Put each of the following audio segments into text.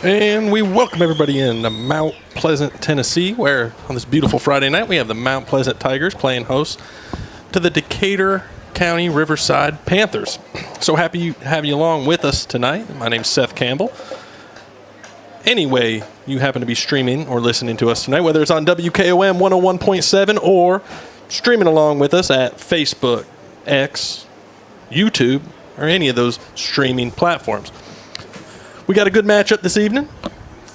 And we welcome everybody in to Mount Pleasant, Tennessee, where on this beautiful Friday night we have the Mount Pleasant Tigers playing host to the Decatur County Riverside Panthers. So happy to have you along with us tonight. My name's Seth Campbell. Anyway, you happen to be streaming or listening to us tonight, whether it's on WKOM 101.7 or streaming along with us at Facebook, X, YouTube, or any of those streaming platforms. We got a good matchup this evening.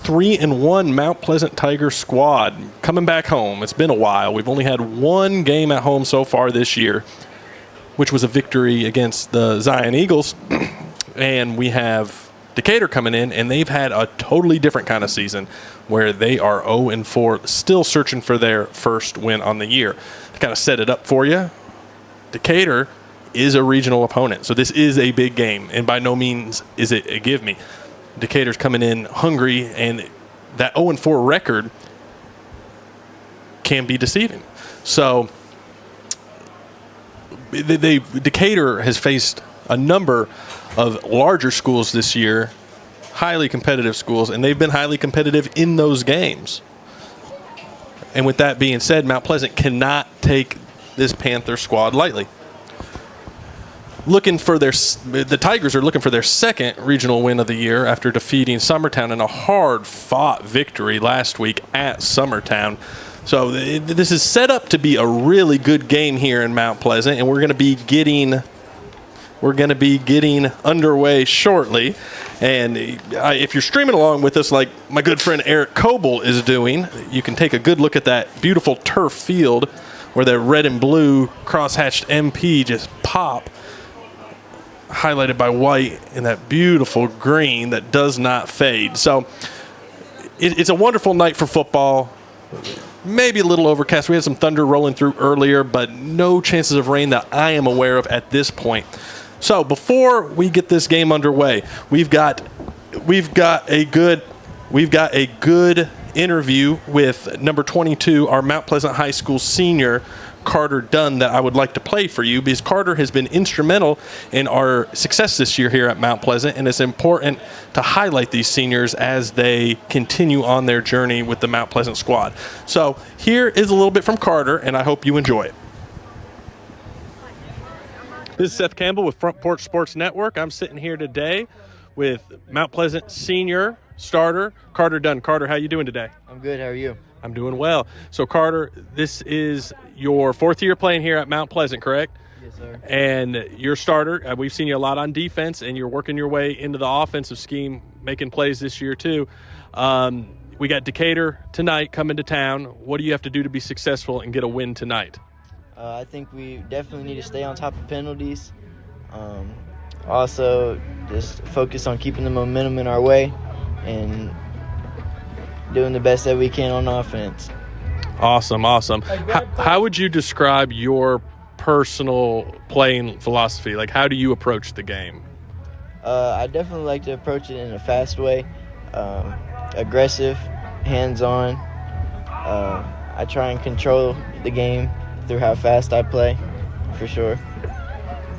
3-1 Mount Pleasant Tiger squad coming back home. It's been a while. We've only had one game at home so far this year, which was a victory against the Zion Eagles. And we have Decatur coming in, and they've had a totally different kind of season where they are 0-4, still searching for their first win on the year. To kind of set it up for you, Decatur is a regional opponent, so this is a big game, and by no means is it a give me. Decatur's coming in hungry, and that 0-4 record can be deceiving. So Decatur has faced a number of larger schools this year, highly competitive schools, and they've been highly competitive in those games. And with that being said, Mount Pleasant cannot take this Panther squad lightly. The Tigers are looking for their second regional win of the year after defeating Summertown in a hard-fought victory last week at Summertown. So this is set up to be a really good game here in Mount Pleasant, and we're going to be getting underway shortly. And if you're streaming along with us, like my good friend Eric Coble is doing, you can take a good look at that beautiful turf field where that red and blue cross-hatched MP just pop, highlighted by white and that beautiful green that does not fade. So it's a wonderful night for football. Maybe a little overcast. We had some thunder rolling through earlier, but no chances of rain that I am aware of at this point. So before we get this game underway, we've got a good interview with number 22, our Mount Pleasant High School senior, Carter Dunn, that I would like to play for you, because Carter has been instrumental in our success this year here at Mount Pleasant, and it's important to highlight these seniors as they continue on their journey with the Mount Pleasant squad. So here is a little bit from Carter, and I hope you enjoy it. This is Seth Campbell with Front Porch Sports Network. I'm sitting here today with Mount Pleasant senior starter Carter Dunn. Carter, how you doing today? I'm good. How are you? I'm doing well. So, Carter, this is your fourth year playing here at Mount Pleasant, correct? Yes, sir. And you're a starter. We've seen you a lot on defense, and you're working your way into the offensive scheme, making plays this year too. We got Decatur tonight coming to town. What do you have to do to be successful and get a win tonight? I think we definitely need to stay on top of penalties. Also, just focus on keeping the momentum in our way and doing the best that we can on offense. Awesome. How would you describe your personal playing philosophy? Like, how do you approach the game? I definitely like to approach it in a fast way, aggressive, hands-on. I try and control the game through how fast I play, for sure.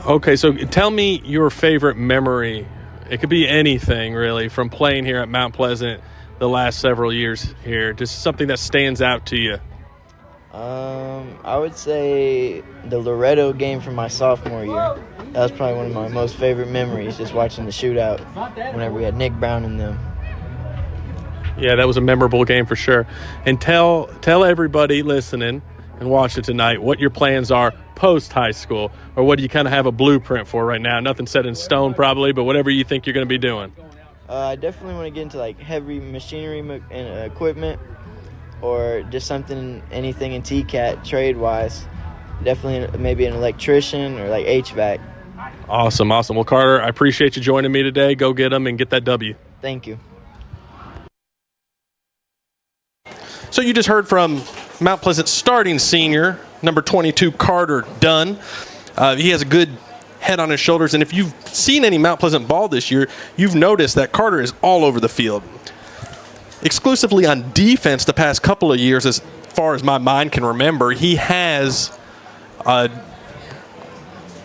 Okay, so tell me your favorite memory. It could be anything, really, from playing here at Mount Pleasant the last several years here. Just something that stands out to you. I would say the Loretto game from my sophomore year. That was probably one of my most favorite memories, just watching the shootout whenever we had Nick Brown in them. Yeah, that was a memorable game for sure. And tell everybody listening and watching tonight what your plans are post-high school, or what do you kind of have a blueprint for right now? Nothing set in stone probably, but whatever you think you're going to be doing. I definitely want to get into like heavy machinery and equipment, or just anything in TCAT trade-wise. Definitely maybe an electrician or like HVAC. Awesome. Well, Carter, I appreciate you joining me today. Go get them and get that W. Thank you. So you just heard from Mount Pleasant starting senior, number 22, Carter Dunn. He has a good head on his shoulders, and if you've seen any Mount Pleasant ball this year, you've noticed that Carter is all over the field. Exclusively on defense the past couple of years, as far as my mind can remember, he has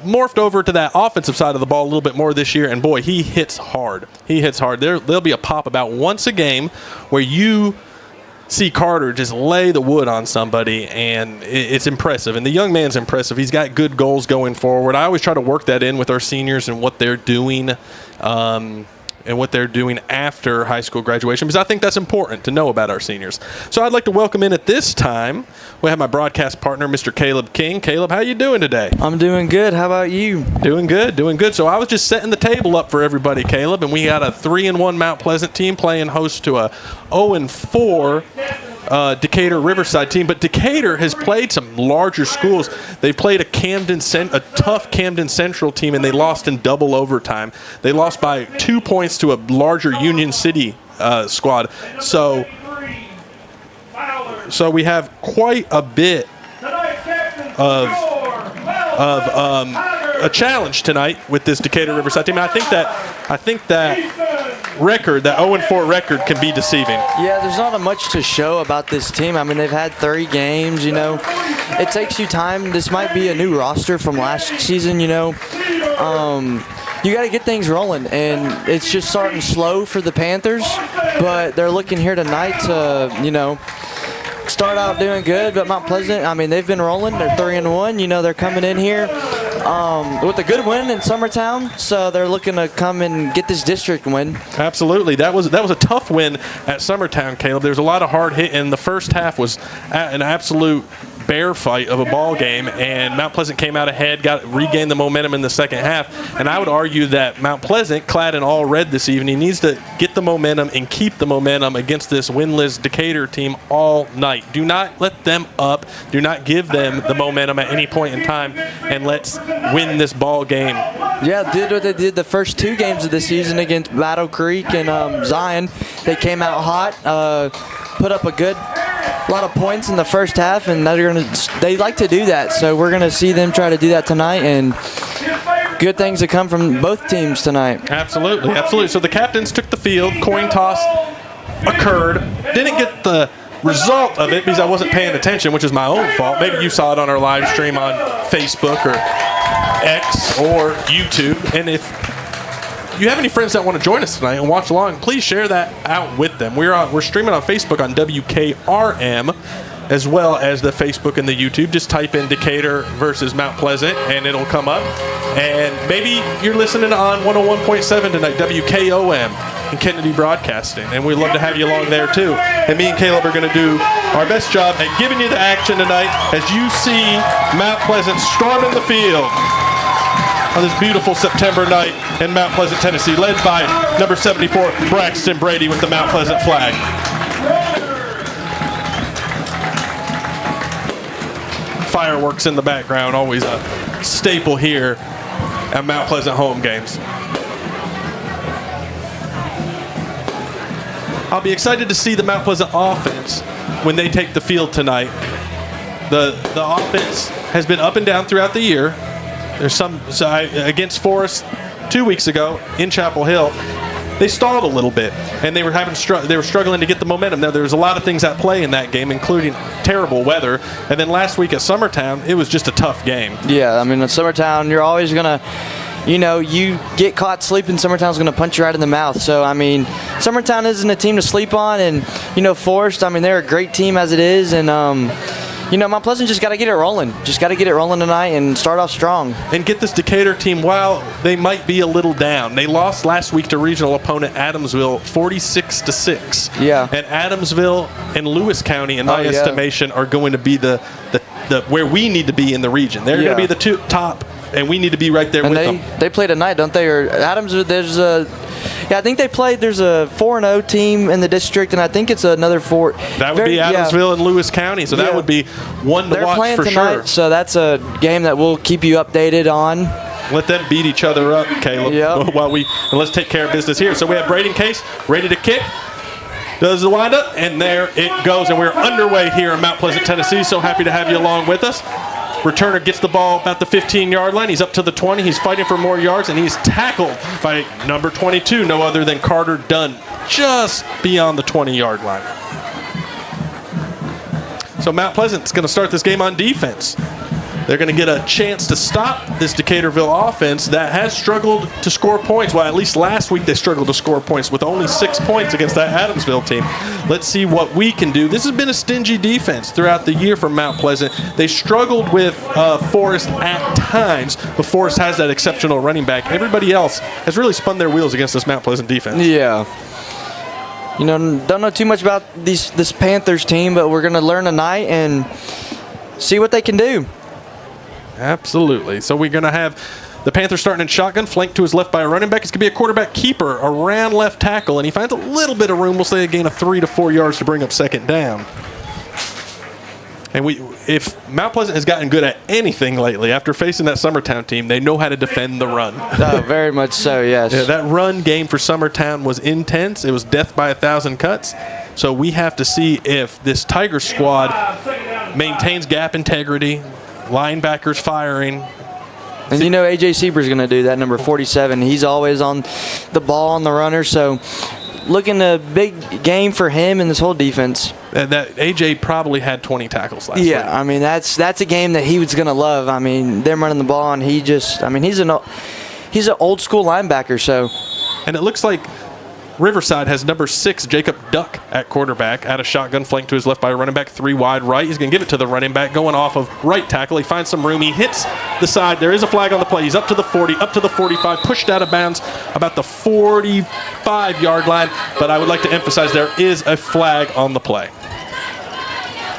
morphed over to that offensive side of the ball a little bit more this year, and boy, he hits hard. He hits hard. There'll be a pop about once a game where you see Carter just lay the wood on somebody, and it's impressive. And the young man's impressive. He's got good goals going forward. I always try to work that in with our seniors and what they're doing, and what they're doing after high school graduation, because I think that's important to know about our seniors. So I'd like to welcome in at this time, we have my broadcast partner, Mr. Caleb King. Caleb, how you doing today? I'm doing good. How about you? Doing good, doing good. So I was just setting the table up for everybody, Caleb, and we got a 3-1 Mount Pleasant team playing host to a 0-4 Decatur Riverside team. But Decatur has played some larger schools. They played a tough Camden Central team, and they lost in double overtime. They lost by 2 points to a larger Union City squad. So we have quite a bit of a challenge tonight with this Decatur Riverside team. And I think that record, that 0-4 record, can be deceiving. Yeah, there's not much to show about this team. I mean, they've had 3 games, you know. It takes you time. This might be a new roster from last season, you know. You got to get things rolling, and it's just starting slow for the Panthers, but they're looking here tonight to, you know, start out doing good. But Mount Pleasant, I mean, they've been rolling. They're 3-1. You know, they're coming in here with a good win in Summertown, so they're looking to come and get this district win. Absolutely. That was a tough win at Summertown, Caleb. There's a lot of hard hit, and the first half was an absolute bear fight of a ball game, and Mount Pleasant came out ahead, regained the momentum in the second half. And I would argue that Mount Pleasant, clad in all red this evening, needs to get the momentum and keep the momentum against this winless Decatur team all night. Do not let them up. Do not give them the momentum at any point in time, and let's win this ball game. Yeah, did what they did the first 2 games of the season against Battle Creek and Zion. They came out hot, put up a lot of points in the first half, and they like to do that. So we're going to see them try to do that tonight, and good things to come from both teams tonight. Absolutely, absolutely. So the captains took the field. Coin toss occurred. Didn't get the result of it because I wasn't paying attention, which is my own fault. Maybe you saw it on our live stream on Facebook or X or YouTube. And if you have any friends that want to join us tonight and watch along, please share that out with them. We're streaming on Facebook on WKRM, as well as the Facebook and the YouTube. Just type in Decatur versus Mount Pleasant, and it'll come up. And maybe you're listening on 101.7 tonight, WKOM and Kennedy Broadcasting, and we'd love to have you along there too. And me and Caleb are going to do our best job at giving you the action tonight as you see Mount Pleasant storming the field on this beautiful September night in Mount Pleasant, Tennessee, led by number 74, Braxton Brady, with the Mount Pleasant flag. Fireworks in the background, always a staple here at Mount Pleasant home games. I'll be excited to see the Mount Pleasant offense when they take the field tonight. The offense has been up and down throughout the year. There's against Forest 2 weeks ago in Chapel Hill, they stalled a little bit, and they were struggling to get the momentum. Now, there was a lot of things at play in that game, including terrible weather. And then last week at Summertown, it was just a tough game. Yeah, I mean, at Summertown, you're always going to, you know, you get caught sleeping, Summertown's going to punch you right in the mouth. So, I mean, Summertown isn't a team to sleep on. And, you know, Forest, I mean, they're a great team as it is. And, you know, Mount Pleasant just got to get it rolling. Just got to get it rolling tonight and start off strong. And get this Decatur team, while they might be a little down, they lost last week to regional opponent Adamsville 46-6. Yeah. And Adamsville and Lewis County, in my estimation, are going to be the where we need to be in the region. They're going to be the top, and we need to be right there with them. They play tonight, don't they? Or Adamsville, there's a... Yeah, I think they played. There's a 4-0 team in the district, and I think it's another 4. That would be Adamsville and Lewis County, so that would be one to watch for sure. They're playing tonight, so that's a game that we'll keep you updated on. Let them beat each other up, Caleb. Yep. And let's take care of business here. So we have Braden Case ready to kick. Does the windup, and there it goes, and we're underway here in Mount Pleasant, Tennessee. So happy to have you along with us. Returner gets the ball about the 15-yard line. He's up to the 20. He's fighting for more yards, and he's tackled by number 22, no other than Carter Dunn, just beyond the 20-yard line. So Mount Pleasant's going to start this game on defense. They're going to get a chance to stop this Decaturville offense that has struggled to score points. Well, at least last week they struggled to score points with only 6 points against that Adamsville team. Let's see what we can do. This has been a stingy defense throughout the year for Mount Pleasant. They struggled with Forest at times, but Forest has that exceptional running back. Everybody else has really spun their wheels against this Mount Pleasant defense. Yeah. You know, don't know too much about this Panthers team, but we're going to learn tonight and see what they can do. Absolutely. So we're going to have the Panthers starting in shotgun, flanked to his left by a running back. It's going to be a quarterback keeper around left tackle, and he finds a little bit of room. We'll say a gain of 3 to 4 yards to bring up second down. And if Mount Pleasant has gotten good at anything lately, after facing that Summertown team, they know how to defend the run. Oh, very much so, yes. Yeah, that run game for Summertown was intense. It was death by 1,000 cuts. So we have to see if this Tiger squad maintains gap integrity, linebackers firing. And you know A.J. Sieber's going to do that, number 47. He's always on the ball on the runner, so looking a big game for him and this whole defense. That A.J. probably had 20 tackles last week. Yeah, I mean, that's a game that he was going to love. I mean, them running the ball, and he's an old school linebacker, so. And it looks like Riverside has number 6, Jacob Duck, at quarterback, at a shotgun, flanked to his left by a running back, 3 wide right. He's going to give it to the running back, going off of right tackle. He finds some room. He hits the side. There is a flag on the play. He's up to the 40, up to the 45, pushed out of bounds about the 45-yard line. But I would like to emphasize there is a flag on the play.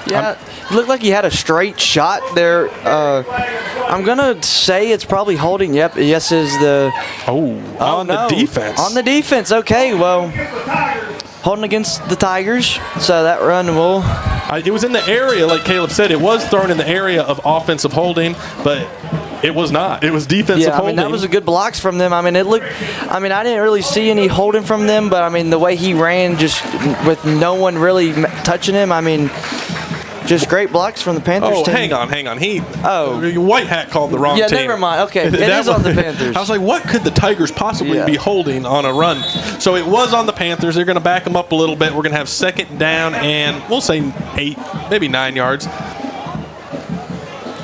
Yeah, it looked like he had a straight shot there. I'm going to say it's probably holding. Yep, yes is the... The defense. On the defense, okay. Well, holding against the Tigers, so that run will... It was in the area, like Caleb said. It was thrown in the area of offensive holding, but it was not. It was defensive holding. That was a good blocks from them. I mean, I didn't really see any holding from them, but, I mean, the way he ran just with no one really touching him, I mean... Just great blocks from the Panthers team. Hang on. White Hat called the wrong team. Yeah, never mind. Okay, it is on the Panthers. I was like, what could the Tigers possibly be holding on a run? So it was on the Panthers. They're going to back them up a little bit. We're going to have second down and we'll say 8, maybe 9 yards.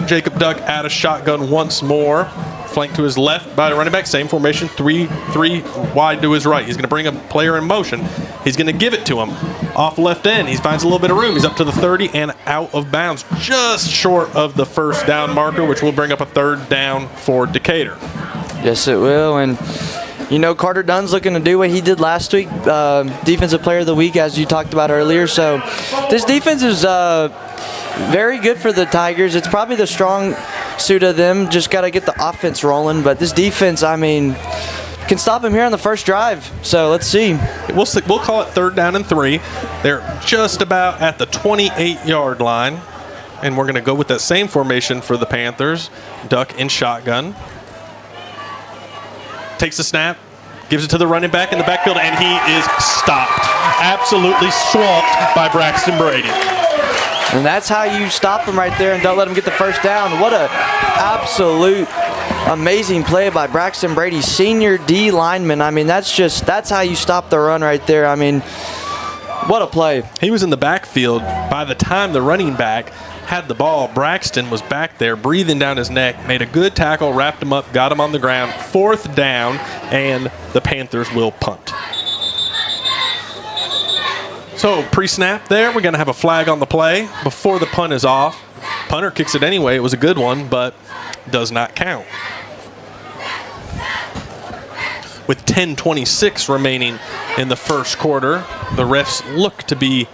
Jacob Duck out of shotgun once more. Flanked to his left by the running back. Same formation, 3 wide to his right. He's going to bring a player in motion. He's going to give it to him. Off left end, he finds a little bit of room. He's up to the 30 and out of bounds, just short of the first down marker, which will bring up a third down for Decatur. Yes, it will. And, you know, Carter Dunn's looking to do what he did last week, Defensive Player of the Week, as you talked about earlier. So this defense is very good for the Tigers. It's probably the strong suit of them. Just got to get the offense rolling. But this defense, I mean, can stop him here on the first drive. So let's see. We'll call it third down and 3. They're just about at the 28-yard line. And we're going to go with that same formation for the Panthers. Duck in shotgun. Takes the snap. Gives it to the running back in the backfield. And he is stopped. Absolutely swamped by Braxton Brady. And that's how you stop him right there and don't let him get the first down. What a absolute amazing play by Braxton Brady, senior D lineman. I mean, that's how you stop the run right there. I mean, what a play. He was in the backfield. By the time the running back had the ball, Braxton was back there breathing down his neck, made a good tackle, wrapped him up, got him on the ground. 4th down, and the Panthers will punt. So pre-snap there, we're going to have a flag on the play before the punt is off. Punter kicks it anyway. It was a good one, but does not count. With 10:26 remaining in the first quarter, the refs look to be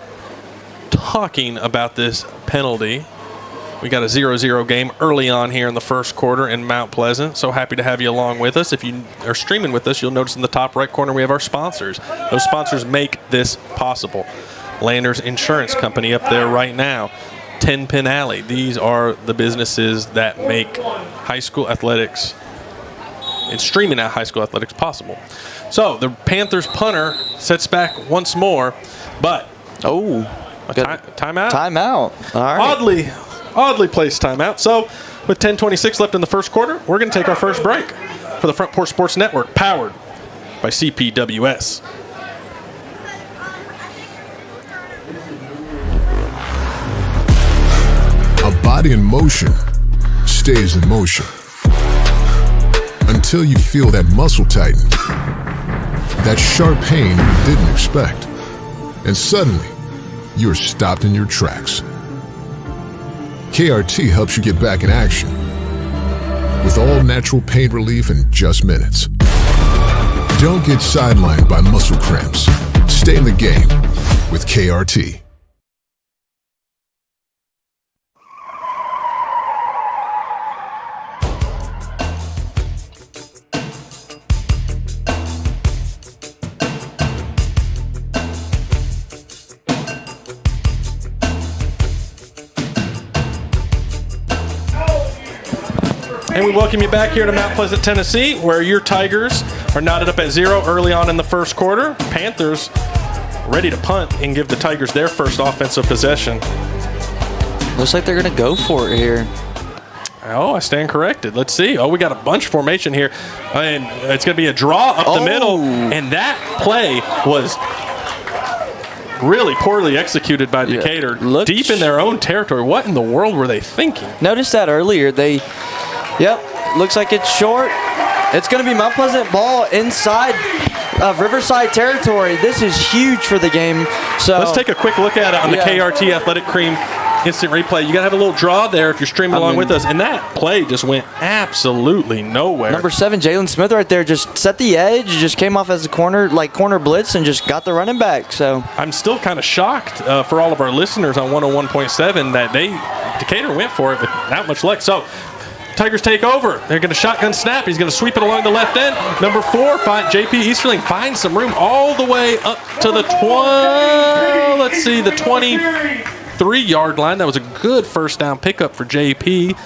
talking about this penalty. We got a 0-0 game early on here in the first quarter in Mount Pleasant. So happy to have you along with us. If you are streaming with us, you'll notice in the top right corner we have our sponsors. Those sponsors make this possible. Landers Insurance Company up there right now. 10 Pin Alley. These are the businesses that make high school athletics and streaming at high school athletics possible. So the Panthers punter sets back once more, but timeout. Timeout. All right. Oddly placed timeout. So with 10:26 left in the first quarter, we're going to take our first break for the Front Porch Sports Network, powered by CPWS. A body in motion stays in motion until you feel that muscle tighten, that sharp pain you didn't expect, and suddenly you're stopped in your tracks. KRT helps you get back in action with all natural pain relief in just minutes. Don't get sidelined by muscle cramps. Stay in the game with KRT. And we welcome you back here to Mount Pleasant, Tennessee, where your Tigers are knotted up at 0 early on in the first quarter. Panthers ready to punt and give the Tigers their first offensive possession. Looks like they're going to go for it here. Oh, I stand corrected. Let's see. Oh, we got a bunch formation here. And it's going to be a draw up the middle. And that play was really poorly executed by Decatur. Deep in their own territory. What in the world were they thinking? Noticed that earlier. Looks like it's short. It's going to be Mount Pleasant ball inside of Riverside territory. This is huge for the game. So let's take a quick look at it on the KRT Athletic Cream instant replay. You got to have a little draw there if you're streaming along with us. And that play just went absolutely nowhere. Number 7, Jalen Smith right there, just set the edge, just came off as a corner blitz and just got the running back. So I'm still kind of shocked for all of our listeners on 101.7 that Decatur went for it with not much luck. So Tigers take over. They're going to shotgun snap. He's going to sweep it along the left end. Number 4, JP Easterling finds some room all the way up to the 23-yard line. That was a good first down pickup for JP.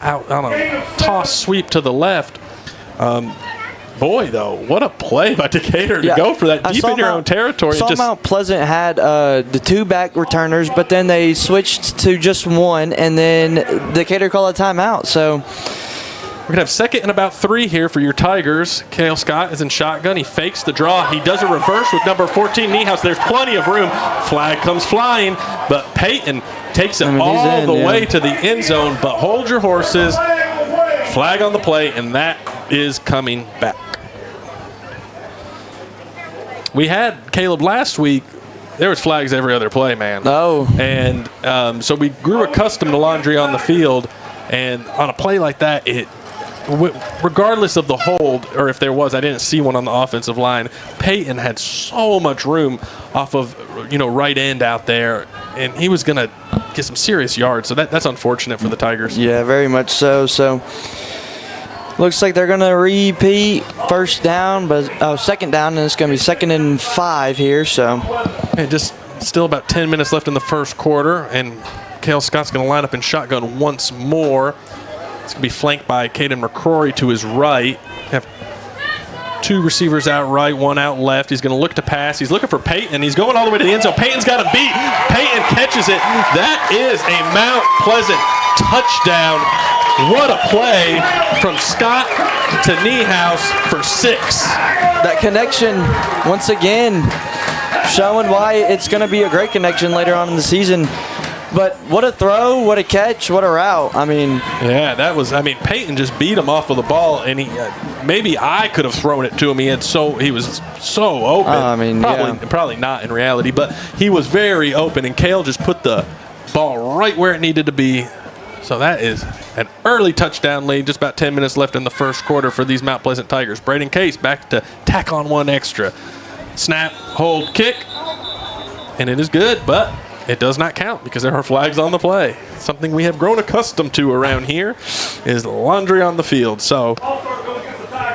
Out on a toss sweep to the left. Boy, though, what a play by Decatur to go for that deep in your own territory. Mount Pleasant had the 2 back returners, but then they switched to just 1, and then Decatur called a timeout. So we're going to have second and about 3 here for your Tigers. Cale Scott is in shotgun. He fakes the draw. He does a reverse with number 14, Niehaus. There's plenty of room. Flag comes flying, but Peyton takes it all the way to the end zone. But hold your horses. Flag on the play, and that is coming back. We had Caleb last week. There was flags every other play, man. Oh. And so we grew accustomed to laundry on the field. And on a play like that, regardless of the hold, or if there was, I didn't see one on the offensive line. Peyton had so much room off of, right end out there. And he was going to get some serious yards. So that's unfortunate for the Tigers. Yeah, very much so. So looks like they're going to repeat first down, but second down, and it's going to be 2nd and 5 here. So and just still about 10 minutes left in the first quarter, and Cale Scott's going to line up in shotgun once more. It's going to be flanked by Caden McCrory to his right. Have 2 receivers out right, 1 out left. He's going to look to pass. He's looking for Peyton. He's going all the way to the end zone. Peyton's got him beat. Peyton catches it. That is a Mount Pleasant touchdown. What a play from Scott to Niehaus for 6. That connection, once again, showing why it's going to be a great connection later on in the season. But what a throw, what a catch, what a route. Peyton just beat him off of the ball, and maybe I could have thrown it to him. He was so open. Probably not in reality, but he was very open, and Cale just put the ball right where it needed to be. So that is an early touchdown lead, just about 10 minutes left in the first quarter for these Mount Pleasant Tigers. Braden Case back to tack on 1 extra. Snap, hold, kick, and it is good, but it does not count because there are flags on the play. Something we have grown accustomed to around here is laundry on the field. So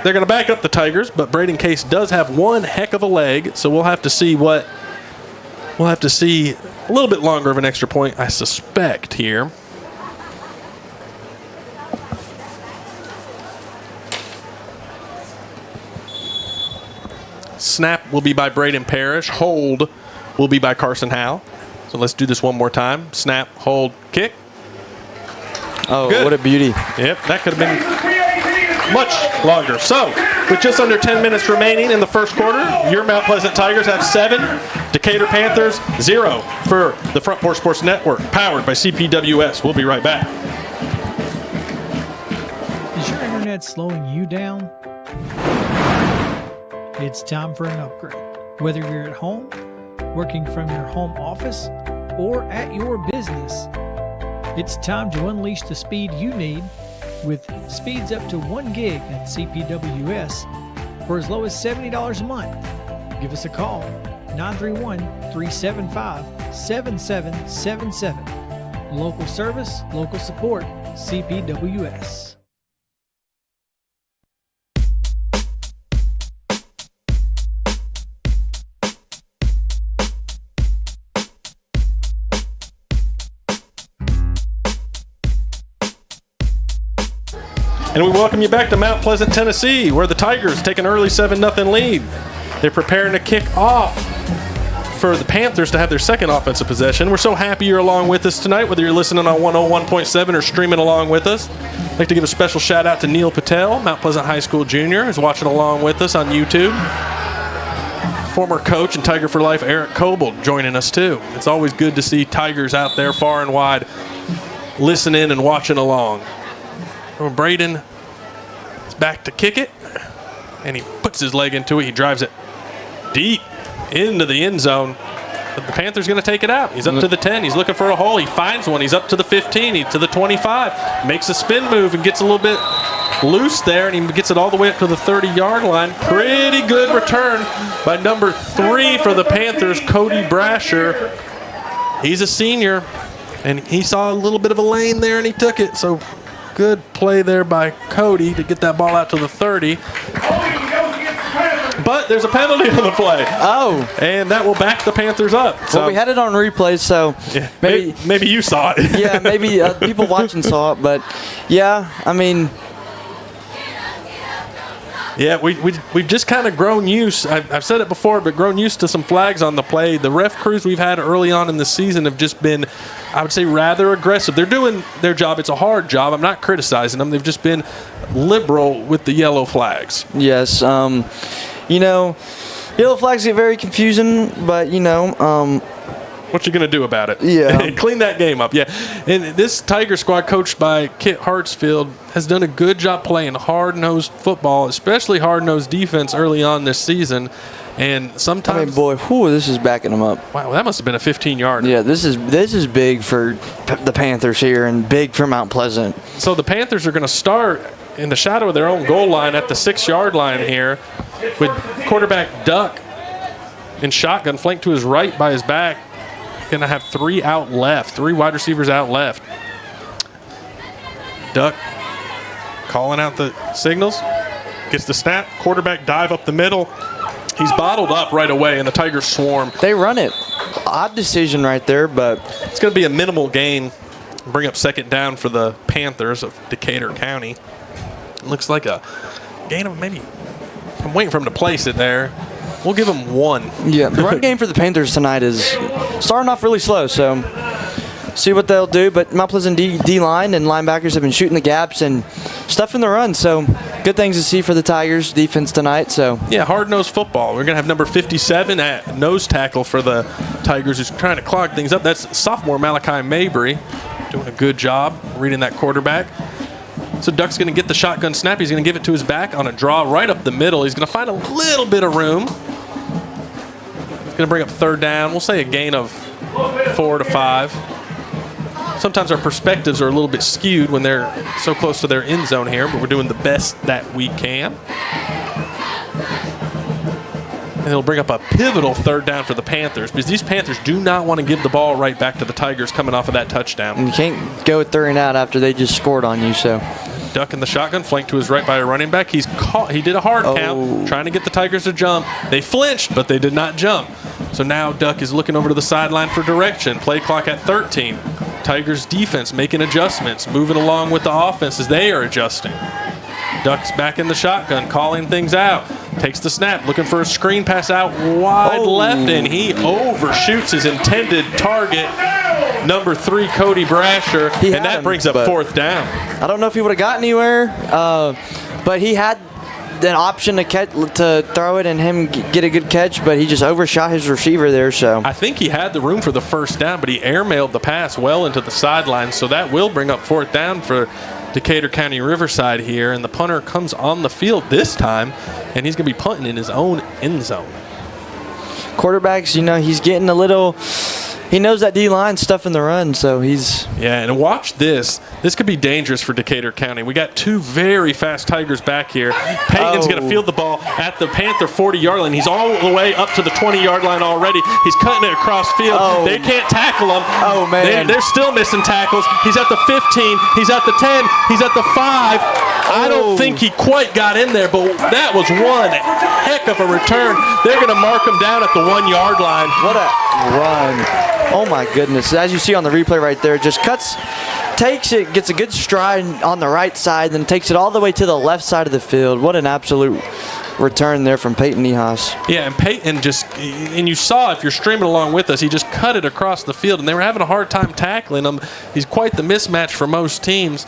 they're going to back up the Tigers, but Braden Case does have one heck of a leg, so we'll have to see a little bit longer of an extra point, I suspect, here. Snap will be by Braden Parrish. Hold will be by Carson Howe. So let's do this one more time. Snap, hold, kick. Oh, good. What a beauty. Yep, that could have been much longer. So, with just under 10 minutes remaining in the first quarter, your Mount Pleasant Tigers have 7, Decatur Panthers 0 for the Front Porch Sports Network, powered by CPWS. We'll be right back. internet slowing you down? It's time for an upgrade. Whether you're at home, working from your home office, or at your business, it's time to unleash the speed you need with speeds up to 1 gig at CPWS for as low as $70 a month. Give us a call, 931-375-7777. Local service, local support, CPWS. And we welcome you back to Mount Pleasant, Tennessee, where the Tigers take an early 7-0 lead. They're preparing to kick off for the Panthers to have their second offensive possession. We're so happy you're along with us tonight, whether you're listening on 101.7 or streaming along with us. I'd like to give a special shout out to Neil Patel, Mount Pleasant High School junior, who's watching along with us on YouTube. Former coach and Tiger for Life Eric Cobold joining us too. It's always good to see Tigers out there far and wide listening and watching along. Braden is back to kick it, and he puts his leg into it. He drives it deep into the end zone, but the Panthers going to take it out. He's up to the 10. He's looking for a hole. He finds one. He's up to the 15, to the 25. Makes a spin move and gets a little bit loose there, and he gets it all the way up to the 30-yard line. Pretty good return by number 3 for the Panthers, Cody Brasher. He's a senior, and he saw a little bit of a lane there, and he took it. So good play there by Cody to get that ball out to the 30. But there's a penalty on the play. Oh. And that will back the Panthers up. Well, we had it on replay, so yeah, maybe you saw it. Yeah, maybe people watching saw it. But, yeah, I mean. Yeah, we've just kind of grown used. I've said it before, but grown used to some flags on the play. The ref crews we've had early on in the season have just been, I would say, rather aggressive. They're doing their job. It's a hard job. I'm not criticizing them. They've just been liberal with the yellow flags. Yes. Yellow flags get very confusing, but, what you going to do about it? Yeah. Clean that game up. Yeah. And this Tiger squad, coached by Kit Hartsfield, has done a good job playing hard-nosed football, especially hard-nosed defense early on this season. And sometimes, this is backing them up. Wow, that must have been a 15-yard. Yeah, this is big for the Panthers here and big for Mount Pleasant. So the Panthers are going to start in the shadow of their own goal line at the 6-yard line here with quarterback Duck in shotgun, flanked to his right by his back. Going to have 3 wide receivers out left. Duck calling out the signals, gets the snap, quarterback dive up the middle. He's bottled up right away, and the Tigers swarm. They run it. Odd decision right there, but it's going to be a minimal gain. Bring up second down for the Panthers of Decatur County. It looks like a gain of maybe, I'm waiting for him to place it there. We'll give him 1. Yeah, the run game for the Panthers tonight is starting off really slow, so see what they'll do. But Mount Pleasant D-line and linebackers have been shooting the gaps and stuff in the run, so good things to see for the Tigers defense tonight. So yeah, hard-nosed football. We're going to have number 57 at nose tackle for the Tigers, who's trying to clog things up. That's sophomore Malachi Mabry doing a good job reading that quarterback. So Duck's going to get the shotgun snap. He's going to give it to his back on a draw right up the middle. He's going to find a little bit of room. He's going to bring up third down. We'll say a gain of 4 to 5. Sometimes our perspectives are a little bit skewed when they're so close to their end zone here, but we're doing the best that we can. And it'll bring up a pivotal third down for the Panthers, because these Panthers do not want to give the ball right back to the Tigers coming off of that touchdown. And you can't go 3rd and out after they just scored on you. So Duck in the shotgun, flanked to his right by a running back. He's caught. He did a hard count, trying to get the Tigers to jump. They flinched, but they did not jump. So now Duck is looking over to the sideline for direction. Play clock at 13. Tigers defense making adjustments, moving along with the offense as they are adjusting. Duck's back in the shotgun, calling things out. Takes the snap, looking for a screen pass out wide left, and he overshoots his intended target, number 3, Cody Brasher, and that brings up 4th down. I don't know if he would have got anywhere, but he had an option to throw it and him get a good catch, but he just overshot his receiver there. So I think he had the room for the first down, but he airmailed the pass well into the sideline, so that will bring up 4th down for Decatur County Riverside here, and the punter comes on the field this time, and he's going to be punting in his own end zone. Quarterbacks, he's getting a little. He knows that D-line stuff in the run, so he's... Yeah, and watch this. This could be dangerous for Decatur County. We got two very fast Tigers back here. Peyton's going to field the ball at the Panther 40-yard line. He's all the way up to the 20-yard line already. He's cutting it across field. They can't tackle him. Oh, man. They're still missing tackles. He's at the 15. He's at the 10. He's at the 5. I don't think he quite got in there, but that was one heck of a return. They're going to mark him down at the 1-yard line. What a run. Oh, my goodness. As you see on the replay right there, just takes it, gets a good stride on the right side, then takes it all the way to the left side of the field. What an absolute return there from Peyton Nihas. Yeah, and Peyton and you saw, if you're streaming along with us, he just cut it across the field, and they were having a hard time tackling him. He's quite the mismatch for most teams.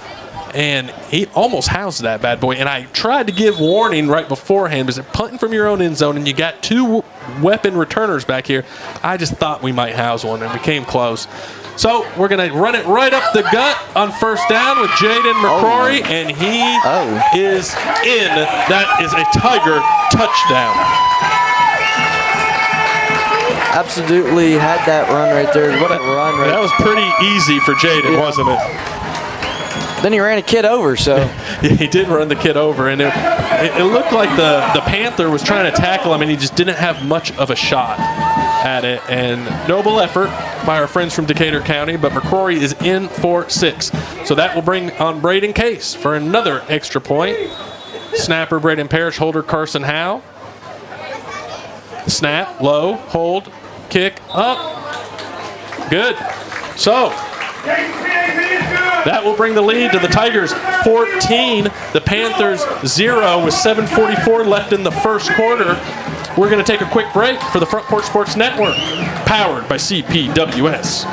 And he almost housed that bad boy. And I tried to give warning right beforehand, because they're punting from your own end zone, and you got two weapon returners back here. I just thought we might house one, and we came close. So we're going to run it right up the gut on first down with Jaden McCrory, and he is in. That is a Tiger touchdown. Absolutely had that run right there. What a run right there. That was pretty easy for Jaden, wasn't it? Then he ran a kid over, so. He did run the kid over, and it looked like the Panther was trying to tackle him, and he just didn't have much of a shot at it. And noble effort by our friends from Decatur County, but McCrory is in for 6. So that will bring on Braden Case for another extra point. Snapper Braden Parrish, holder Carson Howe. Snap, low, hold, kick, up. Good. So that will bring the lead to the Tigers 14, the Panthers 0 with 7:44 left in the first quarter. We're going to take a quick break for the Front Porch Sports Network, powered by CPWS.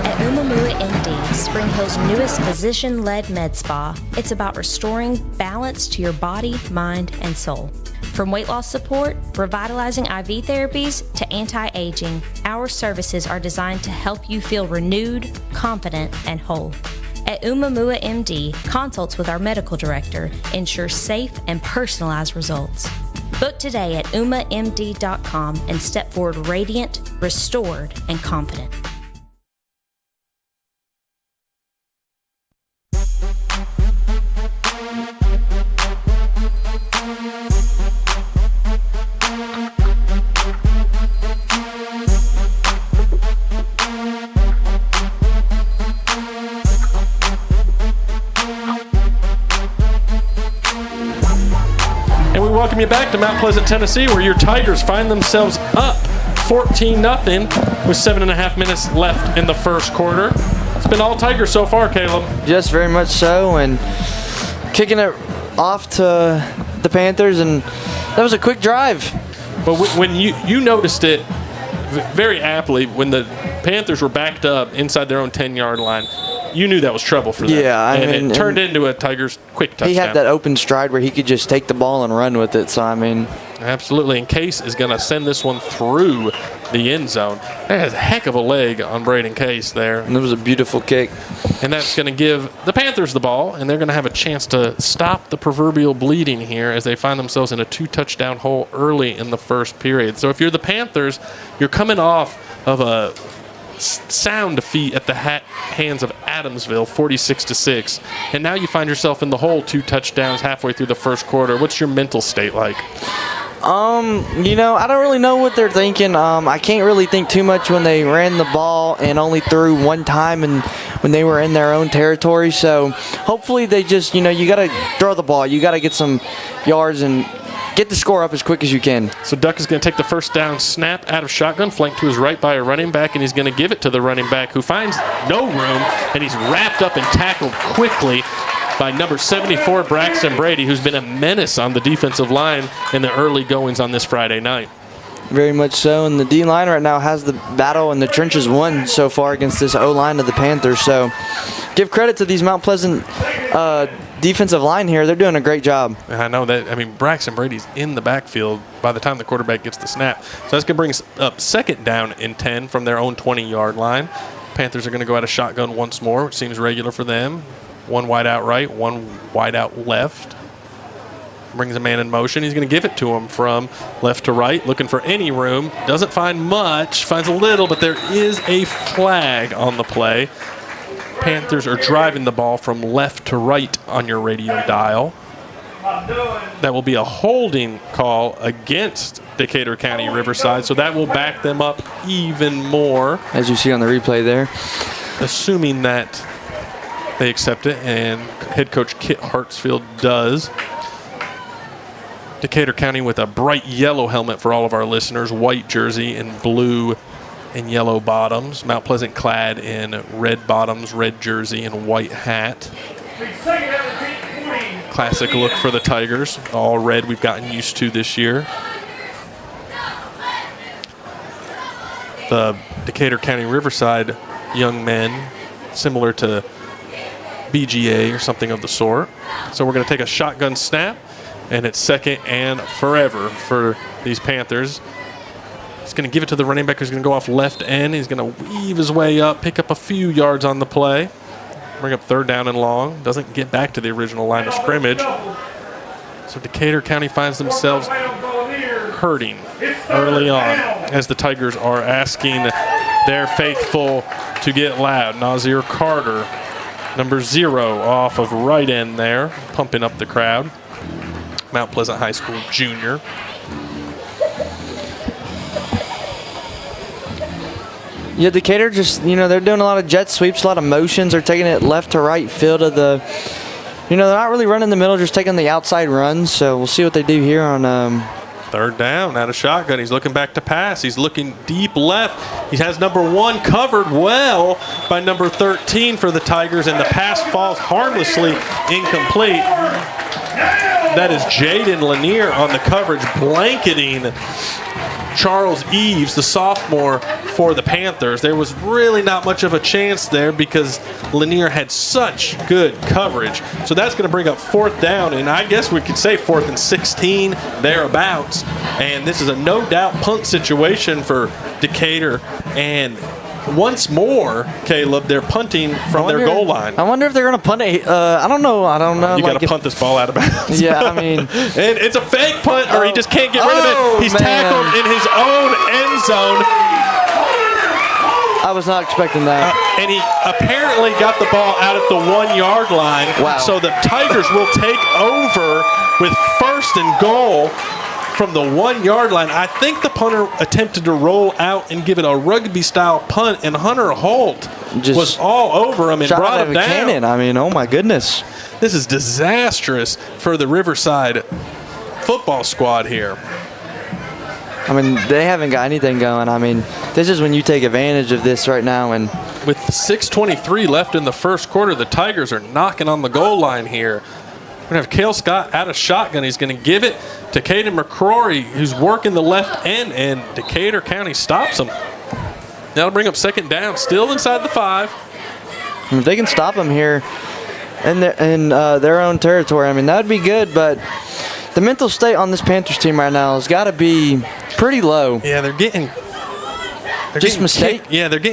At Umamua MD, Spring Hill's newest physician-led med spa, it's about restoring balance to your body, mind, and soul. From weight loss support, revitalizing IV therapies, to anti-aging, our services are designed to help you feel renewed, confident, and whole. At Umamua MD, consults with our medical director ensure safe and personalized results. Book today at umamd.com and step forward radiant, restored, and confident. Welcome you back to Mount Pleasant, Tennessee, where your Tigers find themselves up 14-0 with 7.5 minutes left in the first quarter. It's been all Tigers so far, Caleb. Yes, very much so, and kicking it off to the Panthers, and that was a quick drive. But when you noticed it very aptly, when the Panthers were backed up inside their own 10-yard line, you knew that was trouble for them. Yeah, it turned into a Tigers quick touchdown. He had that open stride where he could just take the ball and run with it. So, absolutely. And Case is going to send this one through the end zone. That has a heck of a leg on Braden Case there. And it was a beautiful kick. And that's going to give the Panthers the ball, and they're going to have a chance to stop the proverbial bleeding here as they find themselves in a 2-touchdown hole early in the first period. So if you're the Panthers, you're coming off of a sound defeat at the hands of Adamsville, 46-6, and now you find yourself in the hole 2 touchdowns halfway through the first quarter. What's your mental state like? I don't really know what they're thinking. I can't really think too much when they ran the ball and only threw one time and when they were in their own territory. So hopefully they just, you got to throw the ball. You got to get some yards and get the score up as quick as you can. So Duck is going to take the first down snap out of shotgun, flanked to his right by a running back, and he's going to give it to the running back, who finds no room, and he's wrapped up and tackled quickly by number 74, Braxton Brady, who's been a menace on the defensive line in the early goings on this Friday night. Very much so, and the D-line right now has the battle in the trenches won so far against this O-line of the Panthers. So give credit to these Mount Pleasant defensive line here. They're doing a great job. I know that. Braxton Brady's in the backfield by the time the quarterback gets the snap. So that's going to bring us up second down and 10 from their own 20-yard line. Panthers are going to go out of shotgun once more, which seems regular for them. One wide out right, one wide out left. Brings a man in motion. He's going to give it to him from left to right, looking for any room. Doesn't find much, finds a little, but there is a flag on the play. Panthers are driving the ball from left to right on your radio dial. That will be a holding call against Decatur County Riverside, so that will back them up even more. As you see on the replay there. Assuming that they accept it, and head coach Kit Hartsfield does. Decatur County with a bright yellow helmet for all of our listeners, white jersey and blue and yellow bottoms. Mount Pleasant clad in red bottoms, red jersey, and white hat. Classic look for the Tigers. All red we've gotten used to this year. The Decatur County Riverside young men, similar to BGA or something of the sort. So we're going to take a shotgun snap, and it's second and forever for these Panthers. He's going to give it to the running back who's going to go off left end. He's going to weave his way up, pick up a few yards on the play, bring up third down and long. Doesn't get back to the original line of scrimmage. So Decatur County finds themselves hurting early on as the Tigers are asking their faithful to get loud. Nazir Carter, number 0, off of right end there, pumping up the crowd. Mount Pleasant High School junior. Yeah, Decatur just, they're doing a lot of jet sweeps, a lot of motions. They're taking it left to right field of the, they're not really running the middle, just taking the outside runs. So we'll see what they do here on. Third down, out of shotgun. He's looking back to pass. He's looking deep left. He has number 1 covered well by number 13 for the Tigers, and the pass falls harmlessly incomplete. That is Jaden Lanier on the coverage, blanketing Charles Eves, the sophomore for the Panthers. There was really not much of a chance there because Lanier had such good coverage. So that's going to bring up 4th down, and I guess we could say 4th and 16, thereabouts. And this is a no-doubt punt situation for Decatur. And once more, Caleb, they're punting from their goal line. I wonder if they're going to punt it. I don't know. You got to punt this ball out of bounds. Yeah, I mean. And it's a fake punt, or he just can't get rid of it. He's tackled in his own end zone. I was not expecting that. And he apparently got the ball out at the 1-yard line. Wow. So the Tigers will take over with 1st and goal from the 1-yard line. I think the punter attempted to roll out and give it a rugby-style punt, and Hunter Holt was all over him and brought him down. Cannon. I mean, oh my goodness. This is disastrous for the Riverside football squad here. I mean, they haven't got anything going. I mean, this is when you take advantage of this right now. And with 6:23 left in the first quarter, the Tigers are knocking on the goal line here. We're going to have Cale Scott out of shotgun. He's going to give it to Caden McCrory, who's working the left end, and Decatur County stops him. That'll bring up 2nd down, still inside the 5. If they can stop them here in their own territory, I mean, that would be good, but the mental state on this Panthers team right now has got to be pretty low. Yeah, they're getting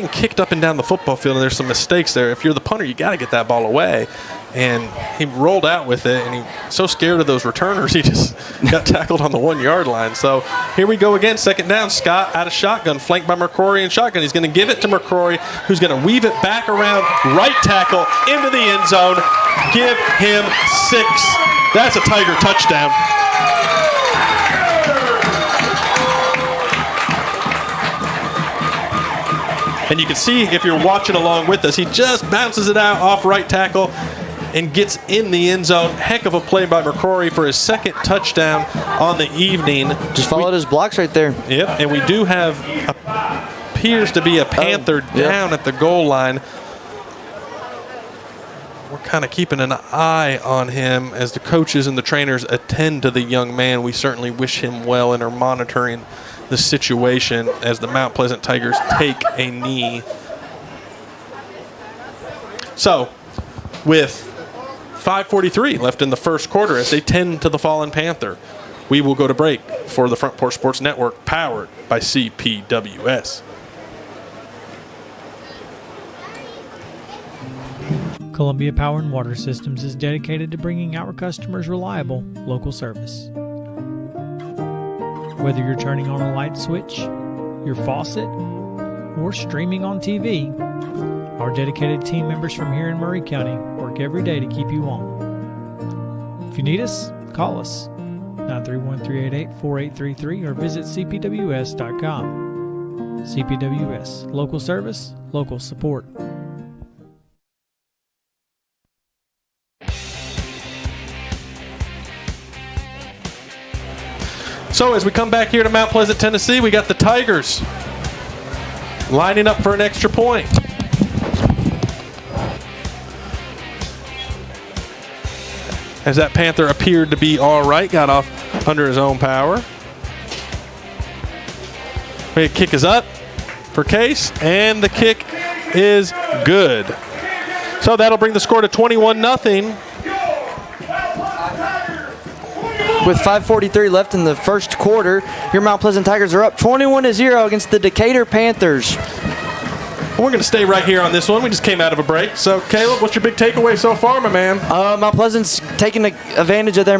kicked up and down the football field, and there's some mistakes there. If you're the punter, you got to get that ball away. And he rolled out with it, and he's so scared of those returners, he just got tackled on the 1-yard line. So here we go again, 2nd down. Scott out of shotgun, flanked by McCrory in shotgun. He's going to give it to McCrory, who's going to weave it back around right tackle into the end zone. Give him 6. That's a Tiger touchdown. And you can see, if you're watching along with us, he just bounces it out off right tackle and gets in the end zone. Heck of a play by McCrory for his 2nd touchdown on the evening. Just followed his blocks right there. Yep, and we do have, appears to be a Panther down at the goal line. We're kind of keeping an eye on him as the coaches and the trainers attend to the young man. We certainly wish him well and are monitoring the situation as the Mount Pleasant Tigers take a knee. So, with 5:43 left in the first quarter as they tend to the fallen Panther, we will go to break for the Front Porch Sports Network, powered by CPWS. Columbia Power and Water Systems is dedicated to bringing our customers reliable local service. Whether you're turning on a light switch, your faucet, or streaming on TV, our dedicated team members from here in Murray County work every day to keep you on. If you need us, call us 931-388-4833 or visit cpws.com. CPWS, local service, local support. So as we come back here to Mount Pleasant, Tennessee, we got the Tigers lining up for an extra point. As that Panther appeared to be all right, got off under his own power. The kick is up for Case, and the kick is good. So that'll bring the score to 21-0. With 5:43 left in the first quarter, your Mount Pleasant Tigers are up 21-0 against the Decatur Panthers. We're going to stay right here on this one. We just came out of a break. So, Caleb, what's your big takeaway so far, my man? Mount Pleasant's taking advantage of their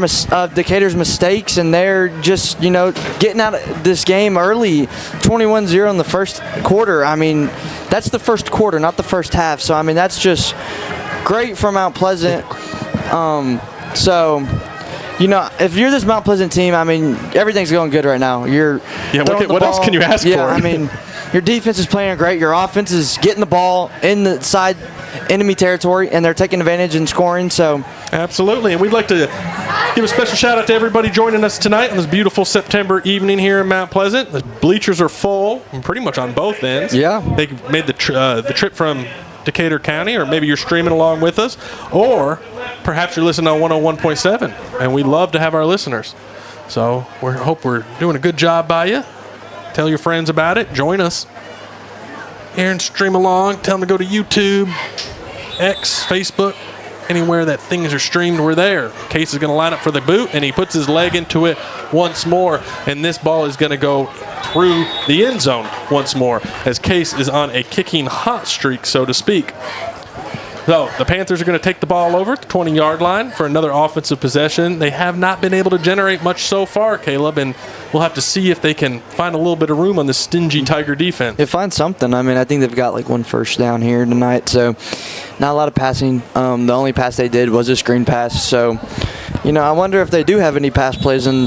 Decatur's mistakes, and they're just, getting out of this game early, 21-0 in the first quarter. I mean, that's the first quarter, not the first half. So, I mean, that's just great for Mount Pleasant. If you're this Mount Pleasant team, I mean, everything's going good right now. What else can you ask for? Yeah, I mean, your defense is playing great. Your offense is getting the ball in the side enemy territory, and they're taking advantage and scoring. So, absolutely, and we'd like to give a special shout out to everybody joining us tonight on this beautiful September evening here in Mount Pleasant. The bleachers are full, and pretty much on both ends. Yeah, they made the trip from Decatur County, or maybe you're streaming along with us, or perhaps you're listening on 101.7, and we love to have our listeners. So we hope we're doing a good job by you. Tell your friends about it. Join us here and stream along. Tell them to go to YouTube, X, Facebook, anywhere that things are streamed, we're there. Case is going to line up for the boot, and he puts his leg into it once more, and this ball is going to go through the end zone once more, as Case is on a kicking hot streak, so to speak. So the Panthers are going to take the ball over at the 20-yard line for another offensive possession. They have not been able to generate much so far, Caleb, and we'll have to see if they can find a little bit of room on the stingy Tiger defense. They find something. I mean, I think they've got like one first down here tonight, so not a lot of passing. The only pass they did was a screen pass. So, I wonder if they do have any pass plays in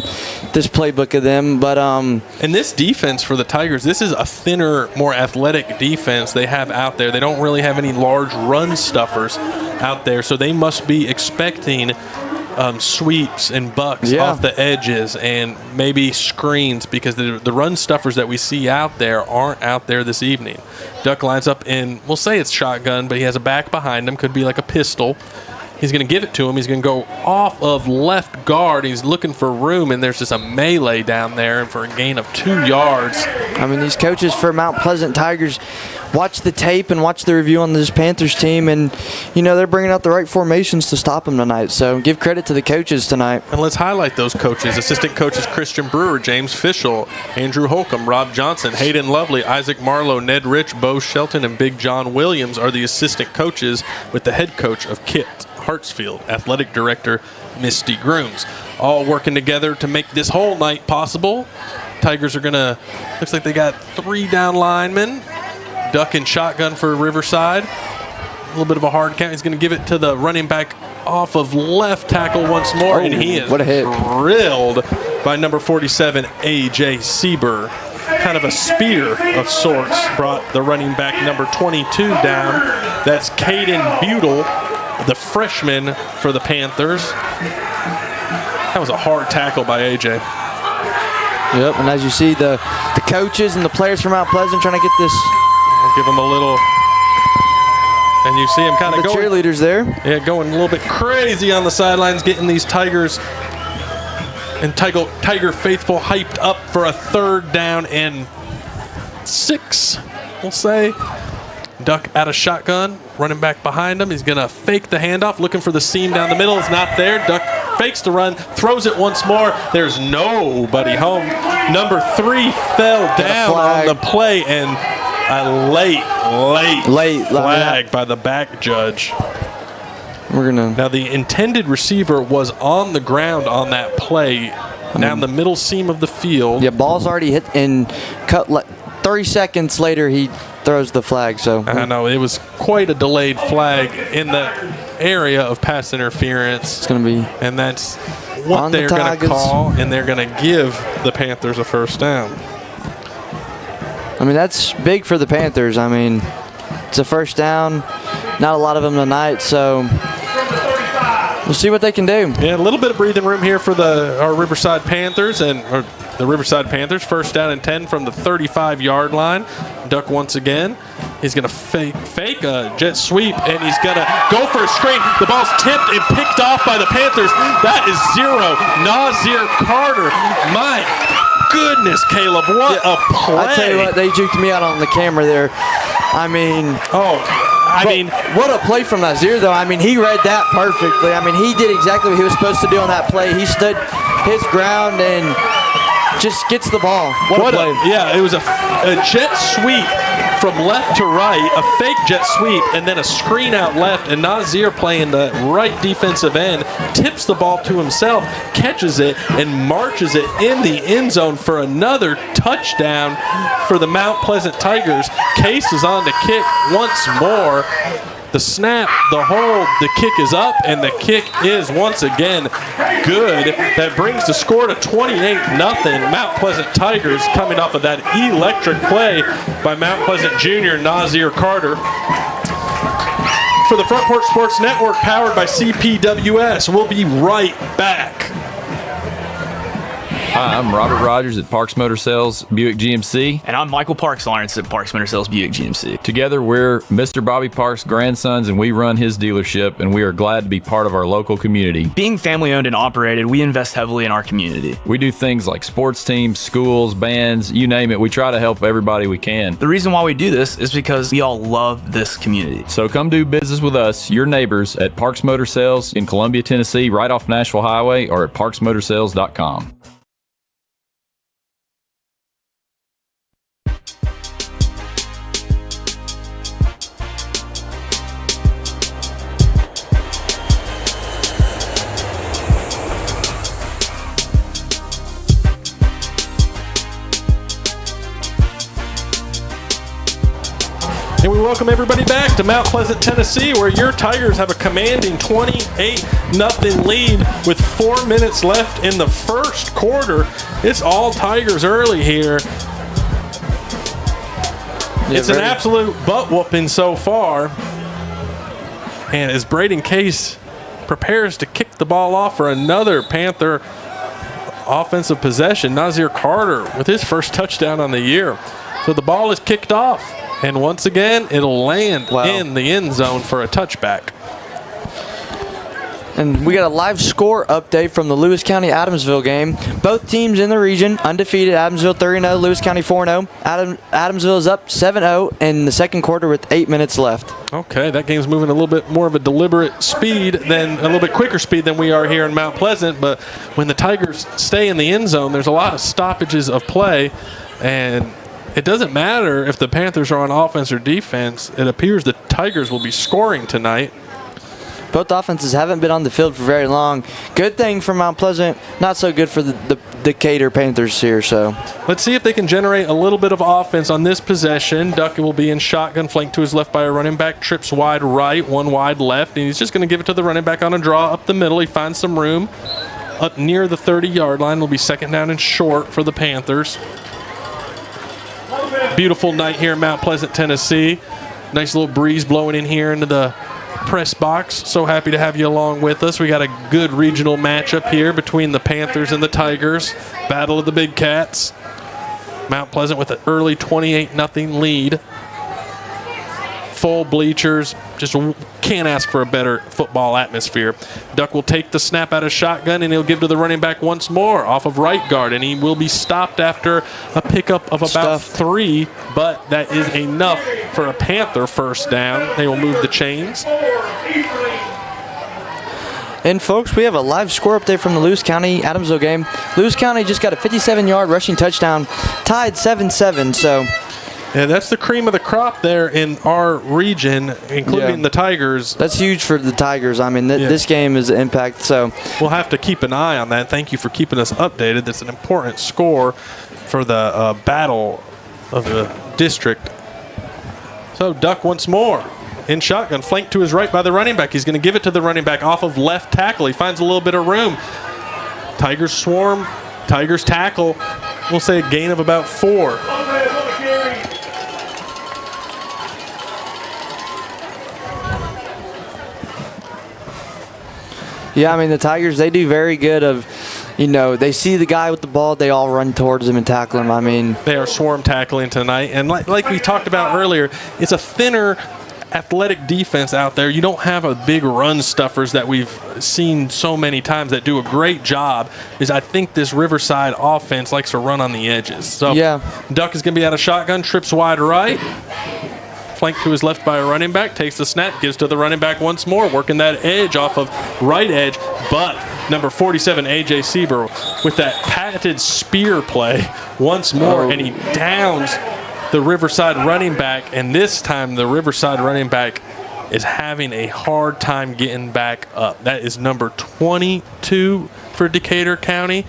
this playbook of them. But and this defense for the Tigers, this is a thinner, more athletic defense they have out there. They don't really have any large run stuffers out there, so they must be expecting sweeps and bucks off the edges and maybe screens, because the run stuffers that we see out there aren't out there this evening. Duck lines up in, we'll say it's shotgun, but he has a back behind him, could be like a pistol. He's going to give it to him. He's going to go off of left guard. He's looking for room, and there's just a melee down there for a gain of 2 yards. I mean, these coaches for Mount Pleasant Tigers watch the tape and watch the review on this Panthers team, and, they're bringing out the right formations to stop them tonight. So give credit to the coaches tonight. And let's highlight those coaches. Assistant coaches Christian Brewer, James Fischel, Andrew Holcomb, Rob Johnson, Hayden Lovely, Isaac Marlowe, Ned Rich, Bo Shelton, and Big John Williams are the assistant coaches, with the head coach of Kit Hartsfield, athletic director Misty Grooms, all working together to make this whole night possible. Tigers are looks like they got 3 down linemen, duck and shotgun for Riverside. A little bit of a hard count. He's going to give it to the running back off of left tackle once more, and he is drilled by number 47, A.J. Sieber. Kind of a spear of sorts brought the running back number 22 down. That's Caden Butel, the freshman for the Panthers. That was a hard tackle by A.J. Yep, and as you see, the coaches and the players from Mount Pleasant trying to get this. I'll give them a little. And you see him kind of going. The cheerleaders there. Yeah, going a little bit crazy on the sidelines, getting these Tigers and Tiger faithful hyped up for a 3rd down and 6, we'll say. Duck out of shotgun, running back behind him. He's going to fake the handoff, looking for the seam down the middle. It's not there. Duck fakes the run, throws it once more. There's nobody home. Number 3 fell down on the play, and a late flag by the back judge. Now, the intended receiver was on the ground on that play, down the middle seam of the field. Yeah, ball's already hit and cut. 30 seconds later, he throws the flag. So I know it was quite a delayed flag in the area of pass interference. It's going to be, and that's what they're going to call, and they're going to give the Panthers a first down. I mean, that's big for the Panthers. I mean, it's a first down. Not a lot of them tonight, so we'll see what they can do. Yeah, a little bit of breathing room here for our Riverside Panthers, or the Riverside Panthers. First down and 10 from the 35-yard line. Duck once again. He's going to fake a jet sweep, and he's going to go for a screen. The ball's tipped and picked off by the Panthers. That is 0. Nazir Carter. My goodness, Caleb, what a play. I tell you what, they juked me out on the camera there. I mean, what a play from Nazir, though. I mean, he read that perfectly. I mean, he did exactly what he was supposed to do on that play. He stood his ground and just gets the ball. What a play. It was a jet sweep from left to right, a fake jet sweep, and then a screen out left, and Nazir playing the right defensive end, tips the ball to himself, catches it, and marches it in the end zone for another touchdown for the Mount Pleasant Tigers. Case is on to kick once more. The snap, the hold, the kick is up, and the kick is once again good. That brings the score to 28-0. Mount Pleasant Tigers coming off of that electric play by Mount Pleasant Junior Nazir Carter. For the Front Porch Sports Network, powered by CPWS, we'll be right back. Hi, I'm Robert Rogers at Parks Motor Sales Buick GMC. And I'm Michael Parks Lawrence at Parks Motor Sales Buick GMC. Together, we're Mr. Bobby Parks' grandsons, and we run his dealership, and we are glad to be part of our local community. Being family owned and operated, we invest heavily in our community. We do things like sports teams, schools, bands, you name it. We try to help everybody we can. The reason why we do this is because we all love this community. So come do business with us, your neighbors, at Parks Motor Sales in Columbia, Tennessee, right off Nashville Highway, or at parksmotorsales.com. And we welcome everybody back to Mount Pleasant, Tennessee, where your Tigers have a commanding 28-0 lead with 4 minutes left in the first quarter. It's all Tigers early here. It's an absolute butt-whooping so far. And as Braden Case prepares to kick the ball off for another Panther offensive possession, Nazir Carter with his first touchdown on the year. So the ball is kicked off. And once again, it'll land in the end zone for a touchback. And we got a live score update from the Lewis County-Adamsville game. Both teams in the region, undefeated. Adamsville 3-0, Lewis County 4-0. Adamsville is up 7-0 in the second quarter with 8 minutes left. Okay, that game's moving a little bit more of a deliberate speed a little bit quicker speed than we are here in Mount Pleasant. But when the Tigers stay in the end zone, there's a lot of stoppages of play. And it doesn't matter if the Panthers are on offense or defense. It appears the Tigers will be scoring tonight. Both offenses haven't been on the field for very long. Good thing for Mount Pleasant, not so good for the Decatur Panthers here. So let's see if they can generate a little bit of offense on this possession. Duck will be in shotgun, flanked to his left by a running back. Trips wide right, one wide left, and he's just going to give it to the running back on a draw up the middle. He finds some room up near the 30-yard line. It'll be second down and short for the Panthers. Beautiful night here in Mount Pleasant, Tennessee. Nice little breeze blowing in here into the press box. So happy to have you along with us. We got a good regional matchup here between the Panthers and the Tigers. Battle of the Big Cats. Mount Pleasant with an early 28-0 lead. Full bleachers. Just can't ask for a better football atmosphere. Duck will take the snap out of shotgun, and he'll give to the running back once more off of right guard, and he will be stopped after a pickup of about 3, but that is enough for a Panther first down. They will move the chains. And folks, we have a live score update from the Lewis County-Adamsville game. Lewis County just got a 57-yard rushing touchdown, tied 7-7, so Yeah, that's the cream of the crop there in our region, including the Tigers. That's huge for the Tigers. I mean, this game is an impact. So we'll have to keep an eye on that. Thank you for keeping us updated. That's an important score for the battle of the district. So Duck once more in shotgun, flanked to his right by the running back. He's going to give it to the running back off of left tackle. He finds a little bit of room. Tigers swarm. Tigers tackle. We'll say a gain of about 4. Yeah, I mean, the Tigers, they do very good of, they see the guy with the ball, they all run towards him and tackle him. I mean, they are swarm tackling tonight. And like we talked about earlier, it's a thinner athletic defense out there. You don't have a big run stuffers that we've seen so many times that do a great job. I think this Riverside offense likes to run on the edges. So Duck is going to be out of shotgun, trips wide right. Flanked to his left by a running back, takes the snap, gives to the running back once more, working that edge off of right edge. But number 47, A.J. Sieber, with that patented spear play once more, and he downs the Riverside running back. And this time the Riverside running back is having a hard time getting back up. That is number 22 for Decatur County.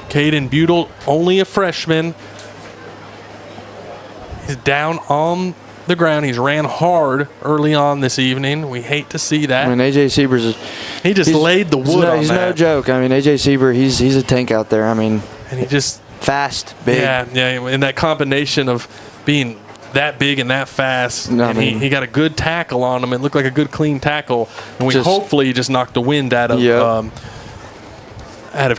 Caden Butel, only a freshman. He's down on the ground. He's ran hard early on this evening. We hate to see that. I mean, A.J. Sieber's he's laid the wood on he's that. No joke. I mean, A.J. Sieber, he's a tank out there. I mean, and he just fast, big. Yeah, and that combination of being that big and that fast, he got a good tackle on him. It looked like a good clean tackle, and we hopefully just knocked the wind out of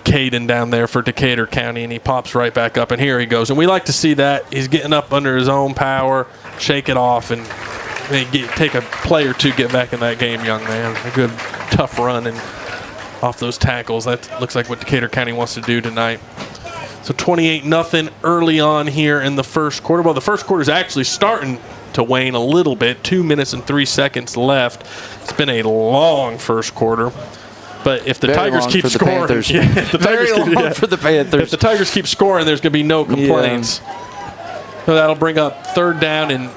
Caden down there for Decatur County, and he pops right back up, and here he goes. And we like to see that. He's getting up under his own power, shake it off, and take a play or two, get back in that game, young man. A good, tough run and off those tackles. That looks like what Decatur County wants to do tonight. So 28-0 early on here in the first quarter. Well, the first quarter is actually starting to wane a little bit. 2 minutes and 3 seconds left. It's been a long first quarter. But if the Tigers keep scoring, for the Panthers. If the Tigers keep scoring, there's going to be no complaints. So that'll bring up third down and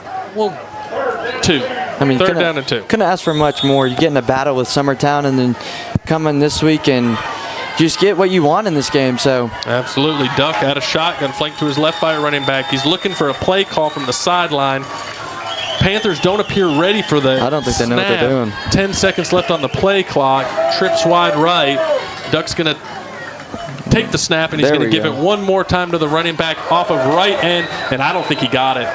2. I mean, third down and 2. Couldn't ask for much more. You get in a battle with Summertown, and then come in this week and just get what you want in this game. So absolutely, Duck out of shotgun, flanked to his left by a running back. He's looking for a play call from the sideline. Panthers don't appear ready for the I don't think they know what they're doing. 10 seconds left on the play clock. Trips wide right. Duck's going to take the snap, and he's going to give it one more time to the running back off of right end, and I don't think he got it.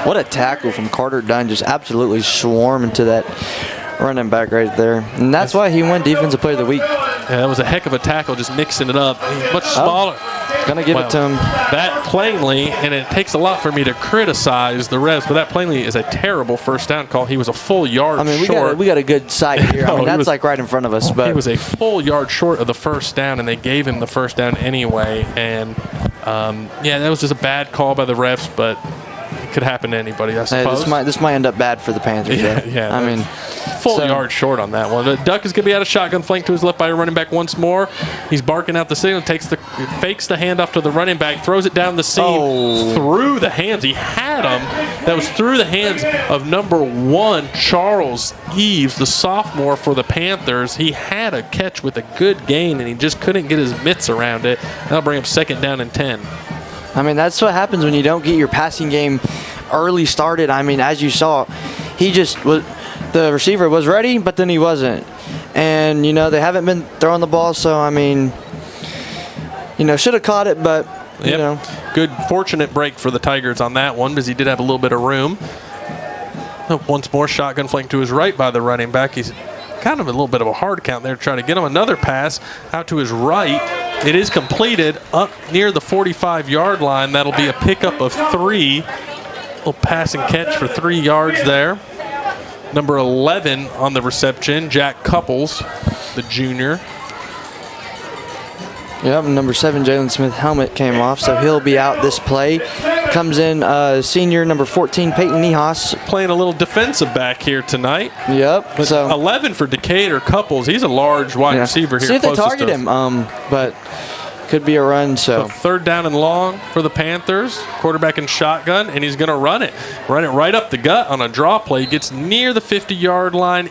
What a tackle from Carter Dunn, just absolutely swarming to that running back right there. And that's why he won Defensive Player of the Week. Yeah, that was a heck of a tackle, just mixing it up. He's much smaller. Gonna give it to him. That plainly, and it takes a lot for me to criticize the refs, but that plainly is a terrible first down call. He was a full yard short. We got a good sight here. I mean, that's like right in front of us. But he was a full yard short of the first down, and they gave him the first down anyway. And that was just a bad call by the refs, but it could happen to anybody, I suppose. This might end up bad for the Panthers. Yeah. I mean, full yard short on that one. The Duck is going to be out of shotgun, flank to his left by a running back once more. He's barking out the signal, fakes the handoff to the running back, throws it down the seam through the hands. He had him. That was through the hands of number 1, Charles Eves, the sophomore for the Panthers. He had a catch with a good gain, and he just couldn't get his mitts around it. That'll bring him second down and 10. I mean, that's what happens when you don't get your passing game early started. I mean, as you saw, the receiver was ready, but then he wasn't. And, they haven't been throwing the ball, so, I mean, should have caught it, but, Good, fortunate break for the Tigers on that one, because he did have a little bit of room. Once more, shotgun flank to his right by the running back. He's kind of a little bit of a hard count there, trying to get him another pass out to his right. It is completed up near the 45-yard line. That'll be a pickup of 3. Little pass and catch for 3 yards there. Number 11 on the reception, Jack Couples, the junior. Yep, number 7, Jalen Smith helmet came off, so he'll be out this play. Comes in senior number 14, Peyton Nihas. Playing a little defensive back here tonight. Yep. So 11 for Decatur Couples. He's a large wide receiver here. See if they target him. But could be a run. So third down and long for the Panthers. Quarterback in shotgun, and he's going to run it right up the gut on a draw play. Gets near the 50-yard line,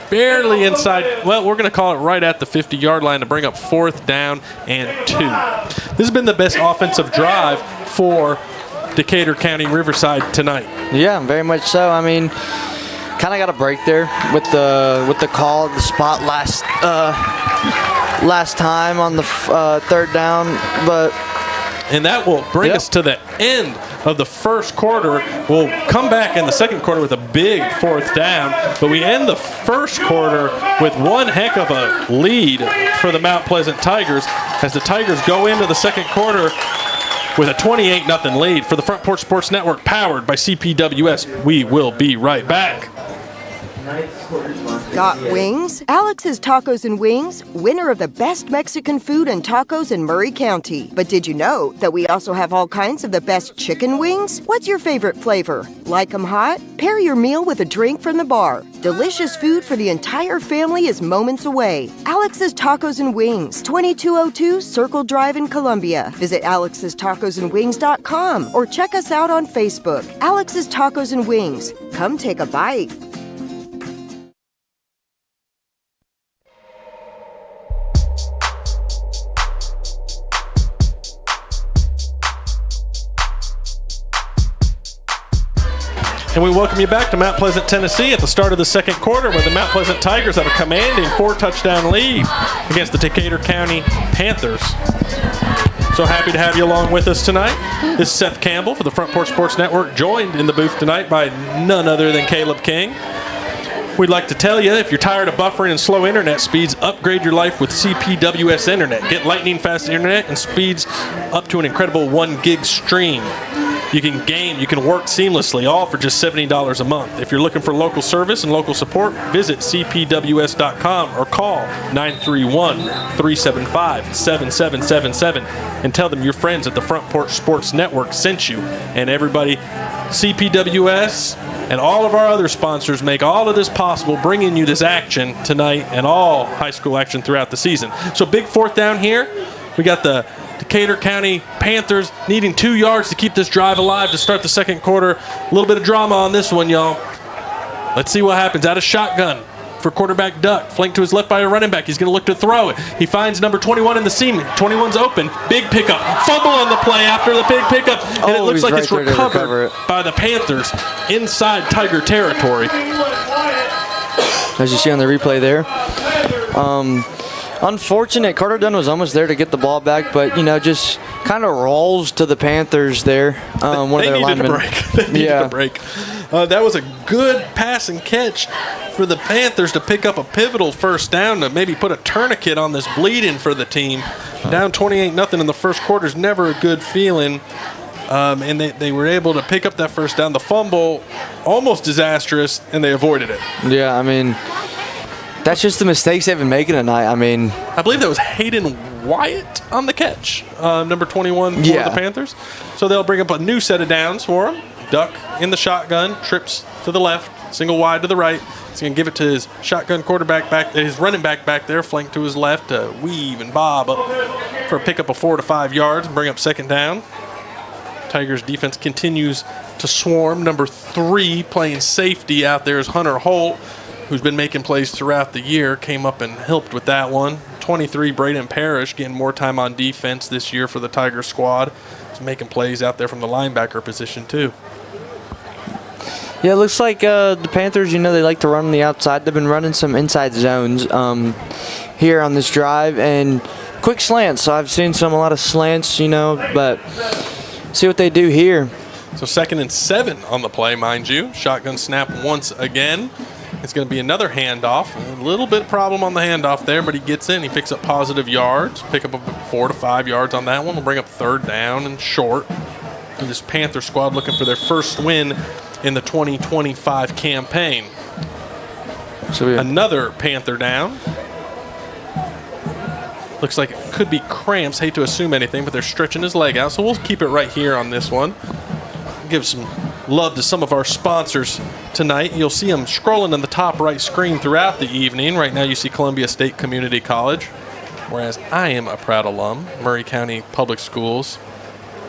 barely inside. Well, we're going to call it right at the 50-yard line to bring up 4th down and 2. This has been the best offensive drive for Decatur County Riverside tonight. Yeah, very much so. I mean, kind of got a break there with the call, the spot last time on the 3rd down, and that will bring us to the end of the first quarter. We'll come back in the second quarter with a big 4th down, but we end the first quarter with one heck of a lead for the Mount Pleasant Tigers as the Tigers go into the second quarter with a 28-0 lead. For the Front Porch Sports Network, powered by CPWS, we will be right back. Got wings? Alex's Tacos and Wings, winner of the best Mexican food and tacos in Murray County. But did you know that we also have all kinds of the best chicken wings? What's your favorite flavor? Like 'em hot? Pair your meal with a drink from the bar. Delicious food for the entire family is moments away. Alex's Tacos and Wings, 2202 Circle Drive in Columbia. Visit alexstacosandwings.com or check us out on Facebook. Alex's Tacos and Wings. Come take a bite. And we welcome you back to Mount Pleasant, Tennessee at the start of the second quarter, where the Mount Pleasant Tigers have a commanding 4-touchdown lead against the Decatur County Panthers. So happy to have you along with us tonight. This is Seth Campbell for the Front Porch Sports Network, joined in the booth tonight by none other than Caleb King. We'd like to tell you, if you're tired of buffering and slow internet speeds, upgrade your life with CPWS Internet. Get lightning fast internet and speeds up to an incredible 1 gig stream. You can game, you can work seamlessly, all for just $70 a month. If you're looking for local service and local support, visit cpws.com or call 931-375-7777 and tell them your friends at the Front Porch Sports Network sent you. And everybody, CPWS and all of our other sponsors make all of this possible, bringing you this action tonight and all high school action throughout the season. So big 4th down here. We got the Decatur County Panthers needing 2 yards to keep this drive alive to start the second quarter. A little bit of drama on this one, y'all. Let's see what happens. Out of shotgun for quarterback Duck, flanked to his left by a running back. He's going to look to throw it. He finds number 21 in the seam. 21's open. Big pickup. Fumble on the play after the big pickup. And it looks like it's recovered by the Panthers inside Tiger territory. As you see on the replay there. Unfortunate. Carter Dunn was almost there to get the ball back, but, just kind of rolls to the Panthers there. One of their linemen. They needed a break. That was a good pass and catch for the Panthers to pick up a pivotal 1st down to maybe put a tourniquet on this bleeding for the team. Down 28-0 in the first quarter is never a good feeling. And they were able to pick up that 1st down. The fumble, almost disastrous, and they avoided it. Yeah, I mean, that's just the mistakes they've been making tonight. I mean, I believe that was Hayden Wyatt on the catch, number 21 for the Panthers. So they'll bring up a new set of downs for him. Duck in the shotgun, trips to the left, single wide to the right. He's going to give it to his shotgun quarterback his running back back there, flanked to his left, to weave and bob up for a pickup of 4 to 5 yards and bring up 2nd down. Tigers defense continues to swarm. Number 3 playing safety out there is Hunter Holt, who's been making plays throughout the year, came up and helped with that one. 23, Braden Parrish, getting more time on defense this year for the Tiger squad. He's making plays out there from the linebacker position, too. Yeah, it looks like the Panthers, they like to run on the outside. They've been running some inside zones here on this drive, and quick slants. So I've seen a lot of slants, but see what they do here. So 2nd and 7 on the play, mind you. Shotgun snap once again. It's going to be another handoff. A little bit problem on the handoff there, but he gets in. He picks up positive yards. Pick up 4 to 5 yards on that one. We'll bring up 3rd down and short. And this Panther squad looking for their first win in the 2025 campaign. So another Panther down. Looks like it could be cramps. Hate to assume anything, but they're stretching his leg out. So we'll keep it right here on this one. Give some love to some of our sponsors tonight. You'll see them scrolling in the top right screen throughout the evening. Right now you see Columbia State Community College. whereas I am a proud alum, Murray County Public Schools.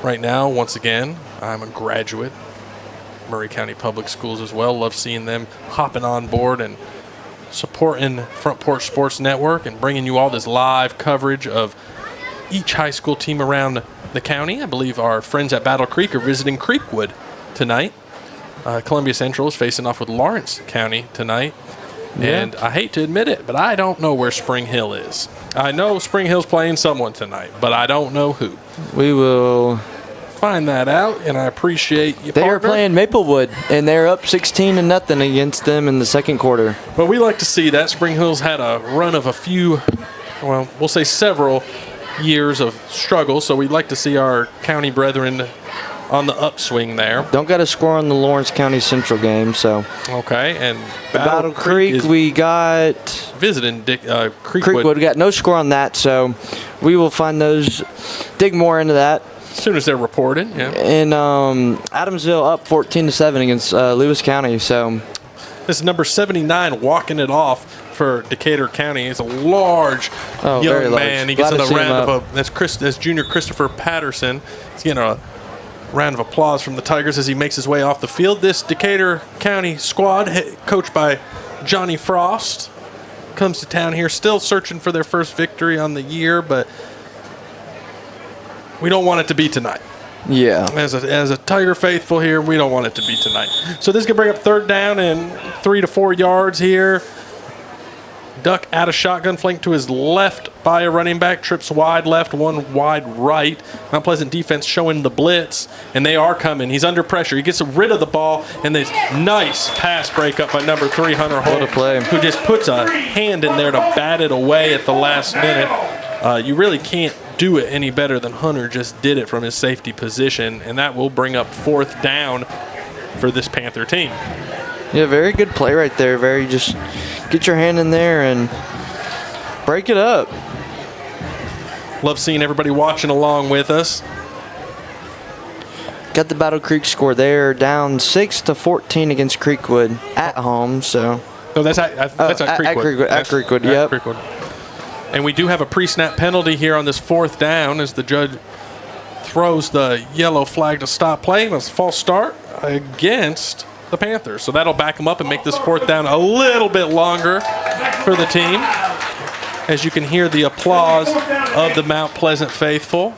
Right now, once again, I'm a graduate, Murray County Public Schools as well. Love seeing them hopping on board and supporting Front Porch Sports Network and bringing you all this live coverage of each high school team around the county. I believe our friends at Battle Creek are visiting Creekwood tonight. Columbia Central is facing off with Lawrence County tonight. Yeah. And I hate to admit it, but I don't know where Spring Hill is. I know Spring Hill's playing someone tonight, but I don't know who. We will find that out, and I appreciate you. They are playing Maplewood, and they're up 16-0 against them in the second quarter. But we like to see that. Spring Hill's had a run of a few, well, we'll say several years of struggle, so we'd like to see our county brethren on the upswing there. Don't got a score on the Lawrence County Central game, so. Okay, and Battle Creek we got visiting Creekwood. Creekwood. We got no score on that, so we will find those, dig more into that. As soon as they're reported, yeah. And Adamsville up 14-7 against Lewis County, so. This is number 79 walking it off for Decatur County. He's a large young man. He gets in a round of that's junior Christopher Patterson. He's getting a round of applause from the Tigers as he makes his way off the field. This Decatur County squad, coached by Johnny Frost, comes to town here, still searching for their first victory on the year, but we don't want it to be tonight. Yeah. As a Tiger faithful here, we don't want it to be tonight. So this can bring up third down and 3 to 4 yards here. Duck out of shotgun, flank to his left by a running back, trips wide left, one wide right. Mount Pleasant defense showing the blitz, and they are coming. He's under pressure. He gets rid of the ball, and this nice pass breakup by number 3, Hunter Holt, what a play. Who just puts a hand in there to bat it away at the last minute. You really can't do it any better than Hunter just did it from his safety position, and that will bring up fourth down for this Panther team. Yeah, very good play right there. Very just get your hand in there and break it up. Love seeing everybody watching along with us. Got the Battle Creek score there, down 6-14 against Creekwood at home. So. No, that's at Creekwood. At Creekwood, yep. Creekwood. And we do have a pre-snap penalty here on this fourth down as the judge throws the yellow flag to stop play. It's a false start against the Panthers. So that'll back them up and make this fourth down a little bit longer for the team. As you can hear the applause of the Mount Pleasant faithful.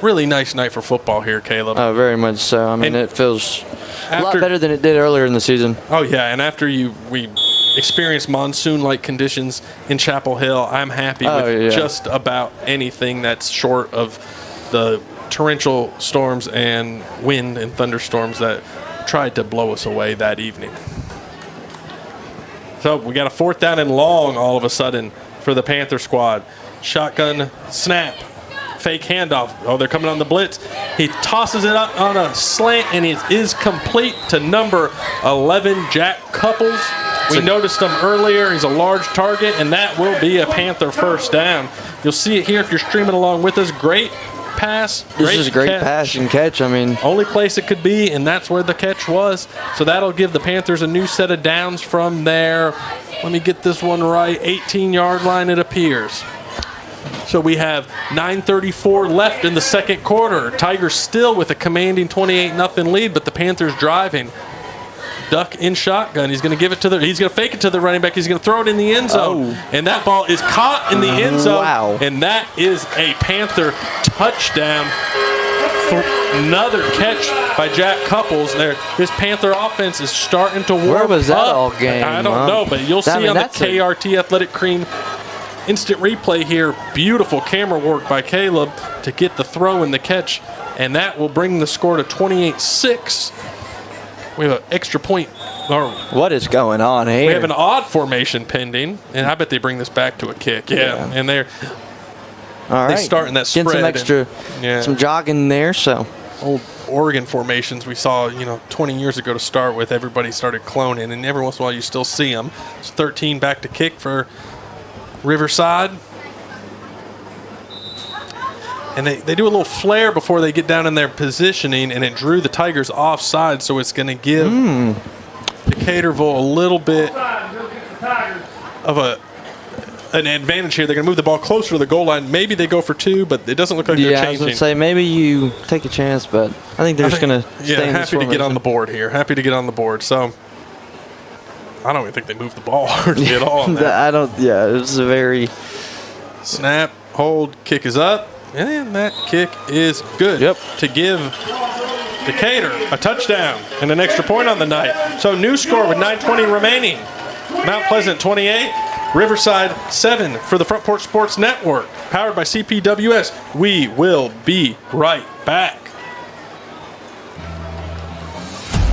Really nice night for football here, Caleb. Oh, very much so. I mean, it feels a lot better than it did earlier in the season. Oh, yeah, and after we experienced monsoon-like conditions in Chapel Hill, I'm happy with just about anything that's short of the torrential storms and wind and thunderstorms that tried to blow us away that evening. So we got a fourth down and long all of a sudden for the Panther squad. Shotgun snap. Fake handoff. Oh, they're coming on the blitz. He tosses it up on a slant, and it is complete to number 11, Jack Couples. We noticed him earlier. He's a large target, and that will be a Panther first down. You'll see it here if you're streaming along with us. Great pass. This is a great pass and catch. I mean, only place it could be, and that's where the catch was. So that'll give the Panthers a new set of downs from there. Let me get this one right. 18-yard line, it appears. So we have 9:34 left in the second quarter. Tigers still with a commanding 28-0 lead, but the Panthers driving. Duck in shotgun. He's going to give it to he's going to fake it to the running back. He's going to throw it in the end zone. And that ball is caught in the end zone. Wow. And that is a Panther touchdown. Another catch by Jack Couples there. This Panther offense is starting to warm up. Where was that all game? I don't know, but you'll see on the KRT Athletic Cream instant replay here. Beautiful camera work by Caleb to get the throw and the catch, and that will bring the score to 28-6. We have an extra point. What is going on here? We have an odd formation pending, and I bet they bring this back to a kick. Yeah. And they're starting that spread. Getting some extra, some jogging there. So old Oregon formations we saw, 20 years ago to start with. Everybody started cloning, and every once in a while you still see them. It's 13 back to kick for Riverside. And they do a little flare before they get down in their positioning, and it drew the Tigers offside, so it's going to give Decaturville a little bit an advantage here. They're going to move the ball closer to the goal line. Maybe they go for 2, but it doesn't look like they're I was changing. going to say maybe you take a chance, but I think they're just going to stay in this happy to get formation. on the board here. Happy to get on the board. So I don't even think they moved the ball hardly at all. On that. I don't. Yeah, it was a very Snap, hold, kick is up, and that kick is good. Yep. To give Decatur a touchdown and an extra point on the night. So new score with 9:20 remaining. Mount Pleasant 28, Riverside 7 for the Front Porch Sports Network. Powered by CPWS. We will be right back.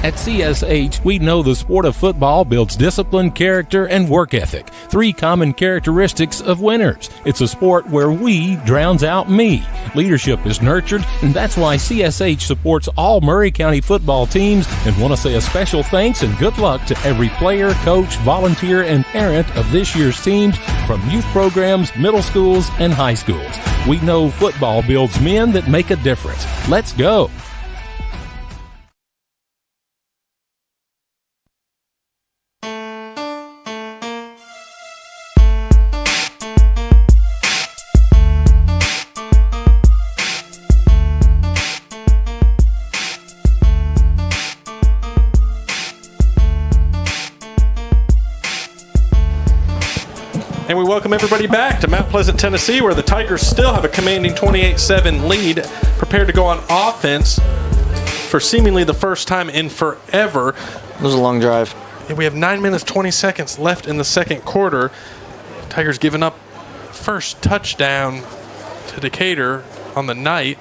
At CSH, we know the sport of football builds discipline, character, and work ethic, 3 common characteristics of winners. It's a sport where we drowns out me. Leadership is nurtured, and that's why CSH supports all Murray County football teams, and want to say a special thanks and good luck to every player, coach, volunteer, and parent of this year's teams, from youth programs, middle schools, and high schools. We know football builds men that make a difference. Let's go. And we welcome everybody back to Mount Pleasant, Tennessee, where the Tigers still have a commanding 28-7 lead, prepared to go on offense for seemingly the first time in forever. It was a long drive. And we have 9 minutes, 20 seconds left in the second quarter. Tigers giving up first touchdown to Decatur on the night.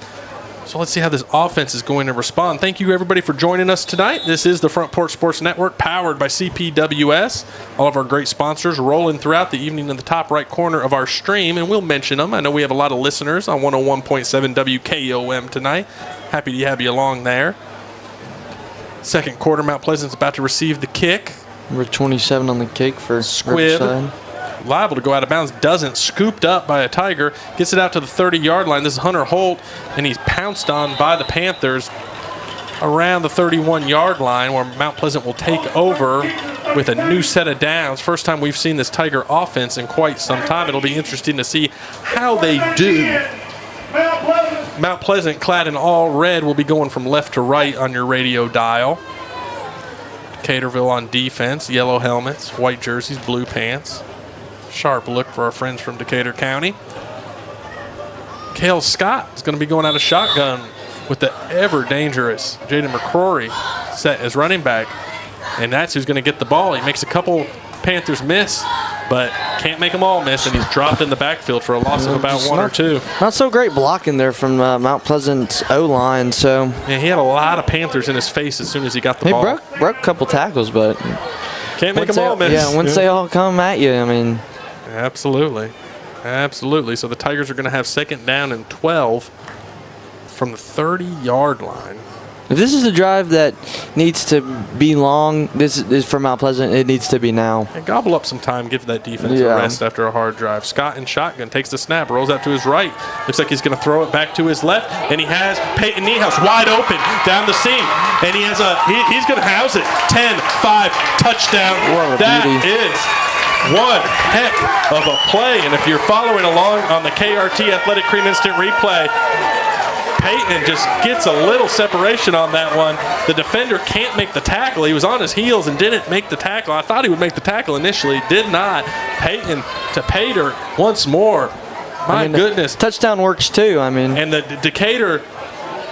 So let's see how this offense is going to respond. Thank you, everybody, for joining us tonight. This is the Front Porch Sports Network, powered by CPWS. All of our great sponsors rolling throughout the evening in the top right corner of our stream, and we'll mention them. I know we have a lot of listeners on 101.7 WKOM tonight. Happy to have you along there. Second quarter, Mount Pleasant's about to receive the kick. Number 27 on the kick for Squib. Riverside. Liable to go out of bounds, doesn't. Scooped up by a Tiger, gets it out to the 30-yard line. This is Hunter Holt, and he's pounced on by the Panthers around the 31-yard line, where Mount Pleasant will take over with a new set of downs. First time we've seen this Tiger offense in quite some time. It'll be interesting to see how they do. Mount Pleasant, clad in all red, will be going from left to right on your radio dial. Decaturville on defense, yellow helmets, white jerseys, blue pants. Sharp look for our friends from Decatur County. Cale Scott is going to be going out of shotgun with the ever-dangerous Jaden McCrory set as running back. And that's who's going to get the ball. He makes a couple Panthers miss, but can't make them all miss, and he's dropped in the backfield for a loss of about 1 or 2. Not so great blocking there from Mount Pleasant's O-line. So yeah, he had a lot of Panthers in his face as soon as he got the ball. He broke a couple tackles, but can't make them all miss. Yeah, once they all come at you, I mean. Absolutely. Absolutely. So the Tigers are going to have second down and 12 from the 30-yard line. If this is a drive that needs to be long, this is for Mount Pleasant, it needs to be now. And gobble up some time, give that defense a rest after a hard drive. Scott in shotgun takes the snap, rolls out to his right. Looks like he's going to throw it back to his left, and he has Peyton Niehaus wide open down the seam. And he has he's going to house it. 10-5 touchdown. That is one heck of a play. And if you're following along on the KRT Athletic Cream Instant Replay, Peyton just gets a little separation on that one. The defender can't make the tackle. He was on his heels and didn't make the tackle. I thought he would make the tackle initially. Did not. Peyton to Pater once more. My goodness. Touchdown works too, I mean. And the Decatur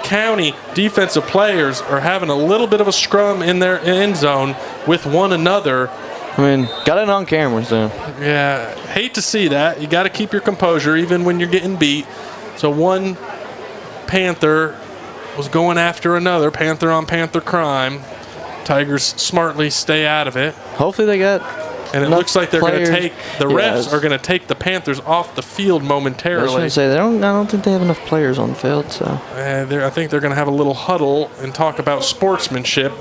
County defensive players are having a little bit of a scrum in their end zone with one another. I mean, got it on camera, so. Yeah, hate to see that. You got to keep your composure even when you're getting beat. So one Panther was going after another. Panther on Panther crime. Tigers smartly stay out of it. Hopefully they got. And it looks like they're going to take the refs are going to take the Panthers off the field momentarily. I was going to say I don't think they have enough players on the field, so. I think they're going to have a little huddle and talk about sportsmanship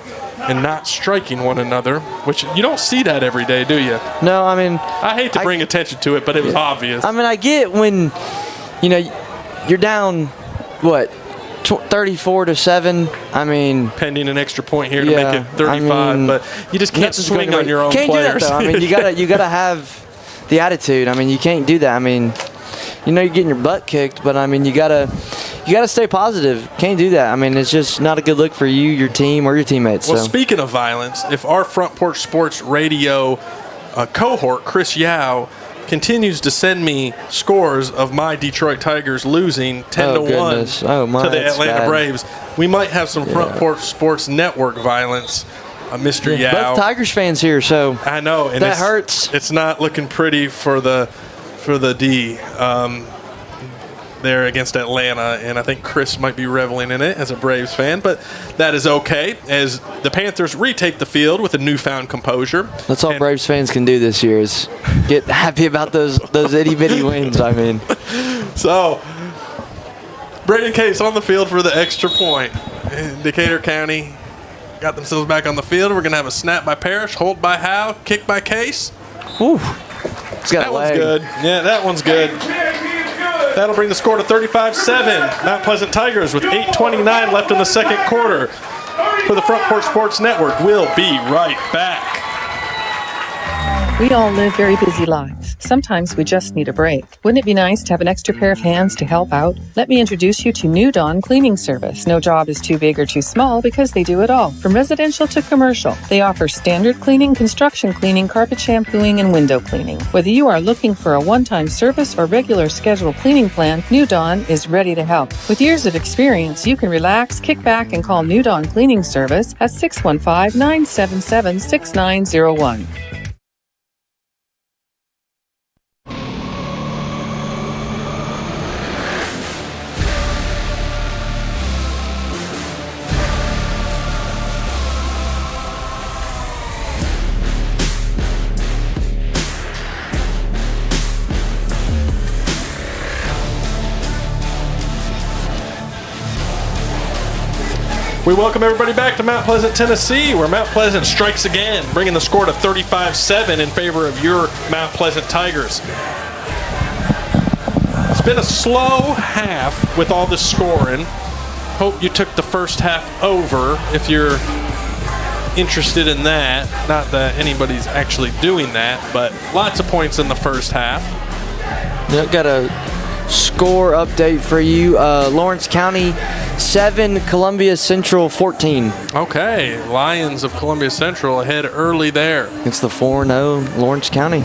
and not striking one another, which you don't see that every day, do you? No, I mean. I hate to bring attention to it, but it was obvious. I mean, I get when, you're down, 34-7. I mean, pending an extra point here to make it 35, but you just can't swing on your own can't players. Do that, though. I mean, you gotta have the attitude. I mean, you can't do that. I mean, you know you're getting your butt kicked, but I mean you gotta stay positive. Can't do that. I mean, it's just not a good look for you, your team, or your teammates. Well, so. Speaking of violence, if our Front Porch Sports Radio cohort, Chris Yao, continues to send me scores of my Detroit Tigers losing 10-1 to the Atlanta Braves, we might have some Front Porch Sports Network violence. Mr. Yao. Both Tigers fans here, so I know, and that hurts. It's not looking pretty for the D there against Atlanta, and I think Chris might be reveling in it as a Braves fan, but that is okay as the Panthers retake the field with a newfound composure. That's all Braves fans can do this year is get happy about those itty-bitty wins, I mean. So, Braden Case on the field for the extra point. Decatur County got themselves back on the field. We're going to have a snap by Parrish, hold by Howe, kick by Case. Whew. That one's good. Yeah, that one's good. That'll bring the score to 35-7. Mount Pleasant Tigers with 8:29 left in the second quarter. For the Front Porch Sports Network, we'll be right back. We all live very busy lives. Sometimes we just need a break. Wouldn't it be nice to have an extra pair of hands to help out? Let me introduce you to New Dawn Cleaning Service. No job is too big or too small because they do it all, from residential to commercial. They offer standard cleaning, construction cleaning, carpet shampooing, and window cleaning. Whether you are looking for a one-time service or regular scheduled cleaning plan, New Dawn is ready to help. With years of experience, you can relax, kick back, and call New Dawn Cleaning Service at 615-977-6901. We welcome everybody back to Mount Pleasant, Tennessee, where Mount Pleasant strikes again, bringing the score to 35-7 in favor of your Mount Pleasant Tigers. It's been a slow half with all this scoring. Hope you took the first half over if you're interested in that. Not that anybody's actually doing that, but lots of points in the first half. Yep, got a score update for you. Lawrence County 7, Columbia Central 14. Okay, Lions of Columbia Central ahead early there. It's the 4-0 Lawrence County.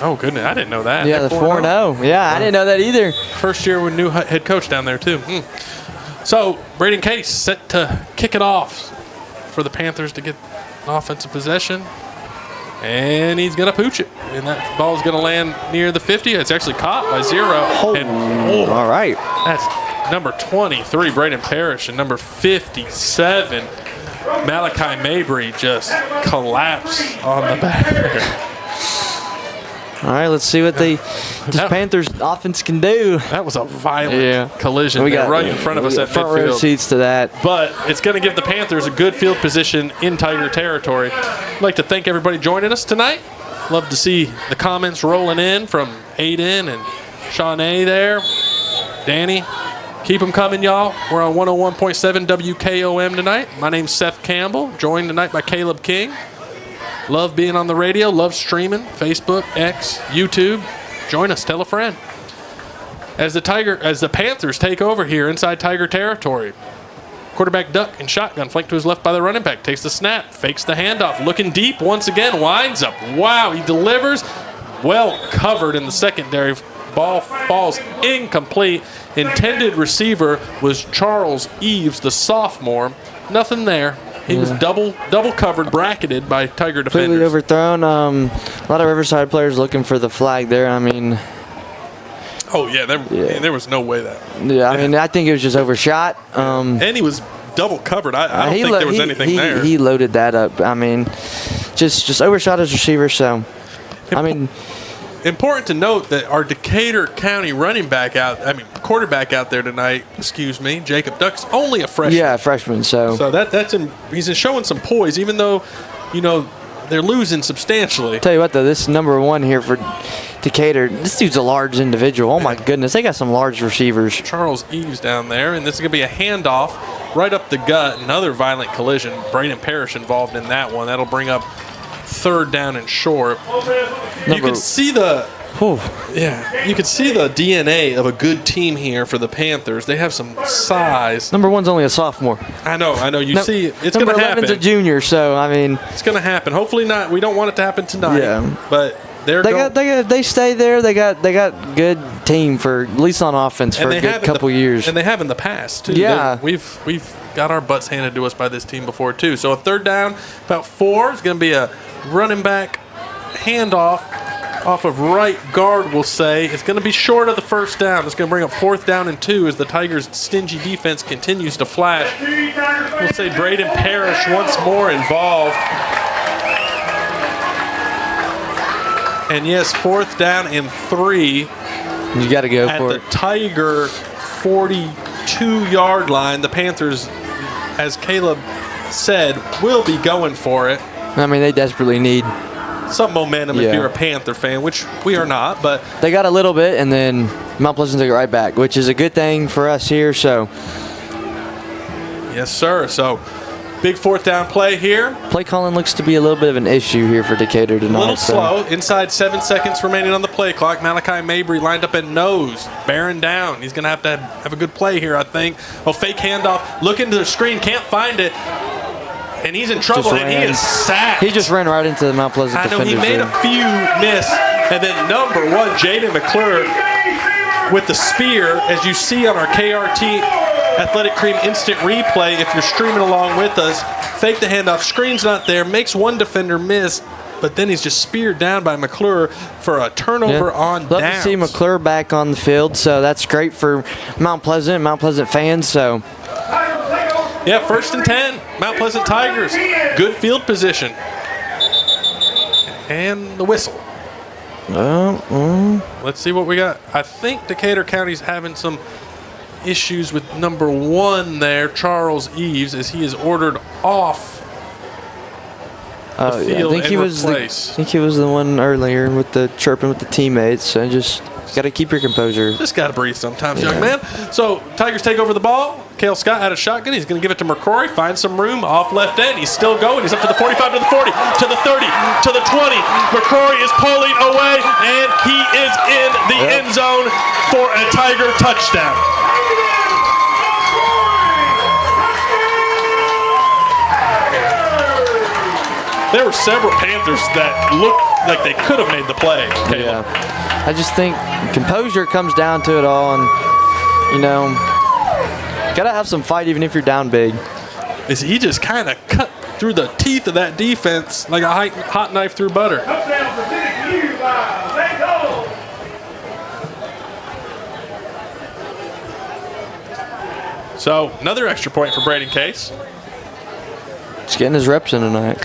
Oh, goodness, I didn't know that. Yeah, the 4-0. Yeah, I didn't know that either. First year with new head coach down there, too. So, Braden Case set to kick it off for the Panthers to get offensive possession. And he's going to pooch it. And that ball's going to land near the 50. It's actually caught by 0. All right. That's number 23, Braden Parrish, and number 57, Malachi Mabry, just collapsed on the back. All right, let's see what this Panthers offense can do. That was a violent collision. We got right in front of us at front midfield. row seats to that. But it's going to give the Panthers a good field position in Tiger territory. I'd like to thank everybody joining us tonight. Love to see the comments rolling in from Aiden and Shawnee there. Danny, keep them coming, y'all. We're on 101.7 WKOM tonight. My name's Seth Campbell, joined tonight by Caleb King. Love being on the radio, love streaming, Facebook, X, YouTube. Join us, tell a friend. As the Panthers take over here inside Tiger territory. Quarterback duck and shotgun, flanked to his left by the running back. Takes the snap, fakes the handoff, looking deep once again, winds up. Wow, he delivers. Well covered in the secondary. Ball falls incomplete. Intended receiver was Charles Eves, the sophomore. Nothing there. He was double covered, bracketed by Tiger defenders. Completely overthrown. A lot of Riverside players looking for the flag there. I mean, there was no way that. Yeah, I mean, I think it was just overshot. And he was double covered. I don't think there was anything there. He loaded that up. I mean, just overshot his receiver. So, I mean, important to note that our Decatur County quarterback out there tonight, Jacob Duck's only a freshman. Yeah, freshman. So he's showing some poise, even though, they're losing substantially. Tell you what, though, this number 1 here for Decatur, this dude's a large individual. Oh my goodness, they got some large receivers. Charles Eves down there, and this is going to be a handoff right up the gut. Another violent collision. Braden Parrish involved in that one. That'll bring up 3rd down and short. You can see you can see the DNA of a good team here for the Panthers. They have some size. Number 1's only a sophomore. I know. You see, it's going to happen. Number 11's a junior, so, I mean. It's going to happen. Hopefully not. We don't want it to happen tonight. Yeah. But they stay there. They got good team for, at least on offense, for a good couple years. And they have in the past, too. Yeah. We've got our butts handed to us by this team before, too. So a 3rd down, about 4. It's going to be a running back handoff off of right guard, we'll say. It's going to be short of the 1st down. It's going to bring up 4th down and 2 as the Tigers' stingy defense continues to flash. We'll say Braden Parrish once more involved. And yes, 4th down and 3. You got to go for it. At the Tiger 42-yard line, the Panthers, as Caleb said, will be going for it. I mean, they desperately need some momentum if you're a Panther fan, which we are not, but they got a little bit, and then Mount Pleasant took it right back, which is a good thing for us here. So, yes, sir. So, big 4th down play here. Play calling looks to be a little bit of an issue here for Decatur tonight. A little slow. Inside 7 seconds remaining on the play clock. Malachi Mabry lined up at nose, bearing down. He's going to have a good play here, I think. Fake handoff. Looking to the screen, can't find it. And he's in trouble, and he is sacked. He just ran right into the Mount Pleasant defenders. I know, he made a few miss. And then number 1, Jaden McClure with the spear, as you see on our KRT Athletic Cream instant replay, if you're streaming along with us. Fake the handoff, screen's not there, makes one defender miss, but then he's just speared down by McClure for a turnover on downs. Love to see McClure back on the field, so that's great for Mount Pleasant fans. So. Yeah, 1st and 10, Mount Pleasant Tigers. Good field position. And the whistle. Let's see what we got. I think Decatur County's having some issues with number 1 there, Charles Eves, as he is ordered off the field and replaced. I think he was the one earlier with the chirping with the teammates. So just got to keep your composure. Just got to breathe sometimes, young man. So Tigers take over the ball. Cale Scott had a shotgun. He's going to give it to McCrory. Finds some room off left end. He's still going. He's up to the 45, to the 40, to the 30, to the 20. McCrory is pulling away, and he is in the end zone for a Tiger touchdown. There were several Panthers that looked like they could have made the play, Caleb. Yeah. I just think composure comes down to it all, and, got to have some fight even if you're down big. He just kind of cut through the teeth of that defense like a hot knife through butter. So, another extra point for Braden Case. Just getting his reps in tonight.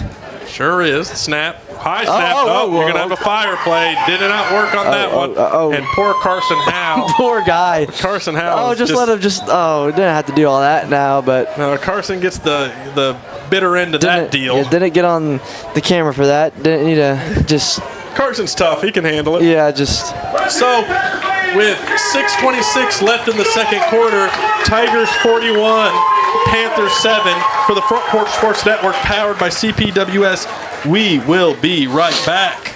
Sure is. Snap. High snap. You're going to have a fire play. Did not work on that one. And poor Carson Howe. Poor guy. Carson Howe. Just let him didn't have to do all that now, but. No, Carson gets the bitter end of that deal. Yeah, didn't get on the camera for that. Didn't need to just. Carson's tough. He can handle it. Yeah, just. So, with 6:26 left in the second quarter, Tigers 41, Panthers 7 for the Front Porch Sports Network, powered by CPWS. We will be right back.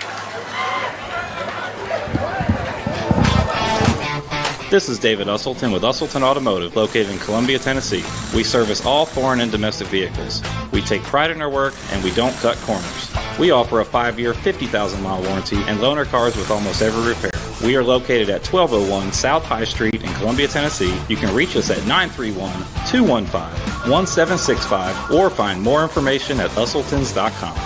This is David Usselton with Usselton Automotive, located in Columbia, Tennessee. We service all foreign and domestic vehicles. We take pride in our work, and we don't cut corners. We offer a 5-year, 50,000-mile warranty and loan our cars with almost every repair. We are located at 1201 South High Street in Columbia, Tennessee. You can reach us at 931-215-1765 or find more information at usseltons.com.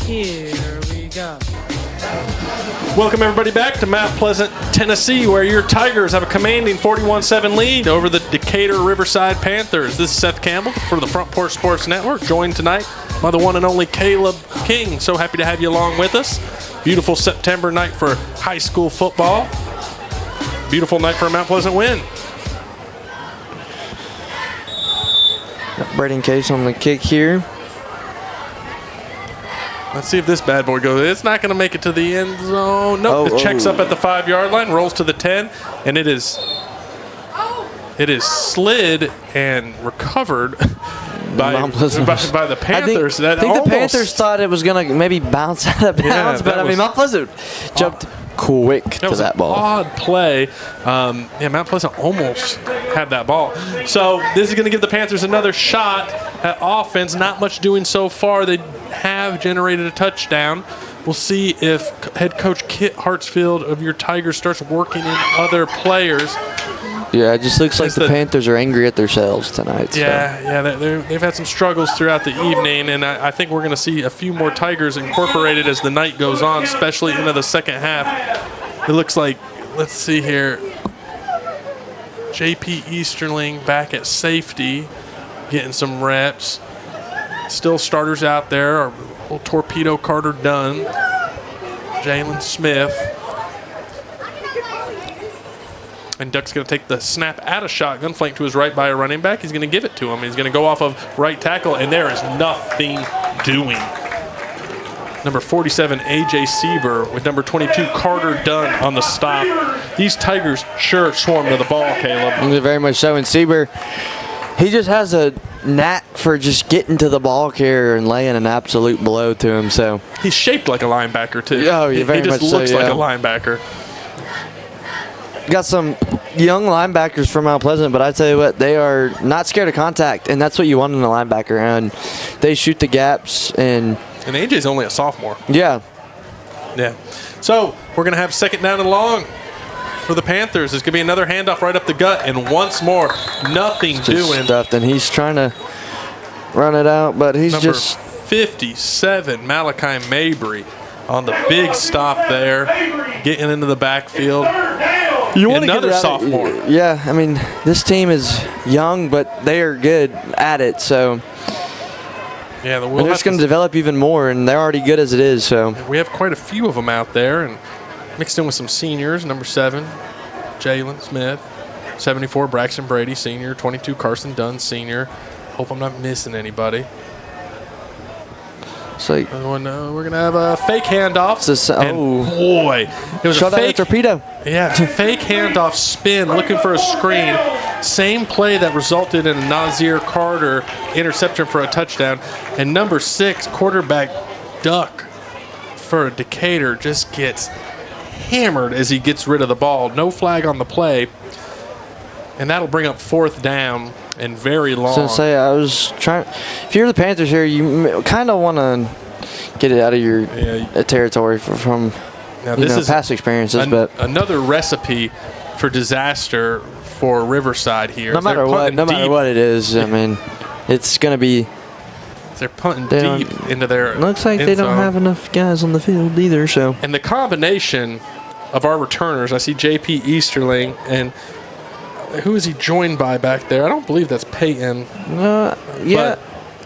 Here we go. Welcome everybody back to Mount Pleasant, Tennessee, where your Tigers have a commanding 41-7 lead over the Decatur Riverside Panthers. This is Seth Campbell for the Front Porch Sports Network, joined tonight by the one and only Caleb King. So happy to have you along with us. Beautiful September night for high school football. Beautiful night for a Mount Pleasant win. Braden Case on the kick here. Let's see if this bad boy goes. It's not going to make it to the end zone. Nope. It checks up at the 5-yard line, rolls to the 10, and it is slid and recovered by the Panthers. I think the Panthers thought it was going to maybe bounce out of bounds, but I mean, Mount Pleasant jumped quick to that ball. Odd play. Mount Pleasant almost had that ball. So this is going to give the Panthers another shot at offense. Not much doing so far. They have generated a touchdown. We'll see if head coach Kit Hartsfield of your Tigers starts working in other players. Yeah, it just looks like the Panthers are angry at themselves tonight. They've had some struggles throughout the evening, and I think we're going to see a few more Tigers incorporated as the night goes on, especially into the second half. It looks like, let's see here, J.P. Easterling back at safety, getting some reps. Still starters out there, our little torpedo Carter Dunn, Jalen Smith. And Duck's going to take the snap out of shotgun, flank to his right by a running back. He's going to give it to him. He's going to go off of right tackle, and there is nothing doing. Number 47, A.J. Sieber, with number 22, Carter Dunn on the stop. These Tigers sure swarm to the ball, Caleb. Very much so. And Sieber, he just has a knack for just getting to the ball carrier and laying an absolute blow to him. So he's shaped like a linebacker, too. Oh, yeah, very much so. He just looks like a linebacker. Got some young linebackers from Mount Pleasant, but I tell you what, they are not scared of contact, and that's what you want in a linebacker. And they shoot the gaps. And AJ's only a sophomore. Yeah. So we're going to have second down and long for the Panthers. There's going to be another handoff right up the gut, and once more, nothing doing. Stuffed, and he's trying to run it out, but he's Number just 57, Malachi Mabry, on the big stop there, getting into the backfield. Another sophomore. Yeah, I mean, this team is young, but they are good at it. So yeah, they're just going to develop even more, and they're already good as it is. So we have quite a few of them out there, and mixed in with some seniors. Number 7, Jalen Smith. 74, Braxton Brady, senior. 22, Carson Dunn, senior. Hope I'm not missing anybody. So we're going to have a fake handoff. Boy, it was shot a fake torpedo. Yeah, fake handoff spin, looking for a screen. Same play that resulted in a Nazir Carter interception for a touchdown. And number 6, quarterback Duck for Decatur, just gets hammered as he gets rid of the ball. No flag on the play. And that'll bring up 4th down and very long. I was trying. If you're the Panthers here, you kind of want to get it out of your territory from past experiences. But another recipe for disaster for Riverside here. No matter what it is, I mean, it's going to be. They're punting deep into their. Looks like they don't have enough guys on the field either. So. And the combination of our returners, I see J.P. Easterling and. Who is he joined by back there? I don't believe that's Peyton. I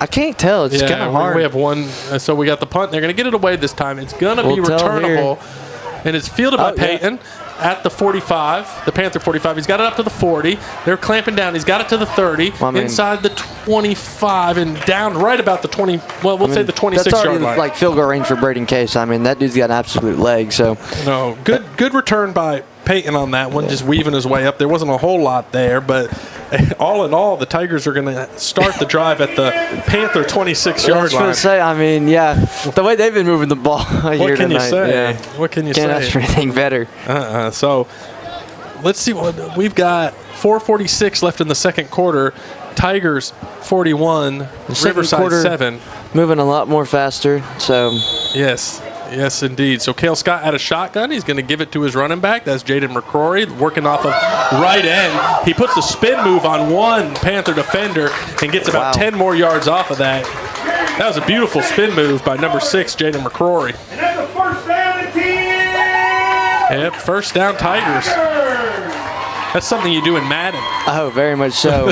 can't tell. It's kind of hard. We have one. So we got the punt. They're going to get it away this time. It's going to be returnable. And it's fielded by Peyton at the 45, the Panther 45. He's got it up to the 40. They're clamping down. He's got it to the 30, inside the 25, and down right about the 20. Well, we'll say the 26-yard line. Like field goal range for Braden Case. I mean, that dude's got an absolute leg. So no, good return by Peyton on that one, just weaving his way up. There wasn't a whole lot there, but all in all, the Tigers are going to start the drive at the Panther 26-yard line. I was going to say, I mean, the way they've been moving the ball here tonight. What can you say? Can't ask for anything better. So let's see. We've got 4:46 left in the second quarter. Tigers 41, Riverside 7. Moving a lot more faster. So Yes, indeed. So Cale Scott out of shotgun. He's going to give it to his running back. That's Jaden McCrory working off of right end. He puts the spin move on one Panther defender and gets about 10 more yards off of that. That was a beautiful spin move by number 6, Jaden McCrory. And that's a first down to 10. Yep, first down Tigers. That's something you do in Madden. Oh, very much so.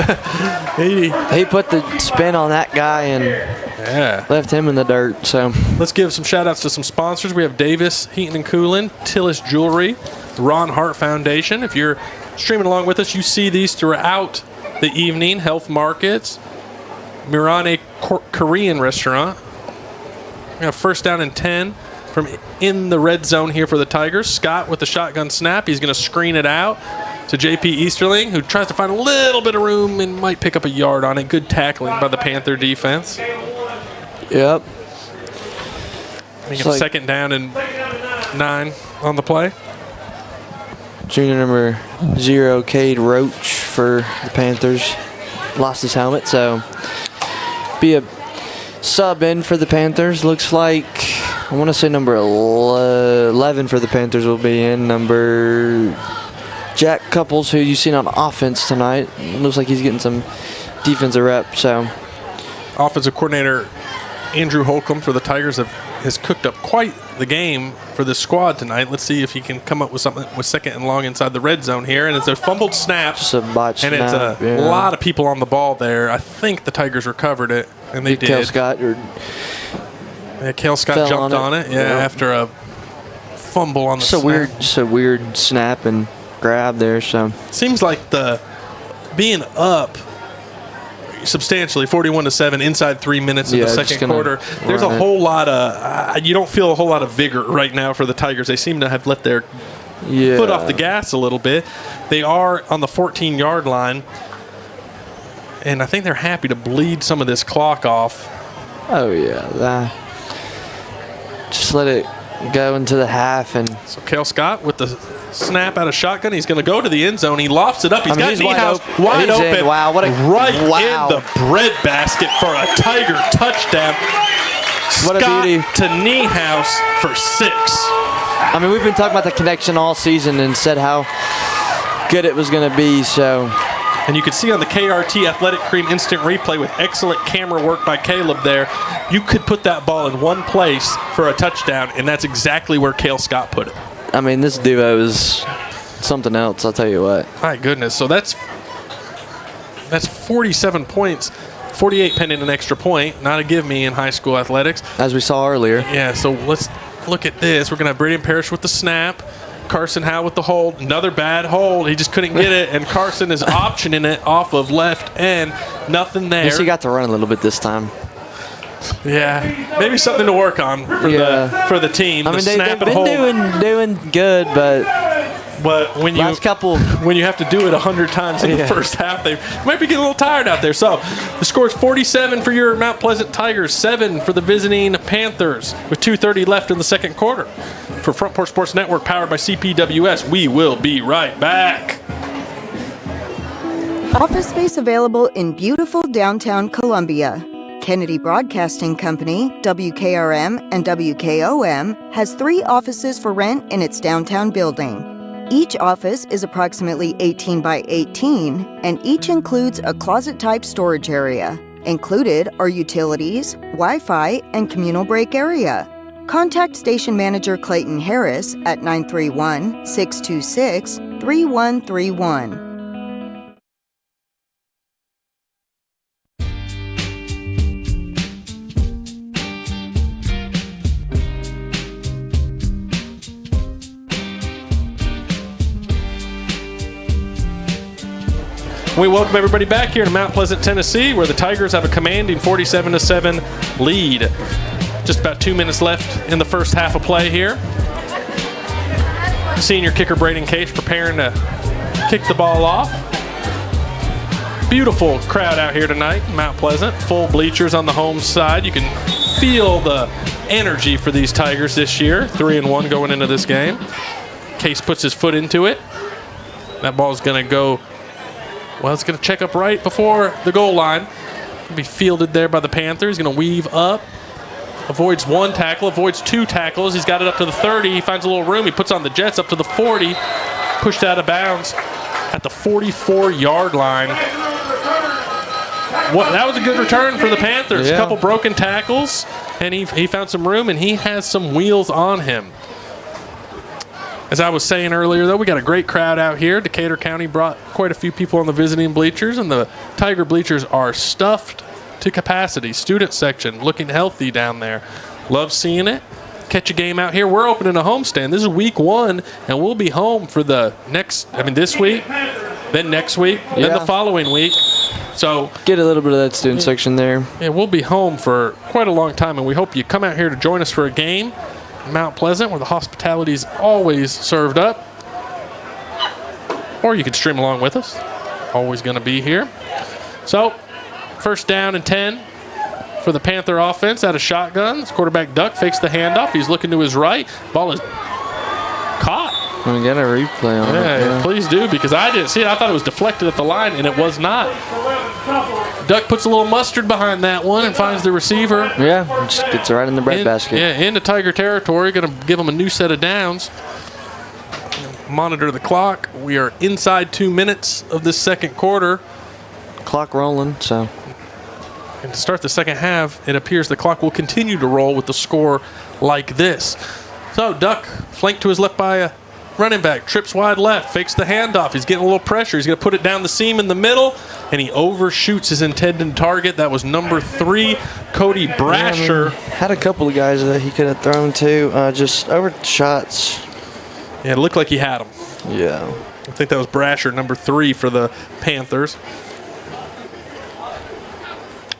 he put the spin on that guy and left him in the dirt. So let's give some shout outs to some sponsors. We have Davis Heaton and Coolin, Tillis Jewelry, Ron Hart Foundation. If you're streaming along with us, you see these throughout the evening. Health Markets, Mirane Korean restaurant. We have first down and 10 from in the red zone here for the Tigers. Scott with the shotgun snap. He's going to screen it out to J.P. Easterling, who tries to find a little bit of room and might pick up a yard on it. Good tackling by the Panther defense. Yep. Making a second down and 9 on the play. Junior number 0, Cade Roach for the Panthers. Lost his helmet, so be a sub in for the Panthers. Looks like, I want to say number 11 for the Panthers will be in. Number Jack Couples, who you've seen on offense tonight. Looks like he's getting some defensive rep. So, offensive coordinator Andrew Holcomb for the Tigers has cooked up quite the game for this squad tonight. Let's see if he can come up with something with second and long inside the red zone here. And it's a fumbled snap. Just a botched and snap. It's a lot of people on the ball there. I think the Tigers recovered it, and they did. Cale Scott Cale Scott jumped on it. After a fumble on the snap. Just a weird snap and grab there. So seems like the being up substantially 41-7 inside 3 minutes in the second quarter. There's a whole lot of you don't feel a whole lot of vigor right now for the Tigers. They seem to have let their foot off the gas a little bit. They are on the 14-yard line, and I think they're happy to bleed some of this clock off. Oh yeah, just let it go into the half. And so Cale Scott with the snap out of shotgun. He's going to go to the end zone. He lofts it up. He's got Niehaus wide open. Wow, what a right in the bread basket for a Tiger touchdown. What Scott a beauty to Niehaus for 6. I mean, we've been talking about the connection all season and said how good it was going to be. So, and you can see on the KRT Athletic Cream instant replay with excellent camera work by Caleb there, you could put that ball in one place for a touchdown, and that's exactly where Cale Scott put it. I mean, this duo is something else, I'll tell you what. My goodness. So that's 47 points, 48 pending an extra point. Not a give me in high school athletics. As we saw earlier. Yeah, so let's look at this. We're going to have Braden Parrish with the snap. Carson Howe with the hold. Another bad hold. He just couldn't get it, and Carson is optioning it off of left end. Nothing there. At least he got to run a little bit this time. Yeah, maybe something to work on for the team. I mean, they've been doing good, but when you have to do it 100 times in the first half, they might be getting a little tired out there. So the score is 47 for your Mount Pleasant Tigers, 7 for the visiting Panthers, with 2:30 left in the second quarter. For Front Porch Sports Network, powered by CPWS, we will be right back. Office space available in beautiful downtown Columbia. Kennedy Broadcasting Company, WKRM and WKOM, has 3 offices for rent in its downtown building. Each office is approximately 18 by 18, and each includes a closet-type storage area. Included are utilities, Wi-Fi, and communal break area. Contact Station Manager Clayton Harris at 931-626-3131. We welcome everybody back here to Mount Pleasant, Tennessee, where the Tigers have a commanding 47-7 lead. Just about 2 minutes left in the first half of play here. Senior kicker Braden Case preparing to kick the ball off. Beautiful crowd out here tonight, Mount Pleasant. Full bleachers on the home side. You can feel the energy for these Tigers this year. 3-1 going into this game. Case puts his foot into it. That ball's going to go. Well, it's going to check up right before the goal line. It'll be fielded there by the Panthers. He's going to weave up. Avoids 1 tackle, avoids 2 tackles. He's got it up to the 30. He finds a little room. He puts on the Jets up to the 40. Pushed out of bounds at the 44-yard line. That was a good return for the Panthers. A couple broken tackles, and he found some room, and he has some wheels on him. As I was saying earlier, though, we got a great crowd out here. Decatur County brought quite a few people on the visiting bleachers, and the Tiger bleachers are stuffed to capacity. Student section looking healthy down there. Love seeing it. Catch a game out here. We're opening a homestand. This is week 1, and we'll this week, then next week, then the following week. So get a little bit of that student section there. Yeah, we'll be home for quite a long time, and we hope you come out here to join us for a game in Mount Pleasant, where the hospitality is always served up. Or you can stream along with us. Always going to be here. So, first down and 10 for the Panther offense out of shotguns. Quarterback Duck fakes the handoff. He's looking to his right. Ball is caught. We got a replay on it. Yeah, please do, because I didn't see it. I thought it was deflected at the line, and it was not. Duck puts a little mustard behind that one and finds the receiver. Yeah, just gets right in the breadbasket. Yeah, into Tiger territory. Going to give him a new set of downs. Monitor the clock. We are inside 2 minutes of this second quarter. Clock rolling, so. And to start the second half, it appears the clock will continue to roll with the score like this. So Duck, flanked to his left by a running back, trips wide left, fakes the handoff. He's getting a little pressure. He's going to put it down the seam in the middle, and he overshoots his intended target. That was number 3, Cody Brasher. Yeah, had a couple of guys that he could have thrown to, just overshots. Yeah, it looked like he had him. Yeah. I think that was Brasher, number 3 for the Panthers.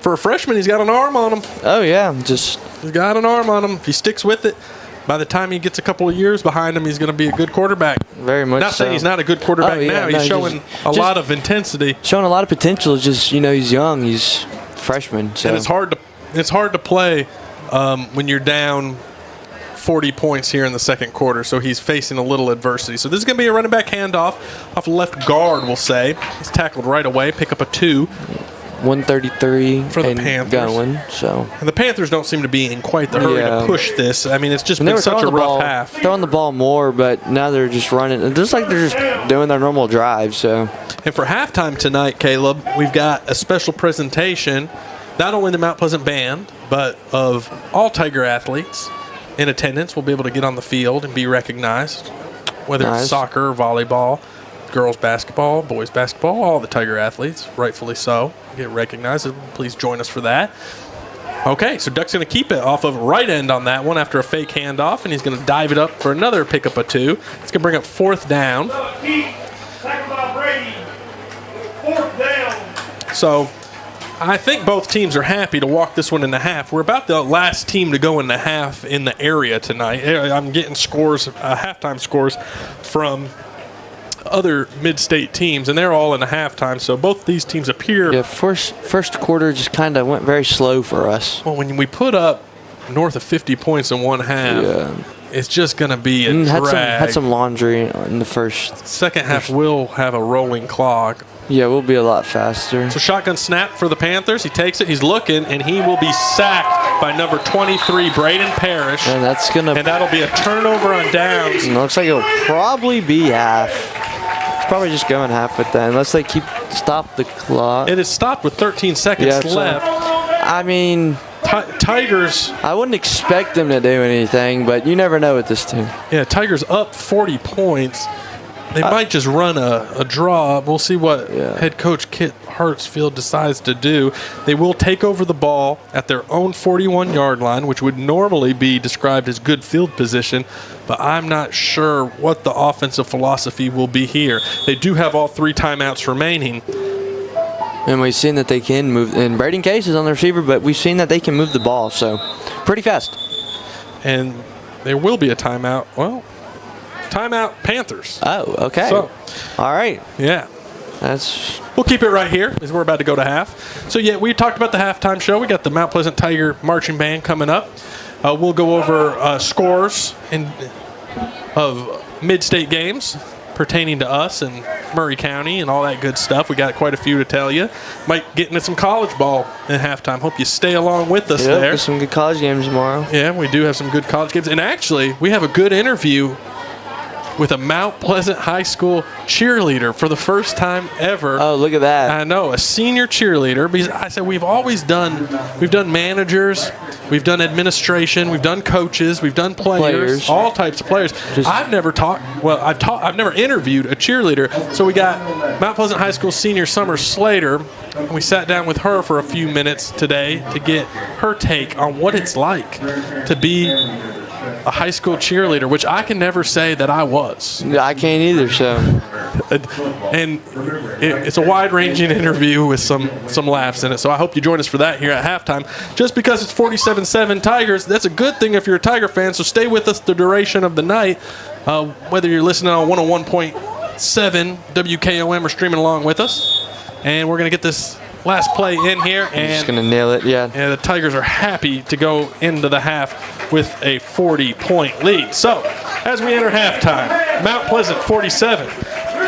For a freshman, he's got an arm on him. Oh, yeah. He's got an arm on him. If he sticks with it, by the time he gets a couple of years behind him, he's going to be a good quarterback. Very much Not saying he's not a good quarterback now. He's showing a lot of intensity. Showing a lot of potential. Just, he's young. He's freshman. So. And it's hard to play when you're down 40 points here in the second quarter, so he's facing a little adversity. So this is going to be a running back handoff off left guard, we'll say. He's tackled right away, pick up a 2. 133 for the Panthers. Going, so. And the Panthers don't seem to be in quite the hurry to push this. I mean, it's just been such a rough half. Throwing the ball more, but now they're just running. It's just like they're just doing their normal drive. So. And for halftime tonight, Caleb, we've got a special presentation, not only the Mount Pleasant Band, but of all Tiger athletes in attendance will be able to get on the field and be recognized, whether it's soccer, volleyball, girls basketball, boys basketball, all the Tiger athletes, rightfully so, get recognized. Please join us for that. Okay, so Duck's going to keep it off of right end on that one after a fake handoff, and he's going to dive it up for another pickup of 2. It's going to bring up 4th down. So I think both teams are happy to walk this one in the half. We're about the last team to go in the half in the area tonight. I'm getting scores, halftime scores from other mid-state teams, and they're all in the halftime. So both these teams appear. Yeah, first quarter just kind of went very slow for us. Well, when we put up north of 50 points in one half, it's just going to be a drag. Had some laundry in the first. Second half will have a rolling clock. Yeah, we'll be a lot faster. So shotgun snap for the Panthers. He takes it. He's looking, and he will be sacked by number 23, Braden Parrish. And that'll be a turnover on downs. And it looks like it'll probably be half. It's probably just going half with that, unless they stop the clock. It is stopped with 13 seconds left. I mean, Tigers. I wouldn't expect them to do anything, but you never know with this team. Yeah, Tigers up 40 points. They might just run a draw. We'll see what head coach Kit Hartsfield decides to do. They will take over the ball at their own 41-yard line, which would normally be described as good field position, but I'm not sure what the offensive philosophy will be here. They do have all 3 timeouts remaining. And we've seen that they can move. And Braden Case is on the receiver, but we've seen that they can move the ball, so pretty fast. And there will be a timeout. Well, timeout Panthers. Oh, okay. So, all right. Yeah. We'll keep it right here as we're about to go to half. So, yeah, we talked about the halftime show. We got the Mount Pleasant Tiger Marching Band coming up. We'll go over scores of mid-state games pertaining to us and Murray County and all that good stuff. We got quite a few to tell you. Might get into some college ball in halftime. Hope you stay along with us there. There's some good college games tomorrow. Yeah, we do have some good college games. And actually, we have a good interview with a Mount Pleasant High School cheerleader for the first time ever. Oh, look at that. I know, a senior cheerleader. Because I said we've done managers, we've done administration, we've done coaches, we've done players. All types of players. I've never interviewed a cheerleader. So we got Mount Pleasant High School senior Summer Slater, and we sat down with her for a few minutes today to get her take on what it's like to be a high school cheerleader, which I can never say that I was. I can't either, so. And it's a wide-ranging interview with some laughs in it. So I hope you join us for that here at halftime. Just because it's 47-7 Tigers, that's a good thing if you're a Tiger fan. So stay with us the duration of the night, whether you're listening on 101.7 WKOM or streaming along with us. And we're going to get this last play in here. And just going to nail it, yeah. And the Tigers are happy to go into the half with a 40-point lead. So as we enter halftime, Mount Pleasant 47,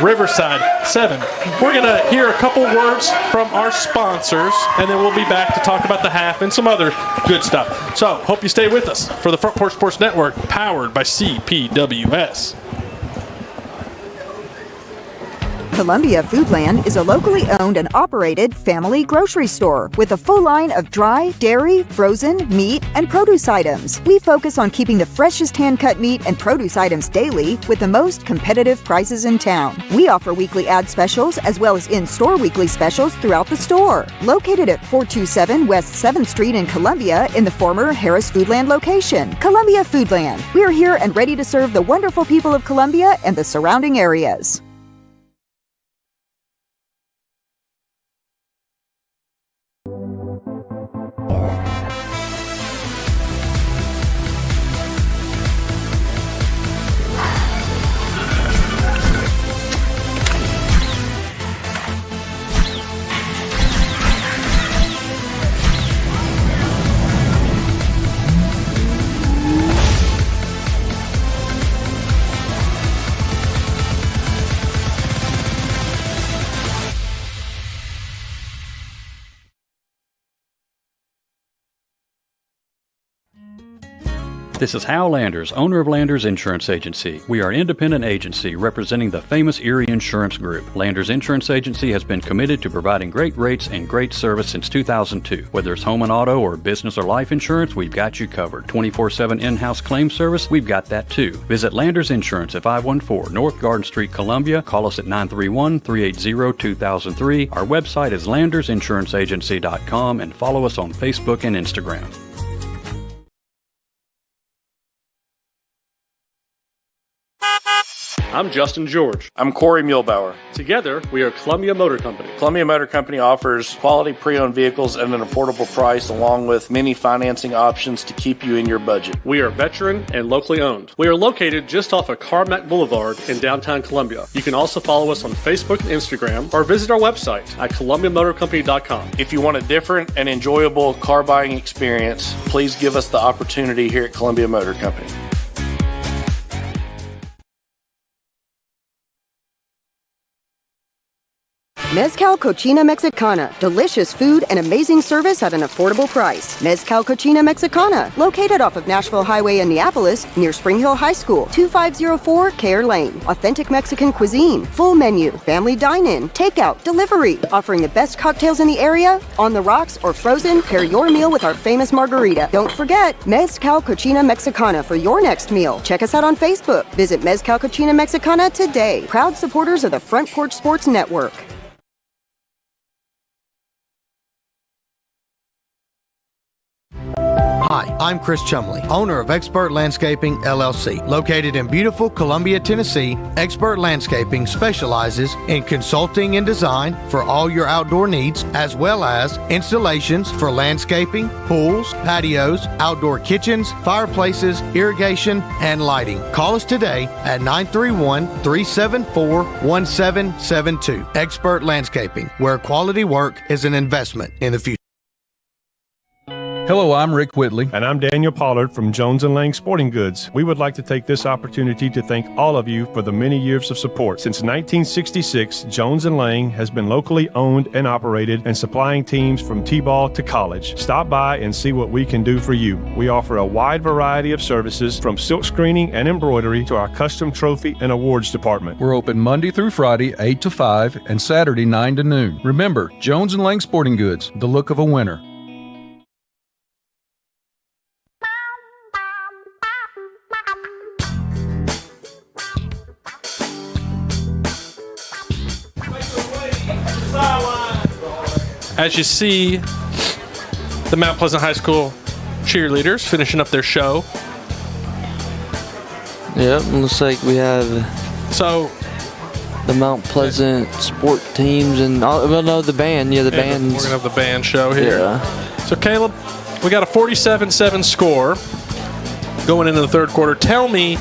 Riverside 7. We're going to hear a couple words from our sponsors, and then we'll be back to talk about the half and some other good stuff. So hope you stay with us for the Front Porch Sports Network, powered by CPWS. Columbia Foodland is a locally owned and operated family grocery store with a full line of dry, dairy, frozen, meat, and produce items. We focus on keeping the freshest hand-cut meat and produce items daily with the most competitive prices in town. We offer weekly ad specials as well as in-store weekly specials throughout the store. Located at 427 West 7th Street in Columbia in the former Harris Foodland location. Columbia Foodland. We are here and ready to serve the wonderful people of Columbia and the surrounding areas. This is Hal Landers, owner of Landers Insurance Agency. We are an independent agency representing the famous Erie Insurance Group. Landers Insurance Agency has been committed to providing great rates and great service since 2002. Whether it's home and auto or business or life insurance, we've got you covered. 24/7 in-house claim service, we've got that too. Visit Landers Insurance at 514 North Garden Street, Columbia. Call us at 931-380-2003. Our website is landersinsuranceagency.com and follow us on Facebook and Instagram. I'm Justin George. I'm Corey Muehlbauer. Together, we are Columbia Motor Company. Columbia Motor Company offers quality pre-owned vehicles at an affordable price, along with many financing options to keep you in your budget. We are veteran and locally owned. We are located just off of Carmack Boulevard in downtown Columbia. You can also follow us on Facebook and Instagram, or visit our website at columbiamotorcompany.com. If you want a different and enjoyable car buying experience, please give us the opportunity here at Columbia Motor Company. Mezcal Cochina Mexicana. Delicious food and amazing service at an affordable price. Mezcal Cochina Mexicana. Located off of Nashville Highway in Neapolis, near Spring Hill High School. 2504 Care Lane. Authentic Mexican cuisine. Full menu. Family dine-in. Takeout. Delivery. Offering the best cocktails in the area. On the rocks or frozen, pair your meal with our famous margarita. Don't forget, Mezcal Cochina Mexicana for your next meal. Check us out on Facebook. Visit Mezcal Cochina Mexicana today. Proud supporters of the Front Porch Sports Network. Hi, I'm Chris Chumley, owner of Expert Landscaping, LLC. Located in beautiful Columbia, Tennessee, Expert Landscaping specializes in consulting and design for all your outdoor needs, as well as installations for landscaping, pools, patios, outdoor kitchens, fireplaces, irrigation, and lighting. Call us today at 931-374-1772. Expert Landscaping, where quality work is an investment in the future. Hello, I'm Rick Whitley. And I'm Daniel Pollard from Jones & Lang Sporting Goods. We would like to take this opportunity to thank all of you for the many years of support. Since 1966, Jones & Lang has been locally owned and operated and supplying teams from T-ball to college. Stop by and see what we can do for you. We offer a wide variety of services from silk screening and embroidery to our custom trophy and awards department. We're open Monday through Friday, 8 to 5, and Saturday, 9 to noon. Remember, Jones & Lang Sporting Goods, the look of a winner. As you see, the Mount Pleasant High School cheerleaders finishing up their show. Yep, looks like we have... So, the Mount Pleasant sport teams and the band. Yeah, the band. We're gonna have the band show here. Yeah. So Caleb, we got a 47-7 score going into the third quarter. Tell me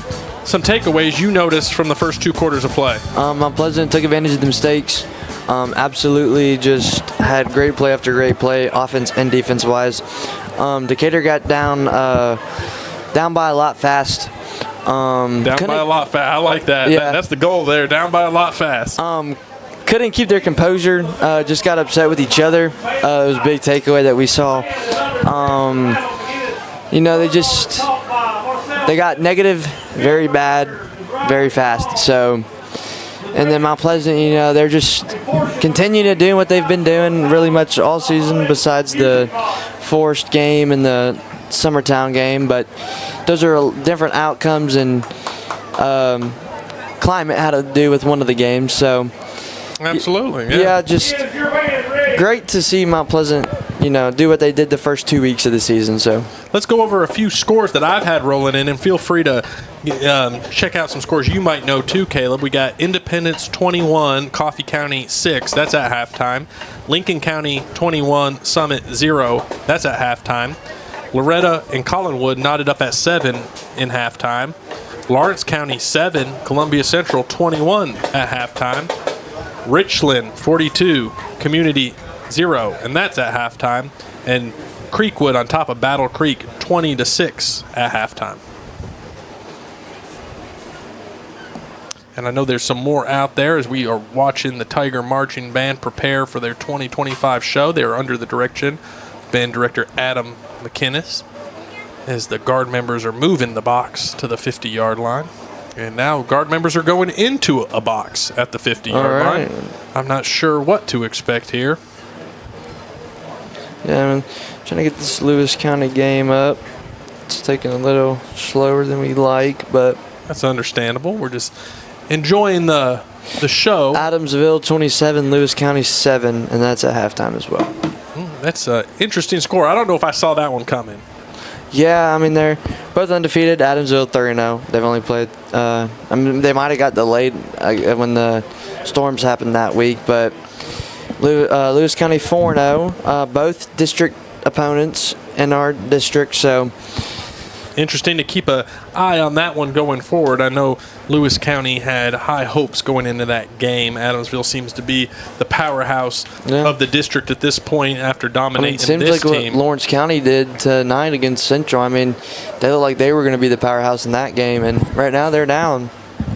some takeaways you noticed from the first 2 quarters of play. Mount Pleasant took advantage of the mistakes. Absolutely just had great play after great play, offense and defense wise. Decatur got down by a lot fast. Down by a lot fast. I like that. Yeah. That's the goal there. Down by a lot fast. Couldn't keep their composure. Just got upset with each other. It was a big takeaway that we saw. They got negative, very bad, very fast. So, and then Mount Pleasant, they're just continuing to do what they've been doing really much all season, besides the Forest game and the Summertown game. But those are different outcomes, and climate had to do with one of the games. So, absolutely, yeah, just great to see Mount Pleasant, do what they did the first 2 weeks of the season. So let's go over a few scores that I've had rolling in, and feel free to check out some scores you might know too, Caleb. We got Independence 21, Coffee County 6. That's at halftime. Lincoln County 21, Summit 0. That's at halftime. Loretta and Collinwood knotted up at 7 in halftime. Lawrence County 7, Columbia Central 21 at halftime. Richland 42, Community 0, and that's at halftime. And Creekwood on top of Battle Creek 20-6 at halftime. And I know there's some more out there as we are watching the Tiger Marching Band prepare for their 2025 show. They are under the direction of band director Adam McInnes, as the guard members are moving the box to the 50-yard line. And now guard members are going into a box at the 50-yard line. I'm not sure what to expect here. Yeah, I'm trying to get this Lewis County game up. It's taking a little slower than we like, but that's understandable. We're just enjoying the show. Adamsville 27, Lewis County 7, and that's at halftime as well. That's an interesting score. I don't know if I saw that one coming. Yeah, I mean, they're both undefeated. Adamsville 3-0. They've only played, they might have got delayed when the storms happened that week, but Lewis County 4-0, both district opponents in our district, so interesting to keep an eye on that one going forward. I know Lewis County had high hopes going into that game. Adamsville seems to be the powerhouse of the district at this point after dominating this team. It seems like what Lawrence County did tonight against Central. I mean, they looked like they were going to be the powerhouse in that game, and right now they're down.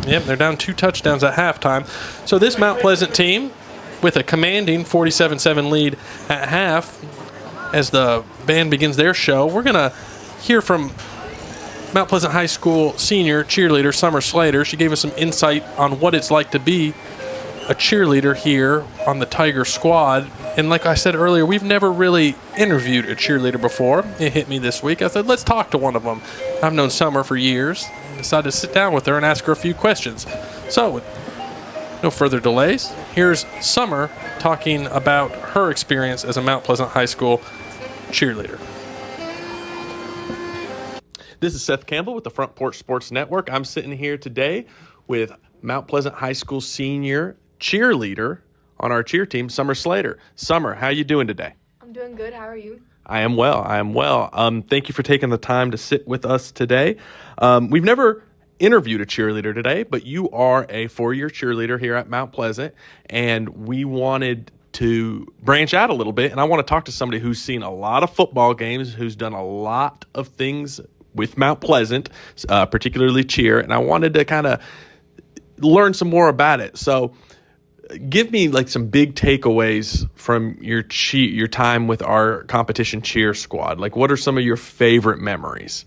Yep, they're down 2 touchdowns at halftime. So this Mount Pleasant team, with a commanding 47-7 lead at half, as the band begins their show, we're going to hear from Mount Pleasant High School senior cheerleader Summer Slater. She gave us some insight on what it's like to be a cheerleader here on the Tiger squad. And like I said earlier, we've never really interviewed a cheerleader before. It hit me this week. I said, let's talk to one of them. I've known Summer for years. I decided to sit down with her and ask her a few questions. So, with no further delays, here's Summer talking about her experience as a Mount Pleasant High School cheerleader. This is Seth Campbell with the Front Porch Sports Network. I'm sitting here today with Mount Pleasant High School senior cheerleader on our cheer team, Summer Slater. Summer, how you doing today? I'm doing good. How are you? I am well. Thank you for taking the time to sit with us today. We've never interviewed a cheerleader today, but you are a 4-year cheerleader here at Mount Pleasant, and we wanted to branch out a little bit, and I want to talk to somebody who's seen a lot of football games, who's done a lot of things with Mount Pleasant, particularly cheer, and I wanted to kind of learn some more about it. So give me like some big takeaways from your time with our competition cheer squad. Like, what are some of your favorite memories?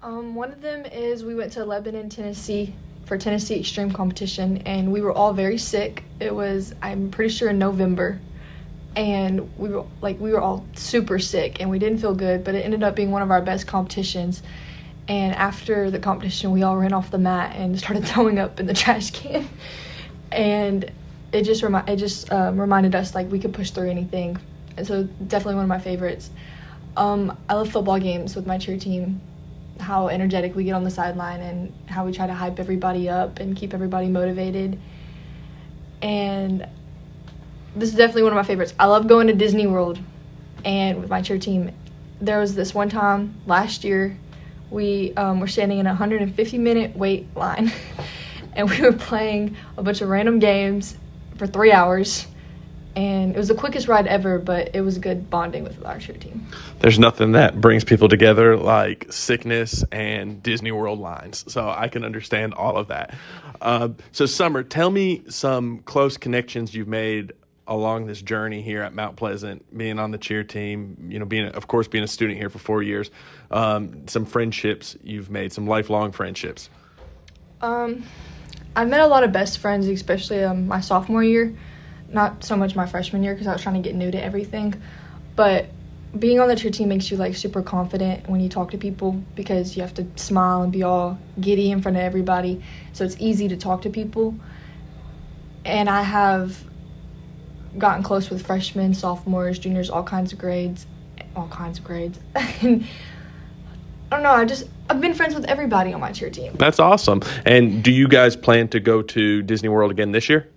One of them is we went to Lebanon, Tennessee for Tennessee Extreme Competition, and we were all very sick. It was, I'm pretty sure, in November, and we were all super sick, and we didn't feel good, but it ended up being one of our best competitions. And after the competition, we all ran off the mat and started throwing up in the trash can, and it just reminded us like we could push through anything. And so definitely one of my favorites. I love football games with my cheer team, how energetic we get on the sideline and how we try to hype everybody up and keep everybody motivated. and this is definitely one of my favorites. I love going to Disney World, and with my cheer team. There was this one time last year, we were standing in a 150-minute wait line, and we were playing a bunch of random games for 3 hours. And it was the quickest ride ever, but it was good bonding with our cheer team. There's nothing that brings people together like sickness and Disney World lines. So I can understand all of that. So, Summer, tell me some close connections you've made along this journey here at Mount Pleasant, being on the cheer team, being a student here for 4 years. Some friendships you've made, some lifelong friendships. I've met a lot of best friends, especially my sophomore year. Not so much my freshman year because I was trying to get new to everything, but being on the cheer team makes you like super confident when you talk to people because you have to smile and be all giddy in front of everybody, so it's easy to talk to people. And I have gotten close with freshmen, sophomores, juniors, all kinds of grades. And I don't know, I've been friends with everybody on my cheer team. That's awesome. And do you guys plan to go to Disney World again this year?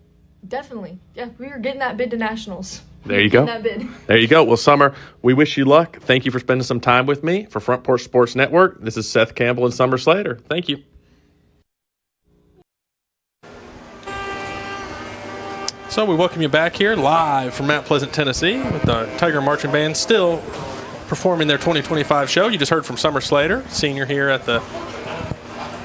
Definitely. Yeah, we were getting that bid to nationals. There you go. That bid. There you go. Well, Summer, we wish you luck. Thank you for spending some time with me. For Front Porch Sports Network, this is Seth Campbell and Summer Slater. Thank you. So we welcome you back here live from Mount Pleasant, Tennessee, with the Tiger Marching Band still performing their 2025 show. You just heard from Summer Slater, senior here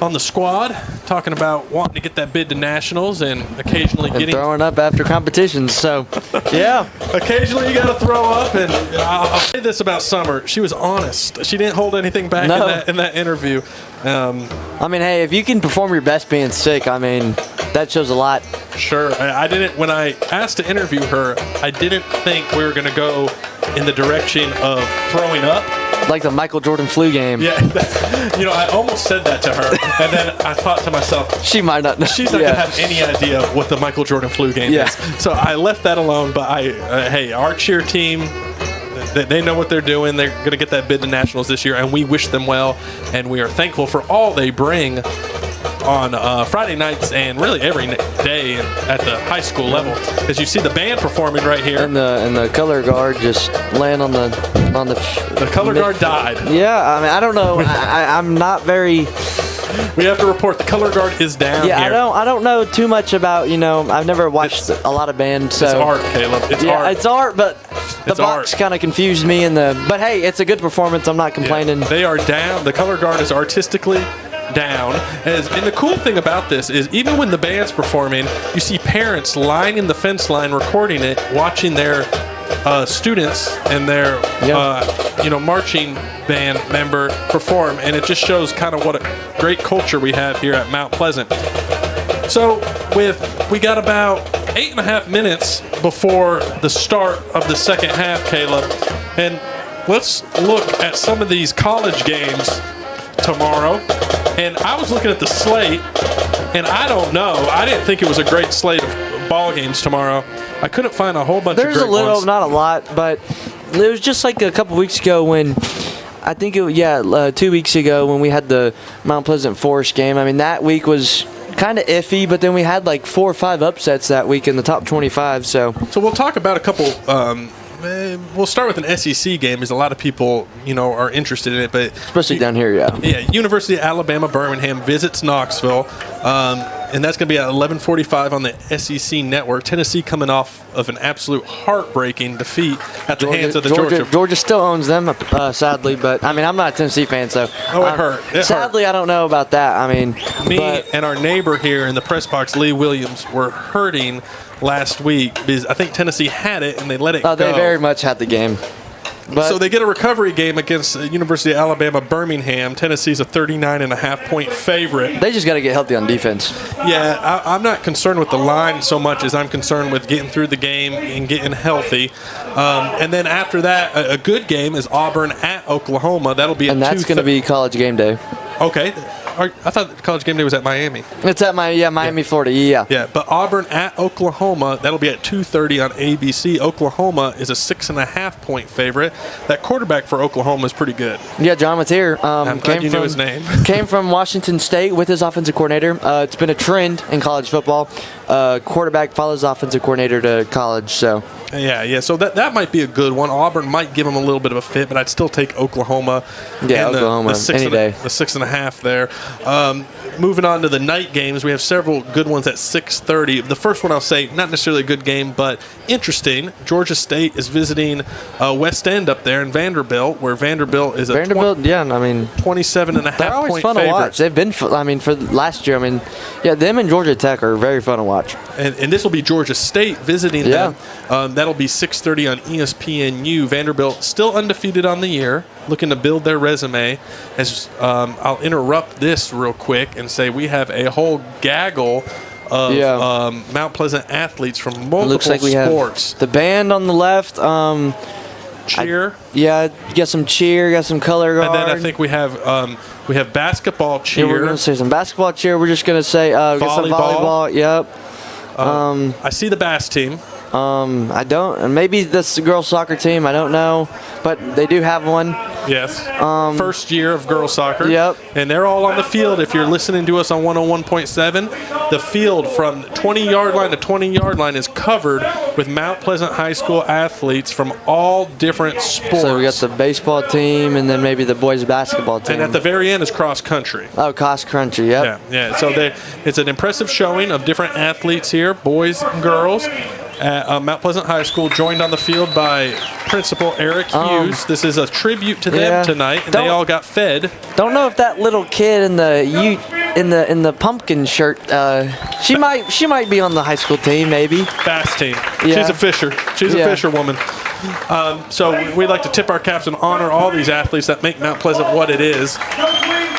on the squad, talking about wanting to get that bid to nationals and occasionally and throwing up after competitions. So, yeah. Occasionally you got to throw up, and I'll say this about Summer. She was honest. She didn't hold anything back in that interview. I mean, hey, if you can perform your best being sick, I mean, that shows a lot. Sure. I didn't, when I asked to interview her, I didn't think we were going to go in the direction of throwing up. Like the Michael Jordan flu game. Yeah. I almost said that to her, and then I thought to myself, she might not know. She's not going to have any idea what the Michael Jordan flu game is. So I left that alone, but hey, our cheer team, they know what they're doing. They're going to get that bid to nationals this year, and we wish them well, and we are thankful for all they bring on Friday nights and really every day at the high school level. As you see the band performing right here, and the color guard just laying on the color guard died. Yeah, I mean, I don't know. I'm not very. We have to report the color guard is down. Yeah, here. I don't know too much about. I've never watched a lot of bands. So. It's art, Caleb. It's art. It's art, but the box kind of confused me. But hey, it's a good performance. I'm not complaining. Yeah, they are down. The color guard is artistically down. And the cool thing about this is even when the band's performing, you see parents lining the fence line recording it, watching their students and their marching band member perform, and it just shows kind of what a great culture we have here at Mount Pleasant. So we got about 8.5 minutes before the start of the second half, Caleb, and let's look at some of these college games tomorrow. And I was looking at the slate, and I don't know. I didn't think it was a great slate of ball games tomorrow. I couldn't find a whole bunch of great ones. There's a little, not a lot, but it was just like a couple weeks ago when, I think 2 weeks ago when we had the Mount Pleasant Forest game. I mean, that week was kind of iffy, but then we had like 4 or 5 upsets that week in the top 25. So we'll talk about a couple. We'll start with an SEC game, as a lot of people, are interested in it. But especially down here, Yeah, University of Alabama Birmingham visits Knoxville, and that's going to be at 11:45 on the SEC network. Tennessee coming off of an absolute heartbreaking defeat at the hands of the Georgia. Georgia still owns them, sadly, but I mean, I'm not a Tennessee fan, so. It hurt. Sadly, I don't know about that. I mean, and our neighbor here in the press box, Lee Williams, were hurting last week because I think Tennessee had it and they let it go. They very much had the game. So they get a recovery game against University of Alabama Birmingham. Tennessee's a 39.5-point favorite. They just got to get healthy on defense. Yeah, I'm not concerned with the line so much as I'm concerned with getting through the game and getting healthy. And then after that, a good game is Auburn at Oklahoma. That'll be and that's going to be College game day. Okay. I thought College Game Day was at Miami. It's at Miami, Florida. Yeah. Yeah, but Auburn at Oklahoma, that'll be at 2:30 on ABC. Oklahoma is a 6.5-point favorite. That quarterback for Oklahoma is pretty good. Yeah, John Mateer. I'm glad you knew his name. Came from Washington State with his offensive coordinator. It's been a trend in college football. Quarterback follows offensive coordinator to college, so. Yeah. So that might be a good one. Auburn might give them a little bit of a fit, but I'd still take Oklahoma. Yeah, Oklahoma any day. The 6.5 there. Moving on to the night games, we have several good ones at 6:30. The first one I'll say, not necessarily a good game, but interesting. Georgia State is visiting West End up there in Vanderbilt, where Vanderbilt is a 27.5 they're always point fun favorite. to watch. They've been, for last year. Them and Georgia Tech are very fun to watch. And this will be Georgia State visiting them. That'll be 6:30 on ESPNU. Vanderbilt still undefeated on the year, looking to build their resume. As I'll interrupt this real quick and say we have a whole gaggle of Mount Pleasant athletes from multiple Looks like we sports. have the band on the left. Cheer. You got some cheer, got some color guard. And then I think we have basketball cheer. Yeah, we're going to say some basketball cheer. We're just going to say get some volleyball. Yep. I see the bass team. I don't. And maybe this girls soccer team. I don't know, but they do have one. Yes. First year of girls soccer. Yep. And they're all on the field. If you're listening to us on 101.7, the field from 20-yard line to 20-yard line is covered with Mount Pleasant High School athletes from all different sports. So we got the baseball team and then maybe the boys basketball team. And at the very end is cross country. Oh, cross country. Yep. Yeah. So it's an impressive showing of different athletes here, boys and girls. At Mount Pleasant High School, joined on the field by Principal Eric Hughes. This is a tribute to them tonight, and they all got fed. Don't know if that little kid in the pumpkin shirt, she might be on the high school team, maybe. Bass team. Yeah. She's a fisher. She's a fisherwoman. So we like to tip our caps and honor all these athletes that make Mount Pleasant what it is.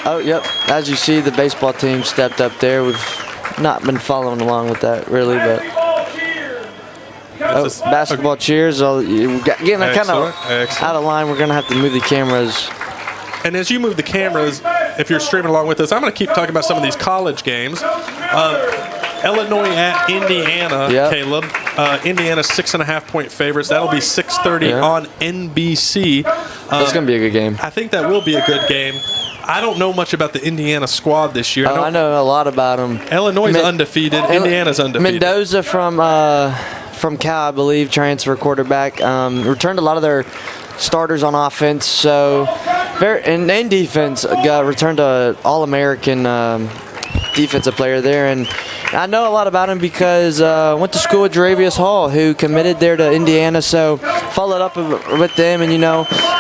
Oh, yep. As you see, the baseball team stepped up there. We've not been following along with that really, but. Basketball cheers. Getting kind of out of line. We're going to have to move the cameras. And as you move the cameras, if you're streaming along with us, I'm going to keep talking about some of these college games. Illinois at Indiana, Caleb. Indiana's 6.5-point favorites. That'll be 6:30 on NBC. That's going to be a good game. I think that will be a good game. I don't know much about the Indiana squad this year. I know a lot about them. Illinois is undefeated. Indiana's undefeated. Mendoza from Cal, I believe, transfer quarterback. Returned a lot of their starters on offense. So, and defense, returned a All-American defensive player there. And I know a lot about him because I went to school with Jaravius Hall, who committed there to Indiana. So, followed up with them. And,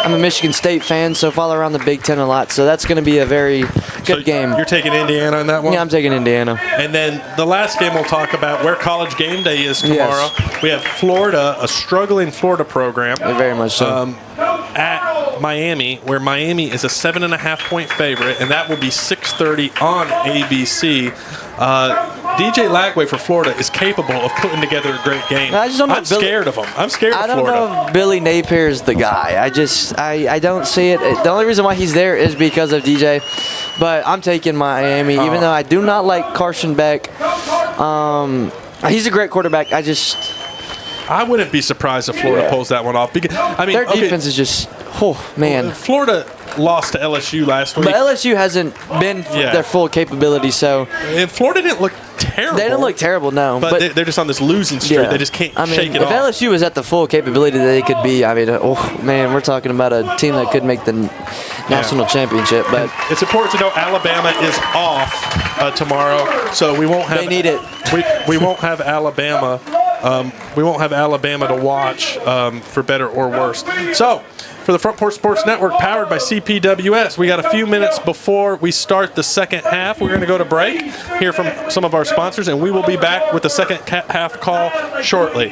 I'm a Michigan State fan, so follow around the Big Ten a lot. So, that's going to be a very good game. You're taking Indiana in that one? Yeah, I'm taking Indiana. And then the last game we'll talk about, where College Game Day is tomorrow. Yes. We have Florida, a struggling Florida program. Very much so. At Miami, where Miami is a 7.5-point favorite, and that will be 6:30 on ABC. DJ Lagway for Florida is capable of putting together a great game. I'm scared of him. I'm scared of Florida. I don't know if Billy Napier is the guy. I don't see it. The only reason why he's there is because of DJ. But I'm taking Miami, even though I do not like Carson Beck. He's a great quarterback. I wouldn't be surprised if Florida pulls that one off. Because their defense is just, man. Florida lost to LSU last week. But LSU hasn't been their full capability, so. And Florida didn't look terrible. They didn't look terrible, no. But they're just on this losing streak. They just can't shake it off. If LSU was at the full capability that they could be, we're talking about a team that could make the national championship. But it's important to know Alabama is off tomorrow, so we won't have. They need it. We won't have Alabama. We won't have Alabama to watch for better or worse. So, for the Front Porch Sports Network, powered by CPWS, we got a few minutes before we start the second half. We're going to go to break, hear from some of our sponsors, and we will be back with the second half call shortly.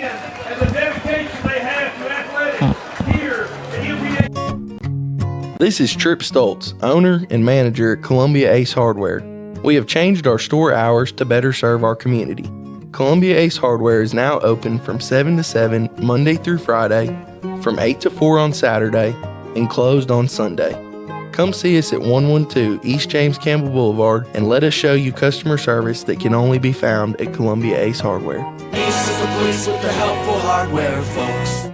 This is Tripp Stoltz, owner and manager at Columbia Ace Hardware. We have changed our store hours to better serve our community. Columbia Ace Hardware is now open from 7 to 7 Monday through Friday, from 8 to 4 on Saturday, and closed on Sunday. Come see us at 112 East James Campbell Boulevard and let us show you customer service that can only be found at Columbia Ace Hardware. Ace is the place with the helpful hardware, folks.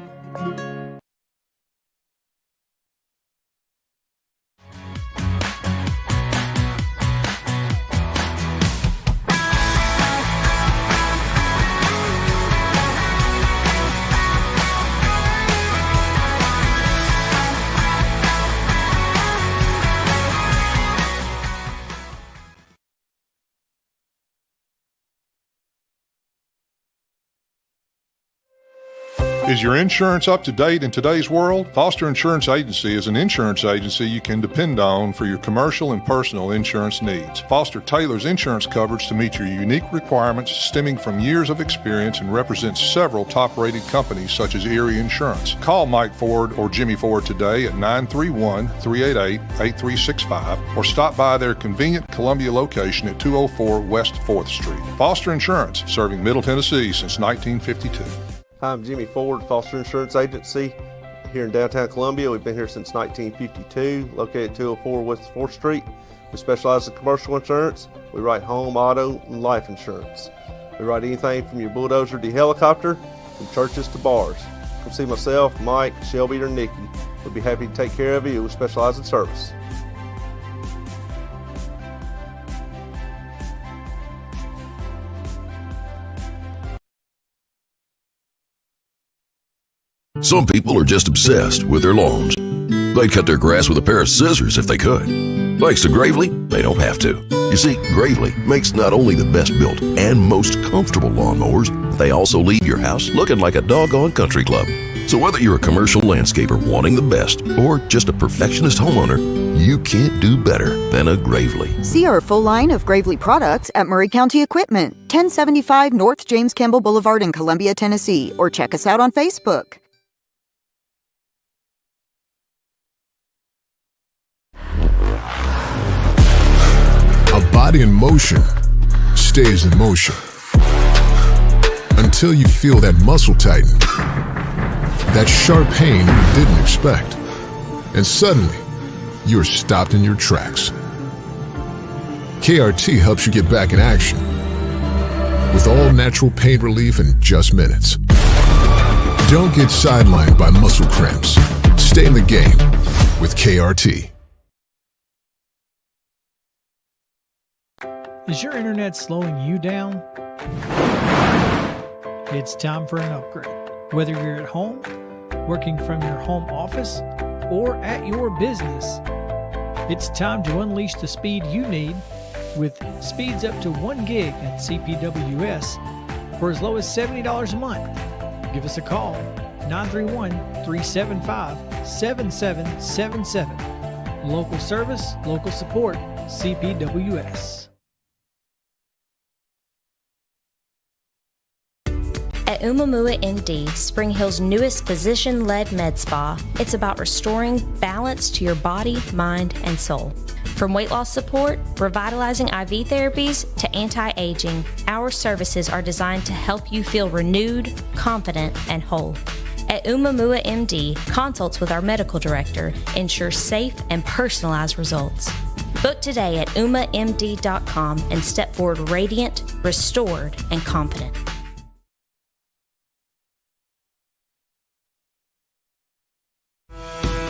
Is your insurance up to date in today's world? Foster Insurance Agency is an insurance agency you can depend on for your commercial and personal insurance needs. Foster tailors insurance coverage to meet your unique requirements stemming from years of experience and represents several top-rated companies such as Erie Insurance. Call Mike Ford or Jimmy Ford today at 931-388-8365 or stop by their convenient Columbia location at 204 West 4th Street. Foster Insurance, serving Middle Tennessee since 1952. Hi, I'm Jimmy Ford, Foster Insurance Agency here in downtown Columbia. We've been here since 1952, located at 204 West 4th Street. We specialize in commercial insurance. We write home, auto, and life insurance. We write anything from your bulldozer to your helicopter, from churches to bars. Come see myself, Mike, Shelby, or Nikki. We'll be happy to take care of you. We specialize in service. Some people are just obsessed with their lawns. They'd cut their grass with a pair of scissors if they could. Thanks to Gravely, they don't have to. You see, Gravely makes not only the best built and most comfortable lawnmowers, but they also leave your house looking like a doggone country club. So whether you're a commercial landscaper wanting the best or just a perfectionist homeowner, you can't do better than a Gravely. See our full line of Gravely products at Murray County Equipment, 1075 North James Campbell Boulevard in Columbia, Tennessee, or check us out on Facebook. A body in motion stays in motion until you feel that muscle tighten, that sharp pain you didn't expect, and suddenly you're stopped in your tracks. KRT helps you get back in action with all natural pain relief in just minutes. Don't get sidelined by muscle cramps. Stay in the game with KRT. Is your internet slowing you down? It's time for an upgrade. Whether you're at home, working from your home office, or at your business, it's time to unleash the speed you need with speeds up to 1 gig at CPWS for as low as $70 a month. Give us a call, 931-375-7777. Local service, local support, CPWS. At Umamua MD, Spring Hill's newest physician-led med spa, it's about restoring balance to your body, mind, and soul. From weight loss support, revitalizing IV therapies, to anti-aging, our services are designed to help you feel renewed, confident, and whole. At Umamua MD, consults with our medical director ensure safe and personalized results. Book today at umamd.com and step forward radiant, restored, and confident.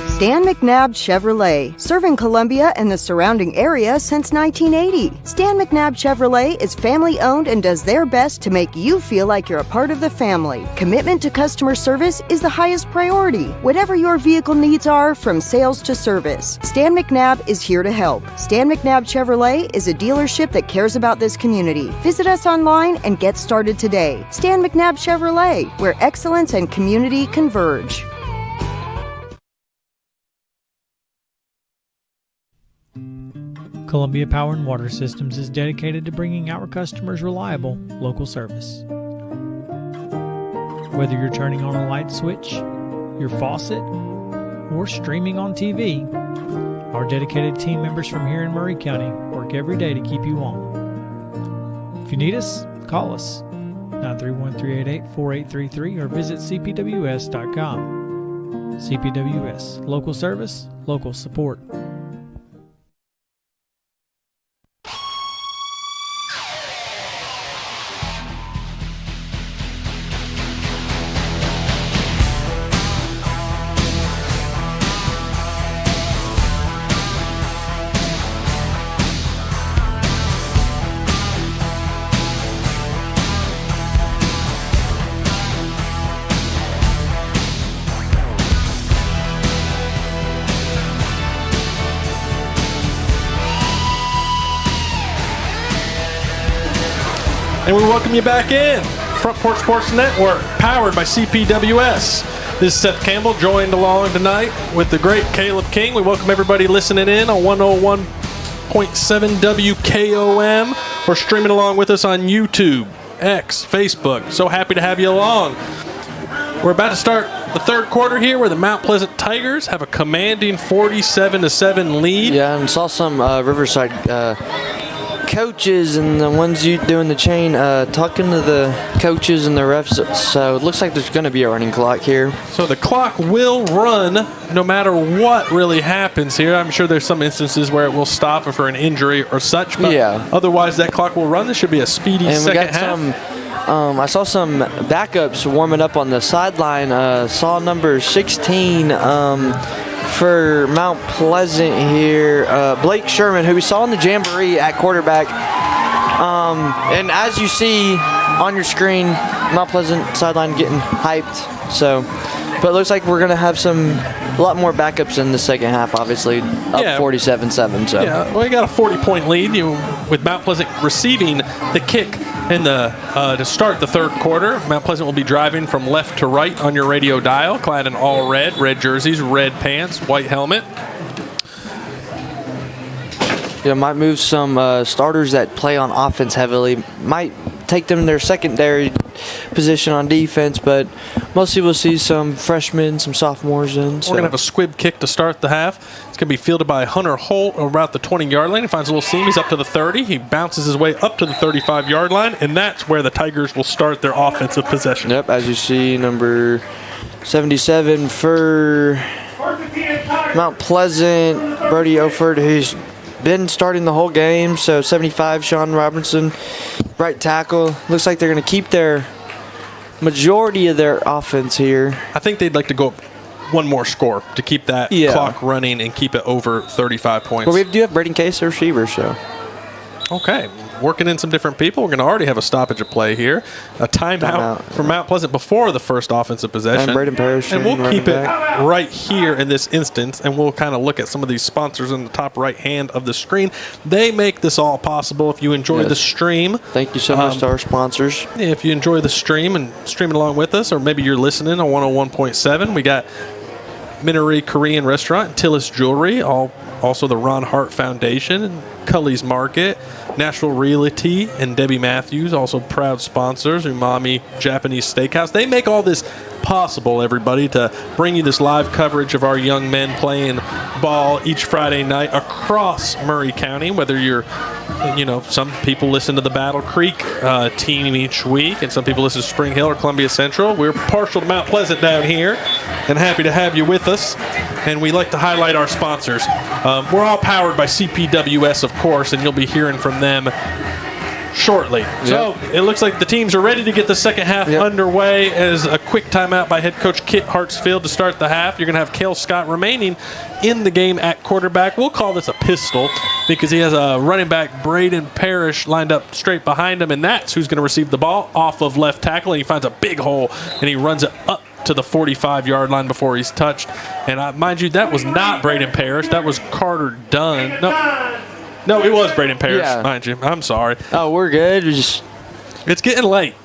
Stan McNabb Chevrolet, serving Columbia and the surrounding area since 1980. Stan McNabb Chevrolet is family-owned and does their best to make you feel like you're a part of the family. Commitment to customer service is the highest priority. Whatever your vehicle needs are, from sales to service, Stan McNabb is here to help. Stan McNabb Chevrolet is a dealership that cares about this community. Visit us online and get started today. Stan McNabb Chevrolet, where excellence and community converge. Columbia Power and Water Systems is dedicated to bringing our customers reliable local service. Whether you're turning on a light switch, your faucet, or streaming on TV, our dedicated team members from here in Murray County work every day to keep you on. If you need us, call us 931-388-4833 or visit cpws.com. CPWS, local service, local support. And we welcome you back in. Front Porch Sports Network, powered by CPWS. This is Seth Campbell, joined along tonight with the great Caleb King. We welcome everybody listening in on 101.7 WKOM or streaming along with us on YouTube, X, Facebook. So happy to have you along. We're about to start the third quarter here where the Mount Pleasant Tigers have a commanding 47-7 lead. Yeah, and saw some Riverside coaches and the ones you doing the chain talking to the coaches and the refs. So it looks like there's going to be a running clock here. So the clock will run no matter what really happens here. I'm sure there's some instances where it will stop for an injury or such, but otherwise that clock will run. This should be a speedy second half. I saw some backups warming up on the sideline. Saw number 16 for Mount Pleasant here, Blake Sherman, who we saw in the Jamboree at quarterback. And as you see on your screen, Mount Pleasant sideline getting hyped. So, but it looks like we're going to have a lot more backups in the second half, obviously, up 47-7. So. Yeah, well, you got a 40-point lead with Mount Pleasant receiving the kick in to start the third quarter. Mount Pleasant will be driving from left to right on your radio dial, clad in all red jerseys, red pants, white helmet. Yeah, might move some starters that play on offense heavily. Might take them in their secondary position on defense, but mostly we'll see some freshmen, some sophomores in. We're going to have a squib kick to start the half. It's going to be fielded by Hunter Holt about the 20-yard line. He finds a little seam. He's up to the 30. He bounces his way up to the 35-yard line, and that's where the Tigers will start their offensive possession. Yep, as you see, number 77 for Mount Pleasant, Brody Oford, who's been starting the whole game. So 75, Sean Robertson, right tackle. Looks like they're going to keep their majority of their offense here. I think they'd like to go up one more score to keep that clock running and keep it over 35 points. Well, we do have Braden Case, receiver, so. Okay, working in some different people. We're going to already have a stoppage of play here. A timeout for Mount Pleasant before the first offensive possession. And Braden Parrish. And we'll keep it right here in this instance, and we'll kind of look at some of these sponsors in the top right hand of the screen. They make this all possible. If you enjoy the stream. Thank you so much to our sponsors. If you enjoy the stream and streaming along with us, or maybe you're listening on 101.7, we got Minari Korean Restaurant, Tillis Jewelry, also the Ron Hart Foundation, and Cully's Market, Nashville Realty, and Debbie Matthews, also proud sponsors, Umami Japanese Steakhouse. They make all this possible, everybody, to bring you this live coverage of our young men playing ball each Friday night across Murray County, whether you're, some people listen to the Battle Creek team each week, and some people listen to Spring Hill or Columbia Central. We're partial to Mount Pleasant down here, and happy to have you with us. And we like to highlight our sponsors. We're all powered by CPWS, of course, and you'll be hearing from them shortly. Yep. So it looks like the teams are ready to get the second half underway as a quick timeout by head coach Kit Hartsfield to start the half. You're going to have Cale Scott remaining in the game at quarterback. We'll call this a pistol because he has a running back, Braden Parrish, lined up straight behind him, and that's who's going to receive the ball off of left tackle, and he finds a big hole, and he runs it up to the 45-yard line before he's touched. And mind you, that was not Braden Parrish. That was Carter Dunn. No, it was Braden Parrish, mind you. I'm sorry. Oh, we're good. It's getting late.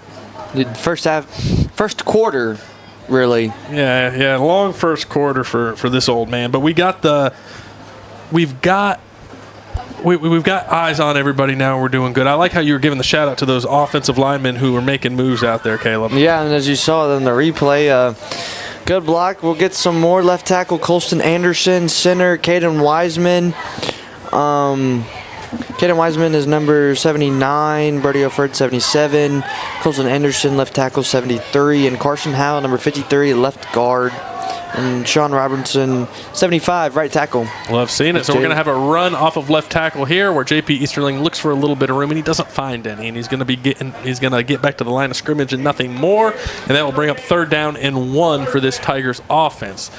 The first quarter, really. Yeah, long first quarter for this old man. But we've got eyes on everybody now. We're doing good. I like how you were giving the shout out to those offensive linemen who were making moves out there, Caleb. Yeah, and as you saw in the replay, good block. We'll get some more. Left tackle Colston Anderson, center Caden Wiseman. Caden Wiseman is number 79, Brody Oford 77, Colston Anderson left tackle 73, and Carson Howe number 53 left guard. And Sean Robertson, 75, right tackle. Love seeing it. So we're going to have a run off of left tackle here where JP Easterling looks for a little bit of room, and he doesn't find any. And he's going to get back to the line of scrimmage and nothing more. And that will bring up 3rd down and 1 for this Tigers offense.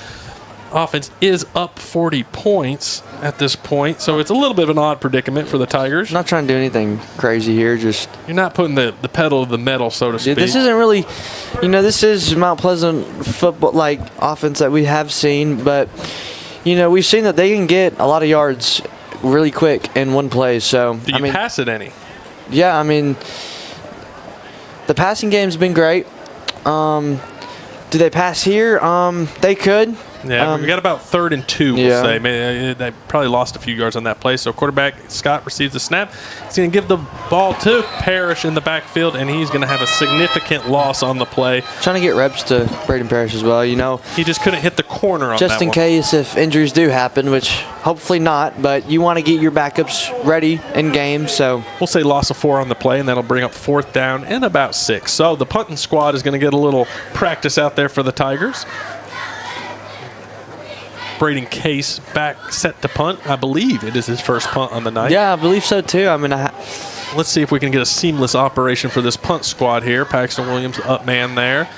Offense is up 40 points at this point, so it's a little bit of an odd predicament for the Tigers. Not trying to do anything crazy here, just... You're not putting the pedal to the metal, so to speak. This isn't really... this is Mount Pleasant football, offense that we have seen, but, we've seen that they can get a lot of yards really quick in one play, so... Do you pass it any? Yeah, The passing game's been great. Do they pass here? They could. Yeah, we got about 3rd and 2, we'll say. They probably lost a few yards on that play. So quarterback Scott receives the snap. He's going to give the ball to Parrish in the backfield, and he's going to have a significant loss on the play. Trying to get reps to Braden Parrish as well, He just couldn't hit the corner on that one. Just in case if injuries do happen, which hopefully not, but you want to get your backups ready in game, so. We'll say loss of 4 on the play, and that'll bring up 4th down and about 6. So the punting squad is going to get a little practice out there for the Tigers. Braden Case back set to punt. I believe it is his first punt on the night. Yeah, I believe so too. I mean, let's see if we can get a seamless operation for this punt squad here. Paxton Williams up man there.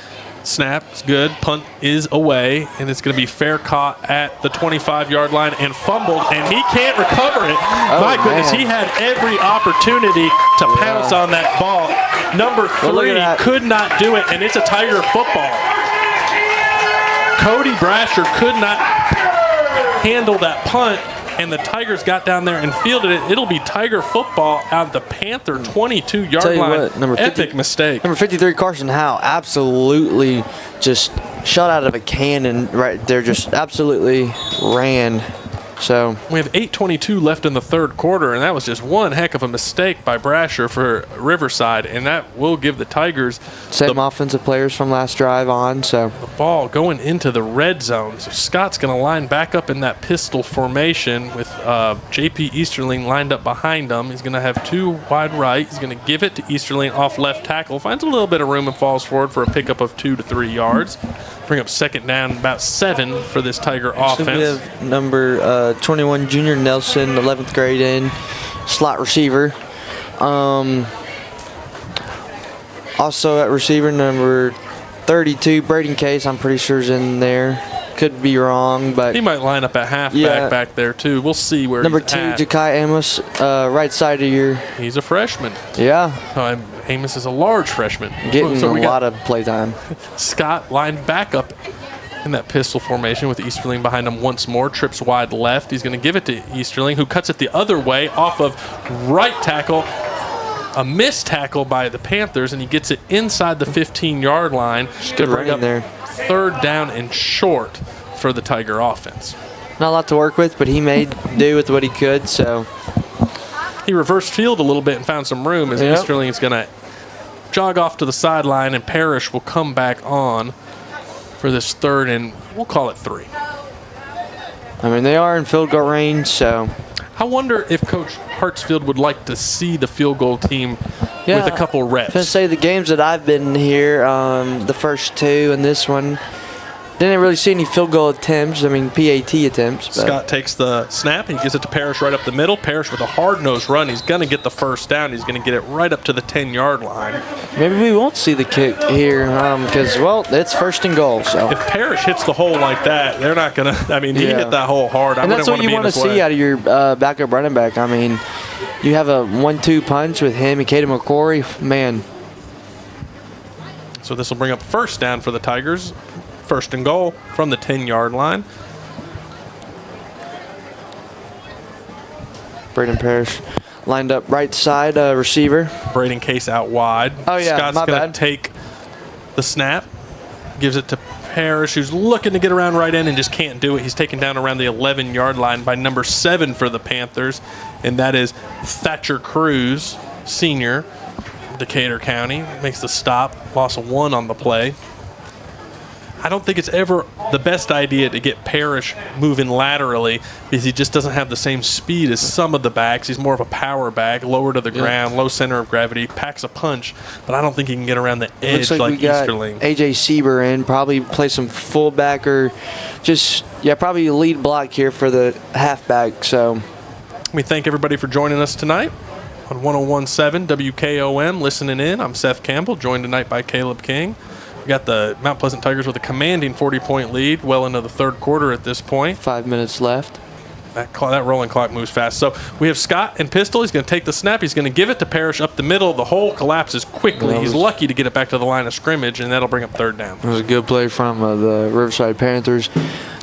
Snap is good. Punt is away, and it's going to be fair caught at the 25-yard line and fumbled, and he can't recover it. My goodness, he had every opportunity to pounce on that ball. Number 3 could not do it, and it's a Tiger football. Cody Brasher could not handle that punt, and the Tigers got down there and fielded it. It'll be Tiger football out the Panther 22-yard line. Epic mistake. Number 53, Carson Howe, absolutely just shot out of a cannon right there, just absolutely ran. So we have 8:22 left in the 3rd quarter, and that was just one heck of a mistake by Brasher for Riverside, and that will give the Tigers same offensive players from last drive on. So the ball going into the red zone. So Scott's going to line back up in that pistol formation with J.P. Easterling lined up behind him. He's going to have 2 wide right. He's going to give it to Easterling off left tackle. Finds a little bit of room and falls forward for a pickup of 2 to 3 yards. Bring up 2nd down, about 7 for this Tiger offense. We have number 21, Junior Nelson, 11th grade in, slot receiver. Also at receiver, number 32, Braden Case, I'm pretty sure is in there. Could be wrong, but he might line up at halfback back there too. We'll see where number he's 2, at. Ja'Kai Amos, right side of your. He's a freshman. Yeah. Amos is a large freshman. Getting a lot of play time. Scott lined back up in that pistol formation with Easterling behind him once more. Trips wide left. He's going to give it to Easterling, who cuts it the other way off of right tackle. A missed tackle by the Panthers, and he gets it inside the 15-yard line. Good running there. 3rd down and short for the Tiger offense. Not a lot to work with, but he made do with what he could, so. He reversed field a little bit and found some room as Easterling is going to jog off to the sideline, and Parrish will come back on for this 3rd and we'll call it 3. I mean, they are in field goal range, so. I wonder if Coach Hartsfield would like to see the field goal team with a couple reps. I was going to say the games that I've been here, the first 2 and this one, didn't really see any field goal attempts. I mean, PAT attempts. But. Scott takes the snap. He gives it to Parrish right up the middle. Parrish with a hard-nosed run. He's going to get the 1st down. He's going to get it right up to the 10-yard line. Maybe we won't see the kick here because, well, it's 1st and goal. So if Parrish hits the hole like that, they're not going to – I mean, he hit that hole hard. And that's what you want to see out of your backup running back. I mean, you have a 1-2 punch with him and Caden McCrory. Man. So this will bring up 1st down for the Tigers. 1st and goal from the 10-yard line. Braden Parrish lined up right side receiver. Braden Case out wide. Oh, yeah, Scott's going to take the snap. Gives it to Parrish, who's looking to get around right in and just can't do it. He's taken down around the 11-yard line by number 7 for the Panthers, and that is Thatcher Cruz, senior, Decatur County. Makes the stop. Loss of 1 on the play. I don't think it's ever the best idea to get Parrish moving laterally because he just doesn't have the same speed as some of the backs. He's more of a power back, lower to the ground, low center of gravity, packs a punch, but I don't think he can get around the edge like Easterling. AJ Sieber in, probably play some fullback or just, probably lead block here for the halfback. So we thank everybody for joining us tonight on 101.7 WKOM, listening in. I'm Seth Campbell, joined tonight by Caleb King. We got the Mount Pleasant Tigers with a commanding 40-point lead well into the 3rd quarter at this point. 5 minutes left. That rolling clock moves fast. So we have Scott and pistol. He's going to take the snap. He's going to give it to Parrish up the middle. The hole collapses quickly. He's lucky to get it back to the line of scrimmage, and that'll bring up 3rd down. It was a good play from the Riverside Panthers.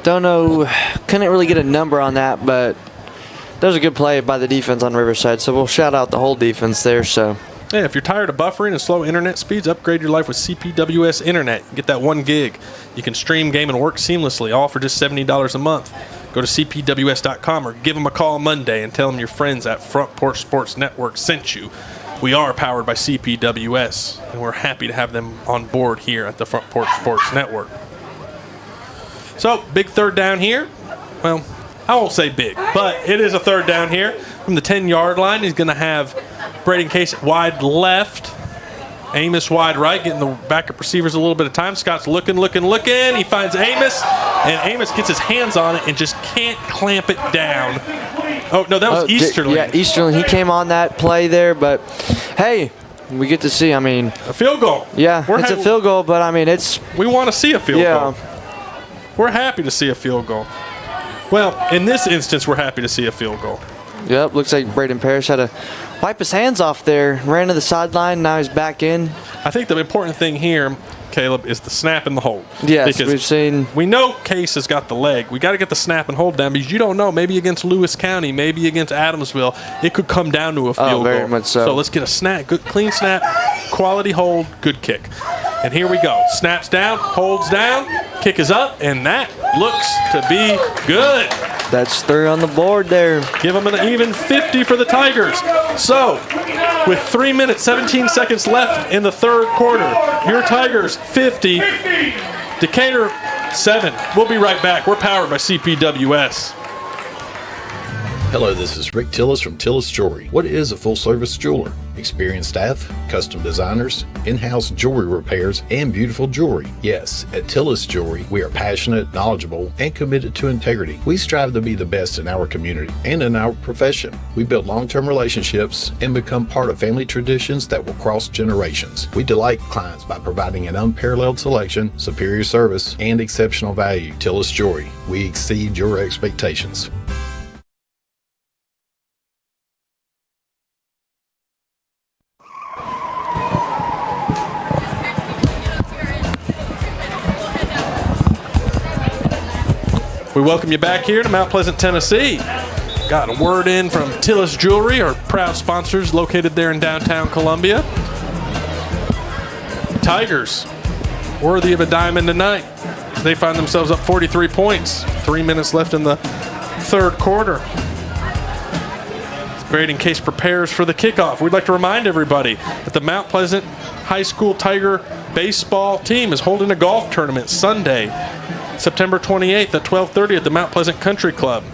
Don't know, couldn't really get a number on that, but that was a good play by the defense on Riverside. So we'll shout out the whole defense there. So Yeah, if you're tired of buffering and slow internet speeds, upgrade your life with CPWS Internet. Get that 1 gig. You can stream, game, and work seamlessly, all for just $70 a month. Go to cpws.com or give them a call Monday and tell them your friends at Front Porch Sports Network sent you. We are powered by CPWS, and we're happy to have them on board here at the Front Porch Sports Network. So, big third down here. Well, I won't say big, but it is a third down here. From the 10-yard line, he's going to have Braden Case wide left, Amos wide right, getting the backup receivers a little bit of time. Scott's looking. He finds Amos, and Amos gets his hands on it and just can't clamp it down. Oh, no, that was Easterling. Yeah, Easterling. He came on that play there, but, hey, we get to see, I mean. A field goal. Yeah, it's a field goal, but, I mean, it's. We want to see a field goal. We're happy to see a field goal. Well, in this instance, we're happy to see a field goal. Yep, looks like Braden Parrish had to wipe his hands off there, ran to the sideline, now he's back in. I think the important thing here, Caleb, is the snap and the hold. Yes, because we know Case has got the leg. We got to get the snap and hold down because you don't know. Maybe against Lewis County, maybe against Adamsville, it could come down to a field goal. Very much so. So let's get a snap, good clean snap, quality hold, good kick. And here we go. Snaps down, holds down, kick is up, and that looks to be good. That's 3 on the board there. Give them an even 50 for the Tigers. So, with 3 minutes, 17 seconds left in the third quarter, your Tigers 50, Decatur 7. We'll be right back. We're powered by CPWS. Hello, this is Rick Tillis from Tillis Jewelry. What is a full-service jeweler? Experienced staff, custom designers, in-house jewelry repairs, and beautiful jewelry. Yes, at Tillis Jewelry, we are passionate, knowledgeable, and committed to integrity. We strive to be the best in our community and in our profession. We build long-term relationships and become part of family traditions that will cross generations. We delight clients by providing an unparalleled selection, superior service, and exceptional value. Tillis Jewelry, we exceed your expectations. We welcome you back here to Mount Pleasant, Tennessee. Got a word in from Tillis Jewelry, our proud sponsors located there in downtown Columbia. Tigers, worthy of a diamond tonight. They find themselves up 43 points. 3 minutes left in the third quarter. Braden Case prepares for the kickoff. We'd like to remind everybody that the Mount Pleasant High School Tiger baseball team is holding a golf tournament Sunday, September 28th at 12:30 at the Mount Pleasant Country Club.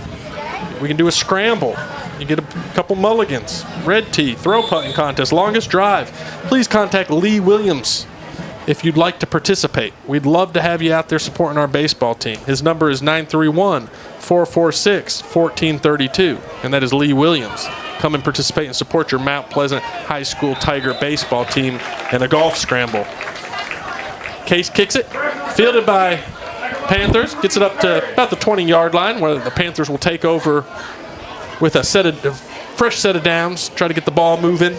We can do a scramble. You get a couple mulligans, red tee, throw putting contest, longest drive. Please contact Lee Williams if you'd like to participate. We'd love to have you out there supporting our baseball team. His number is 931-446-1432, and that is Lee Williams. Come and participate and support your Mount Pleasant High School Tiger baseball team in a golf scramble. Case kicks it, fielded by Panthers, gets it up to about the 20-yard line where the Panthers will take over with a fresh set of downs, try to get the ball moving.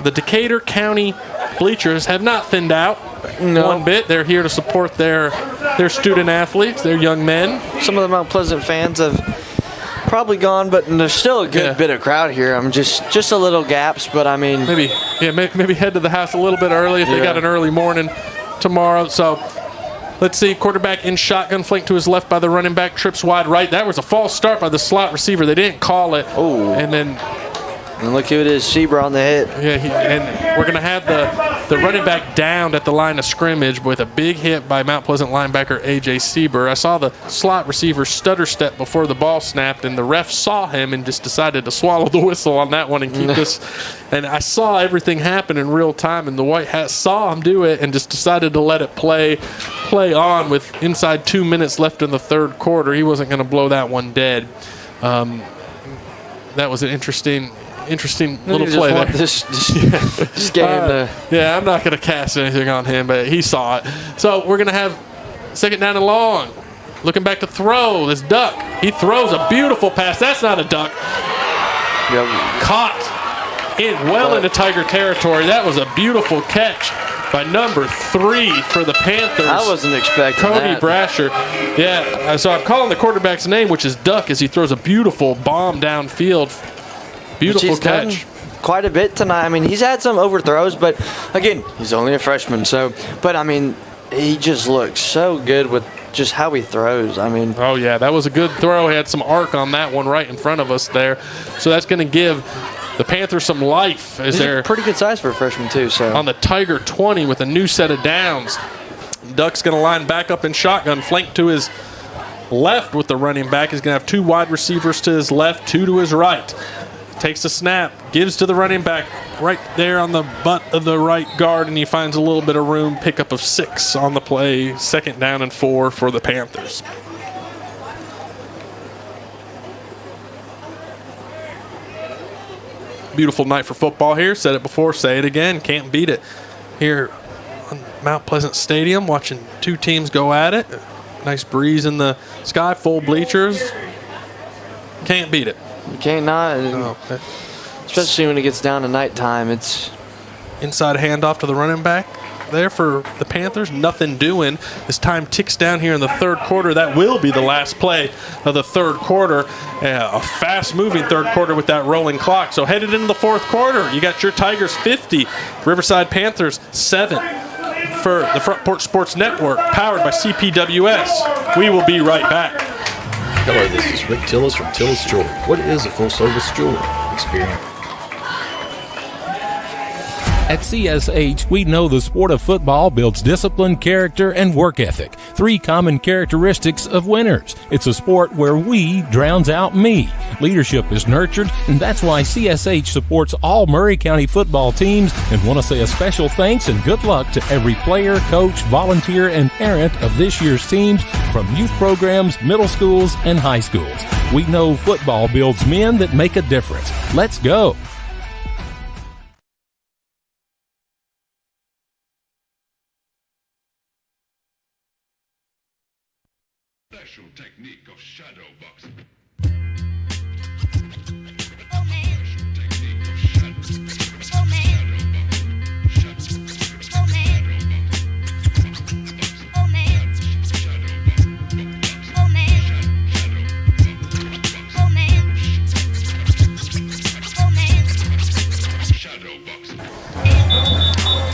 The Decatur County bleachers have not thinned out one bit. They're here to support their student athletes, their young men. Some of the Mount Pleasant fans have probably gone, but there's still a good bit of crowd here. I'm just a little gaps, but I mean maybe head to the house a little bit early if they got an early morning tomorrow. So let's see, quarterback in shotgun, flanked to his left by the running back, trips wide right. That was a false start by the slot receiver. They didn't call it. Oh, and then look who it is, Sieber on the hit. Yeah, and we're going to have the running back downed at the line of scrimmage with a big hit by Mount Pleasant linebacker A.J. Sieber. I saw the slot receiver stutter step before the ball snapped, and the ref saw him and just decided to swallow the whistle on that one and keep this. And I saw everything happen in real time, and the white hat saw him do it and just decided to let it play on with inside 2 minutes left in the third quarter. He wasn't going to blow that one dead. That was an interesting little play there. This game. Yeah, I'm not going to cast anything on him, but he saw it. So we're going to have second down and long. Looking back to throw. This duck. He throws a beautiful pass. That's not a duck. Yep. Caught into Tiger territory. That was a beautiful catch by number 3 for the Panthers. I wasn't expecting Cody that. Brasher. Yeah, so I'm calling the quarterback's name, which is Duck, as he throws a beautiful bomb downfield. Beautiful catch. quite a bit tonight. I mean, he's had some overthrows, but again, he's only a freshman. So, but I mean, he just looks so good with just how he throws. I mean, oh yeah, that was a good throw. He had some arc on that one right in front of us there. So that's going to give the Panthers some life as they're pretty good size for a freshman too. So on the Tiger 20 with a new set of downs. Duck's going to line back up in shotgun, flank to his left with the running back. He's going to have 2 wide receivers to his left, 2 to his right. Takes the snap, gives to the running back right there on the butt of the right guard, and he finds a little bit of room. Pickup of 6 on the play. 2nd down and 4 for the Panthers. Beautiful night for football here. Said it before, say it again. Can't beat it. Here on Mount Pleasant Stadium, watching 2 teams go at it. Nice breeze in the sky, full bleachers. Can't beat it. You can't not. Especially when it gets down to nighttime. It's inside handoff to the running back there for the Panthers. Nothing doing. As time ticks down here in the 3rd quarter, that will be the last play of the 3rd quarter. A fast-moving 3rd quarter with that rolling clock. So headed into the 4th quarter, you got your Tigers 50, Riverside Panthers 7 for the Front Porch Sports Network, powered by CPWS. We will be right back. Hello, this is Rick Tillis from Tillis Jewelry. What is a full-service jeweler? Experience. At CSH, we know the sport of football builds discipline, character, and work ethic, 3 common characteristics of winners. It's a sport where we drowns out me. Leadership is nurtured, and that's why CSH supports all Murray County football teams, and want to say a special thanks and good luck to every player, coach, volunteer, and parent of this year's teams, from youth programs, middle schools, and high schools. We know football builds men that make a difference. Let's go. Special technique of shadow boxing.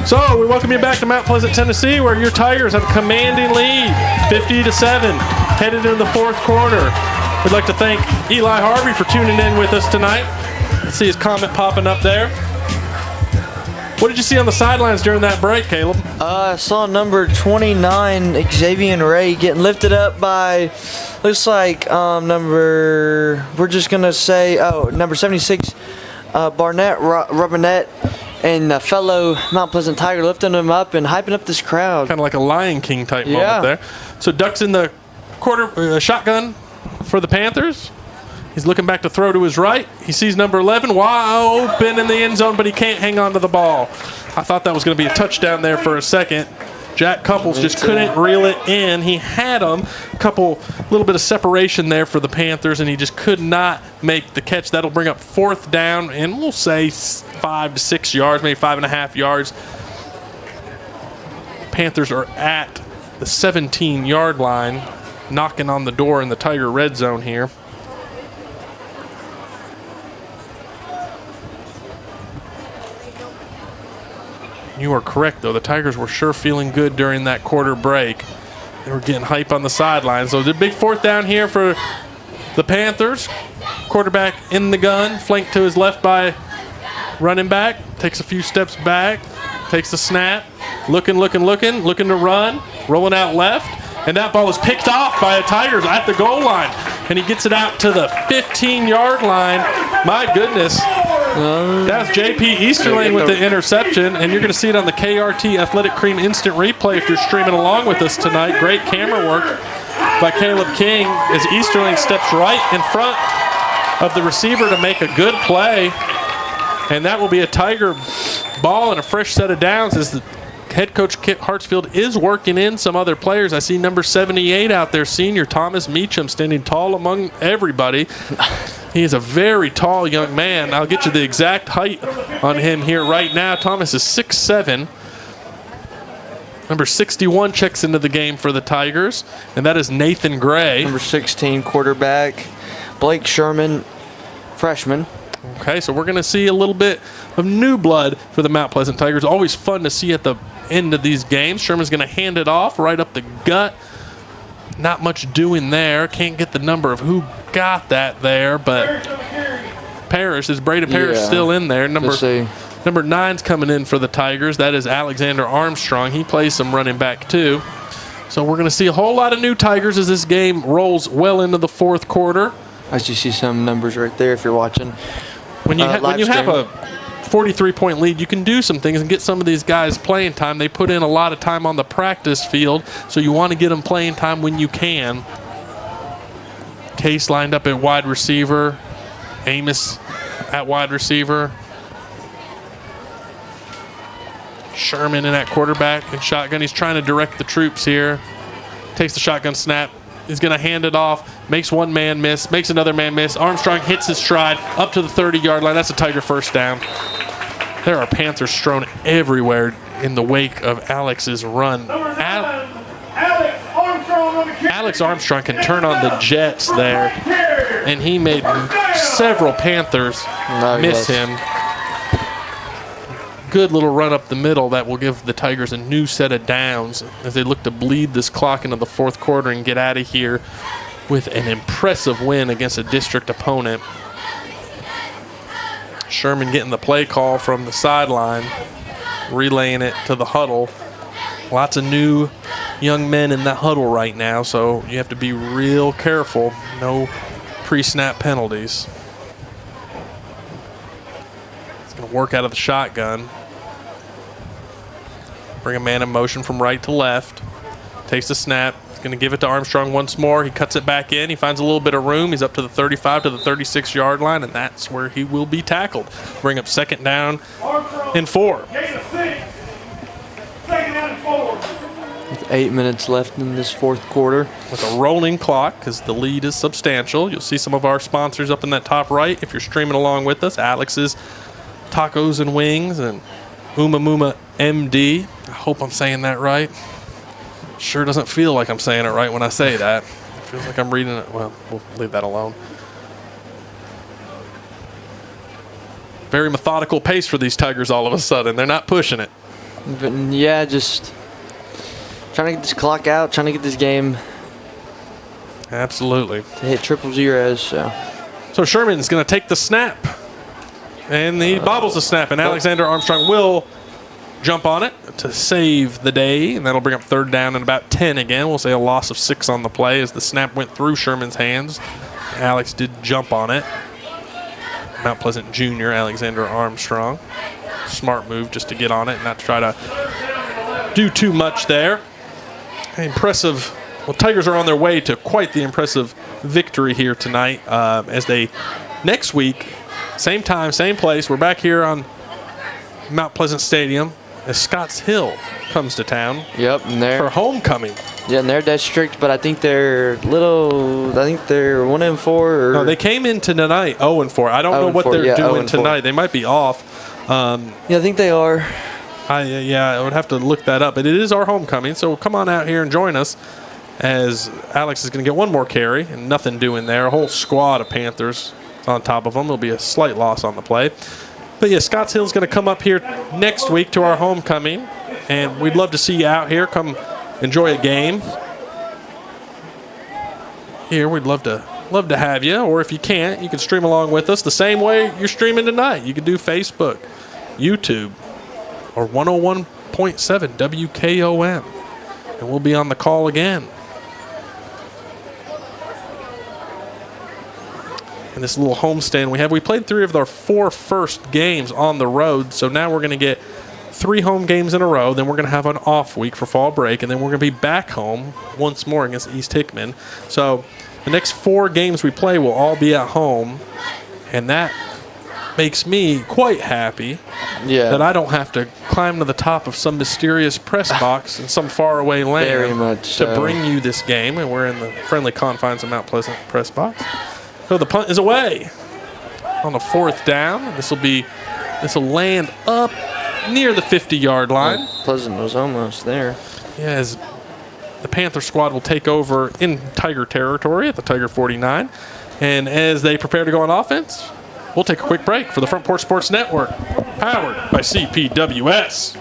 So we welcome you back to Mount Pleasant, Tennessee, where your Tigers have a commanding lead, 50-7, headed into the 4th quarter. We'd like to thank Eli Harvey for tuning in with us tonight. Let's see his comment popping up there. What did you see on the sidelines during that break, Caleb? I saw number 29, Xavier Ray, getting lifted up by, looks like number 76, Barnett Robinette, and a fellow Mount Pleasant Tiger lifting him up and hyping up this crowd. Kind of like a Lion King type moment there. So Duck's in the shotgun for the Panthers. He's looking back to throw to his right. He sees number 11 wide open in the end zone, but he can't hang on to the ball. I thought that was going to be a touchdown there for a second. Jack Couples just couldn't reel it in. He had him. Little bit of separation there for the Panthers, and he just could not make the catch. That'll bring up 4th down, and we'll say 5 to 6 yards, maybe 5.5 yards. Panthers are at the 17-yard line, knocking on the door in the Tiger red zone here. You are correct, though. The Tigers were sure feeling good during that quarter break. They were getting hype on the sidelines. So the big 4th down here for the Panthers. Quarterback in the gun, flanked to his left by running back. Takes a few steps back, takes the snap, looking to run, rolling out left. And that ball is picked off by the Tigers at the goal line. And he gets it out to the 15-yard line. My goodness. That's J.P. Easterling with the interception, and you're going to see it on the KRT Athletic Cream Instant Replay if you're streaming along with us tonight. Great camera work by Caleb King as Easterling steps right in front of the receiver to make a good play. And that will be a Tiger ball and a fresh set of downs as the head coach Kit Hartsfield is working in some other players. I see number 78 out there, senior Thomas Meacham, standing tall among everybody. He is a very tall young man. I'll get you the exact height on him here right now. Thomas is 6'7". Number 61 checks into the game for the Tigers, and that is Nathan Gray. Number 16 quarterback, Blake Sherman, freshman. Okay, so we're going to see a little bit of new blood for the Mount Pleasant Tigers. Always fun to see at the end of these games. Sherman's going to hand it off right up the gut. Not much doing there. Can't get the number of who got that there, but Parrish, is Braden Parrish still in there? Number 9's coming in for the Tigers. That is Alexander Armstrong. He plays some running back too. So we're going to see a whole lot of new Tigers as this game rolls well into the fourth quarter. As you see some numbers right there if you're watching. When you have a 43-point lead, you can do some things and get some of these guys playing time. They put in a lot of time on the practice field, so you want to get them playing time when you can. Case lined up at wide receiver. Amos at wide receiver. Sherman in at quarterback and shotgun. He's trying to direct the troops here. Takes the shotgun snap. He's going to hand it off. Makes one man miss. Makes another man miss. Armstrong hits his stride up to the 30-yard line. That's a Tiger first down. There are Panthers strewn everywhere in the wake of Alex's run. Alex Armstrong can turn on the jets there, and he made several Panthers miss him. Good little run up the middle that will give the Tigers a new set of downs as they look to bleed this clock into the fourth quarter and get out of here with an impressive win against a district opponent. Sherman getting the play call from the sideline, relaying it to the huddle. Lots of new young men in that huddle right now, so you have to be real careful. No pre-snap penalties. He's going to work out of the shotgun. Bring a man in motion from right to left. Takes the snap. He's going to give it to Armstrong once more. He cuts it back in. He finds a little bit of room. He's up to the 35 to the 36-yard line, and that's where he will be tackled. Bring up second down and 4. With 8 minutes left in this fourth quarter. With a rolling clock because the lead is substantial. You'll see some of our sponsors up in that top right if you're streaming along with us. Alex's Tacos and Wings and Muma MD. I hope I'm saying that right. Sure doesn't feel like I'm saying it right when I say that. It feels like I'm reading it. Well, we'll leave that alone. Very methodical pace for these Tigers all of a sudden. They're not pushing it. But yeah, just trying to get this clock out, trying to get this game. Absolutely. To hit triple zeros. So Sherman's going to take the snap. And he bobbles the snap, and Alexander Armstrong will jump on it to save the day, and that'll bring up third down and about 10 again. We'll say a loss of 6 on the play as the snap went through Sherman's hands. Alex did jump on it. Mount Pleasant Jr. Alexander Armstrong. Smart move just to get on it and not try to do too much there. Impressive. Well, Tigers are on their way to quite the impressive victory here tonight as they next week, same time, same place. We're back here on Mount Pleasant Stadium as Scotts Hill comes to town. Yep, and they're for homecoming. Yeah, in their district, but I think they're 1-4. No, they came in tonight 0-4. I don't know what they're doing tonight. They might be off. Yeah, I think they are. I would have to look that up. But it is our homecoming, so come on out here and join us as Alex is going to get one more carry and nothing doing there. A whole squad of Panthers on top of them. There'll be a slight loss on the play. But yeah, Scotts Hill's going to come up here next week to our homecoming, and we'd love to see you out here. Come enjoy a game. Here, we'd love to have you, or if you can't, you can stream along with us the same way you're streaming tonight. You can do Facebook, YouTube, or 101.7 WKOM, and we'll be on the call again. And this little homestand we played 3 of our 4 first games on the road, so now we're going to get 3 home games in a row. Then we're going to have an off week for fall break, and then we're going to be back home once more against East Hickman. So the next 4 games we play will all be at home, and that makes me quite happy that I don't have to climb to the top of some mysterious press box in some faraway land Very much to bring you this game, and we're in the friendly confines of Mount Pleasant press box. So the punt is away on the 4th down. This will land up near the 50-yard line. Pleasant was almost there. Yeah, as the Panther squad will take over in Tiger territory at the Tiger 49. And as they prepare to go on offense, We'll take a quick break for the Front Porch Sports Network, powered by CPWS.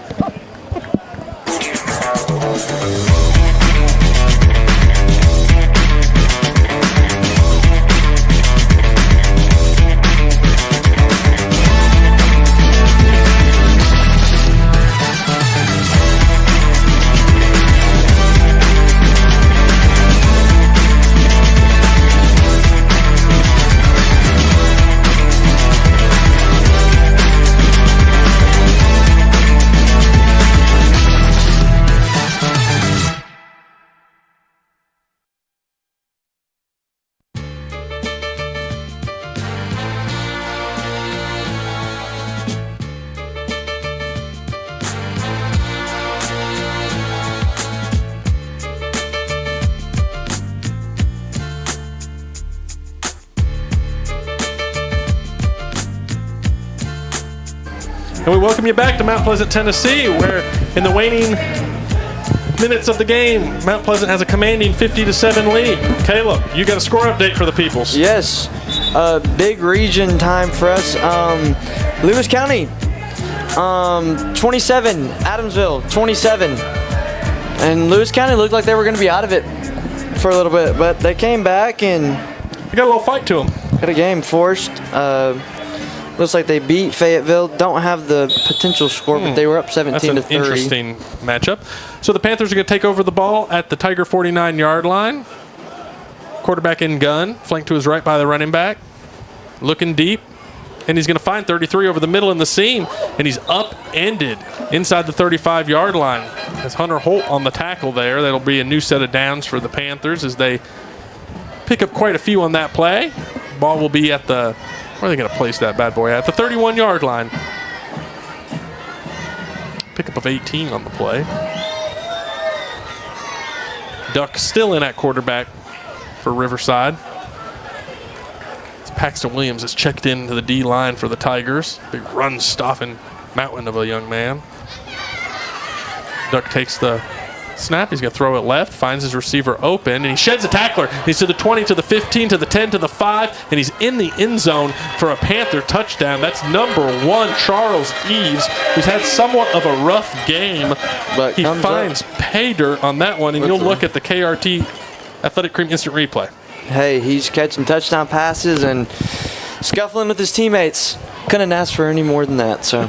And we welcome you back to Mount Pleasant, Tennessee, where in the waning minutes of the game, Mount Pleasant has a commanding 50-7 lead. Caleb, you got a score update for the Peoples. Yes, big region time for us. Lewis County, 27. Adamsville, 27. And Lewis County looked like they were going to be out of it for a little bit, but they came back and they got a little fight to them. Got a game forced. Looks like they beat Fayetteville. Don't have the potential score, but they were up 17-30. That's an interesting matchup. So the Panthers are going to take over the ball at the Tiger 49-yard line. Quarterback in gun, flanked to his right by the running back. Looking deep, and he's going to find 33 over the middle in the seam, and he's upended inside the 35-yard line. As Hunter Holt on the tackle there, that'll be a new set of downs for the Panthers as they pick up quite a few on that play. Ball will be at the... Where are they going to place that bad boy at? The 31-yard line. Pickup of 18 on the play. Duck still in at quarterback for Riverside. Paxton Williams is checked into the D line for the Tigers. Big run-stopping mountain of a young man. Duck takes the snap. He's going to throw it left, finds his receiver open, and he sheds a tackler. He's to the 20, to the 15, to the 10, to the 5, and he's in the end zone for a Panther touchdown. That's number 1, Charles Eves, who's had somewhat of a rough game. But he finds pay dirt on that one, and you'll look at the KRT Athletic Cream Instant Replay. Hey, he's catching touchdown passes and scuffling with his teammates. Couldn't ask for any more than that, so...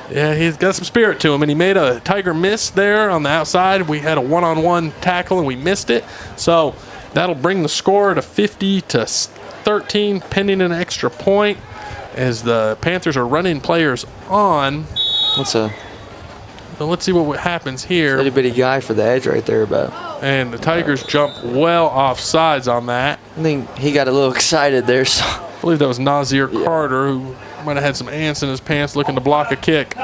Yeah, he's got some spirit to him, and he made a Tiger miss there on the outside. We had a one-on-one tackle, and we missed it. So that'll bring the score to 50-13, pending an extra point, as the Panthers are running players on. So let's see what happens here. Little bitty guy for the edge right there, but. And the Tigers jump well off sides on that. I think he got a little excited there. So. I believe that was Nazir Carter, who might have had some ants in his pants looking to block a kick.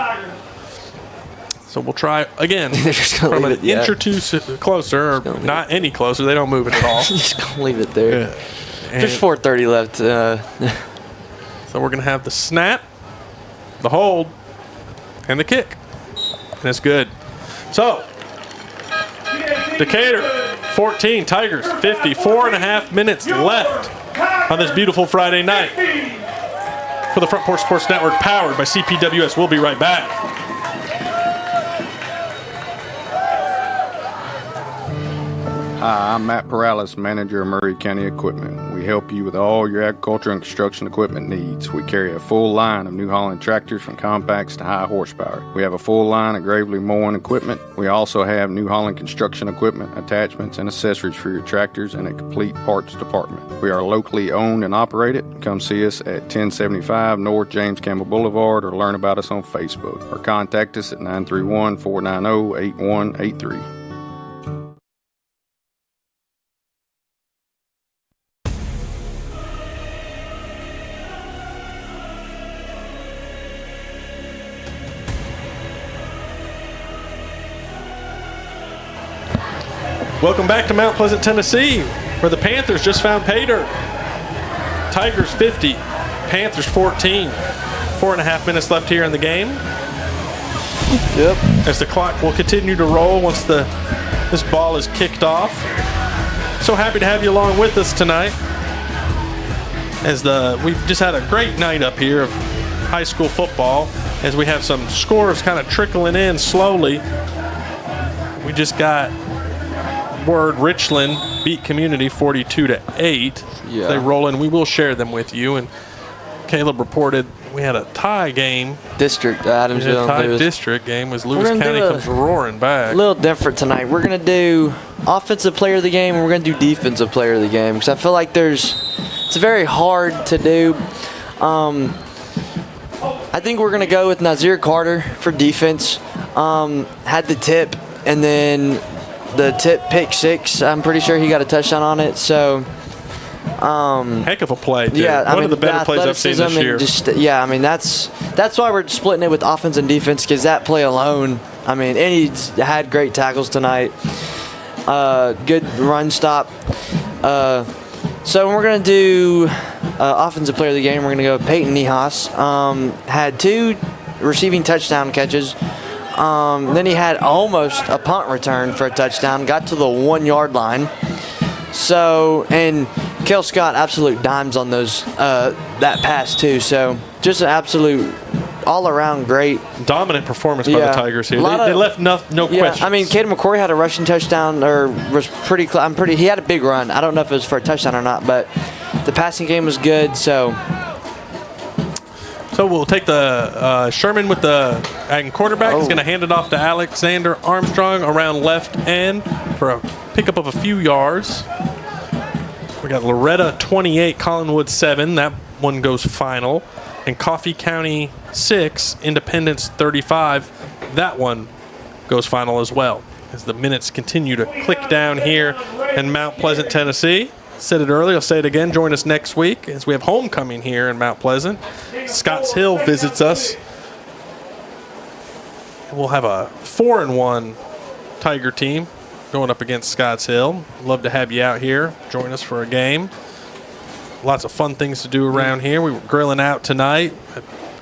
So we'll try again from an inch or two closer, or not any closer. They don't move it at all. Just going to leave it there. Yeah. There's 4:30 left. So we're going to have the snap, the hold, and the kick. And it's good. So, Decatur, 14, Tigers, 50. 4.5 minutes left on this beautiful Friday night. For the Front Porch Sports Network, powered by CPWS. We'll be right back. Hi, I'm Matt Perales, manager of Murray County Equipment. We help you with all your agriculture and construction equipment needs. We carry a full line of New Holland tractors from compacts to high horsepower. We have a full line of Gravely mowing equipment. We also have New Holland construction equipment, attachments, and accessories for your tractors and a complete parts department. We are locally owned and operated. Come see us at 1075 North James Campbell Boulevard or learn about us on Facebook or contact us at 931-490-8183. Welcome back to Mount Pleasant, Tennessee, where the Panthers just found pay dirt. Tigers 50, Panthers 14. 4.5 minutes left here in the game. Yep. As the clock will continue to roll once this ball is kicked off. So happy to have you along with us tonight. as we've just had a great night up here of high school football, as we have some scores kind of trickling in slowly. We just got word Richland beat Community 42-8. Yeah. They roll in. We will share them with you. And Caleb reported we had a tie game. District, Adamsville. Tie district game as Lewis County comes roaring back. A little different tonight. We're going to do offensive player of the game, and we're going to do defensive player of the game, because I feel like it's very hard to do. I think we're going to go with Nazir Carter for defense. Had the tip, and then the tip pick 6. I'm pretty sure he got a touchdown on it. So, heck of a play, too. Yeah, One of the better plays I've seen this year. That's why we're splitting it with offense and defense, because that play alone, and he had great tackles tonight. Good run stop. So we're going to do offensive player of the game. We're going to go with Peyton Nihas. Had 2 receiving touchdown catches. Then he had almost a punt return for a touchdown. Got to the 1-yard line. So, and Kel Scott absolute dimes on those that pass too. So just an absolute all-around great dominant performance by the Tigers here. They left no questions. Caden McCory had a rushing touchdown, or was pretty. He had a big run. I don't know if it was for a touchdown or not, but the passing game was good. So we'll take the Sherman with the quarterback. He's going to hand it off to Alexander Armstrong around left end for a pickup of a few yards. We got Loretta 28, Collinwood 7. That one goes final. And Coffee County 6, Independence 35. That one goes final as well, as the minutes continue to click down here in Mount Pleasant, Tennessee. Said it earlier, I'll say it again. Join us next week as we have homecoming here in Mount Pleasant. Scotts Hill visits us. We'll have a 4-1 Tiger team going up against Scotts Hill. Love to have you out here. Join us for a game. Lots of fun things to do around here. We were grilling out tonight.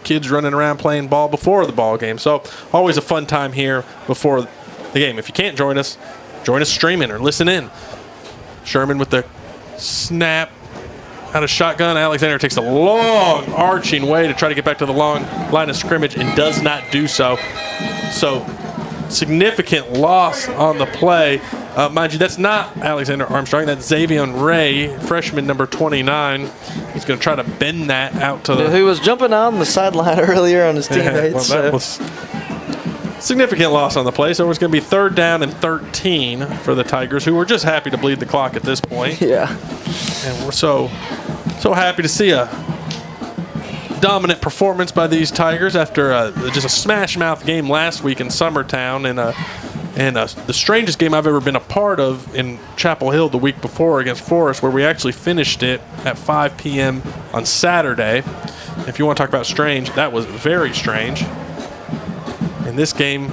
Kids running around playing ball before the ball game. So always a fun time here before the game. If you can't join us streaming or listen in. Sherman with the snap out of shotgun. Alexander takes a long arching way to try to get back to the long line of scrimmage and does not do so. So significant loss on the play. Mind you, that's not Alexander Armstrong. That's Xavier Ray, freshman number 29. He's going to try to bend that out to the... Who was jumping on the sideline earlier on his teammates. That was significant loss on the play. So it's going to be 3rd down and 13 for the Tigers, who were just happy to bleed the clock at this point. Yeah. And we're so happy to see a dominant performance by these Tigers after just a smash-mouth game last week in Summertown and the strangest game I've ever been a part of in Chapel Hill the week before against Forest, where we actually finished it at 5 p.m. on Saturday. If you want to talk about strange, that was very strange. In this game,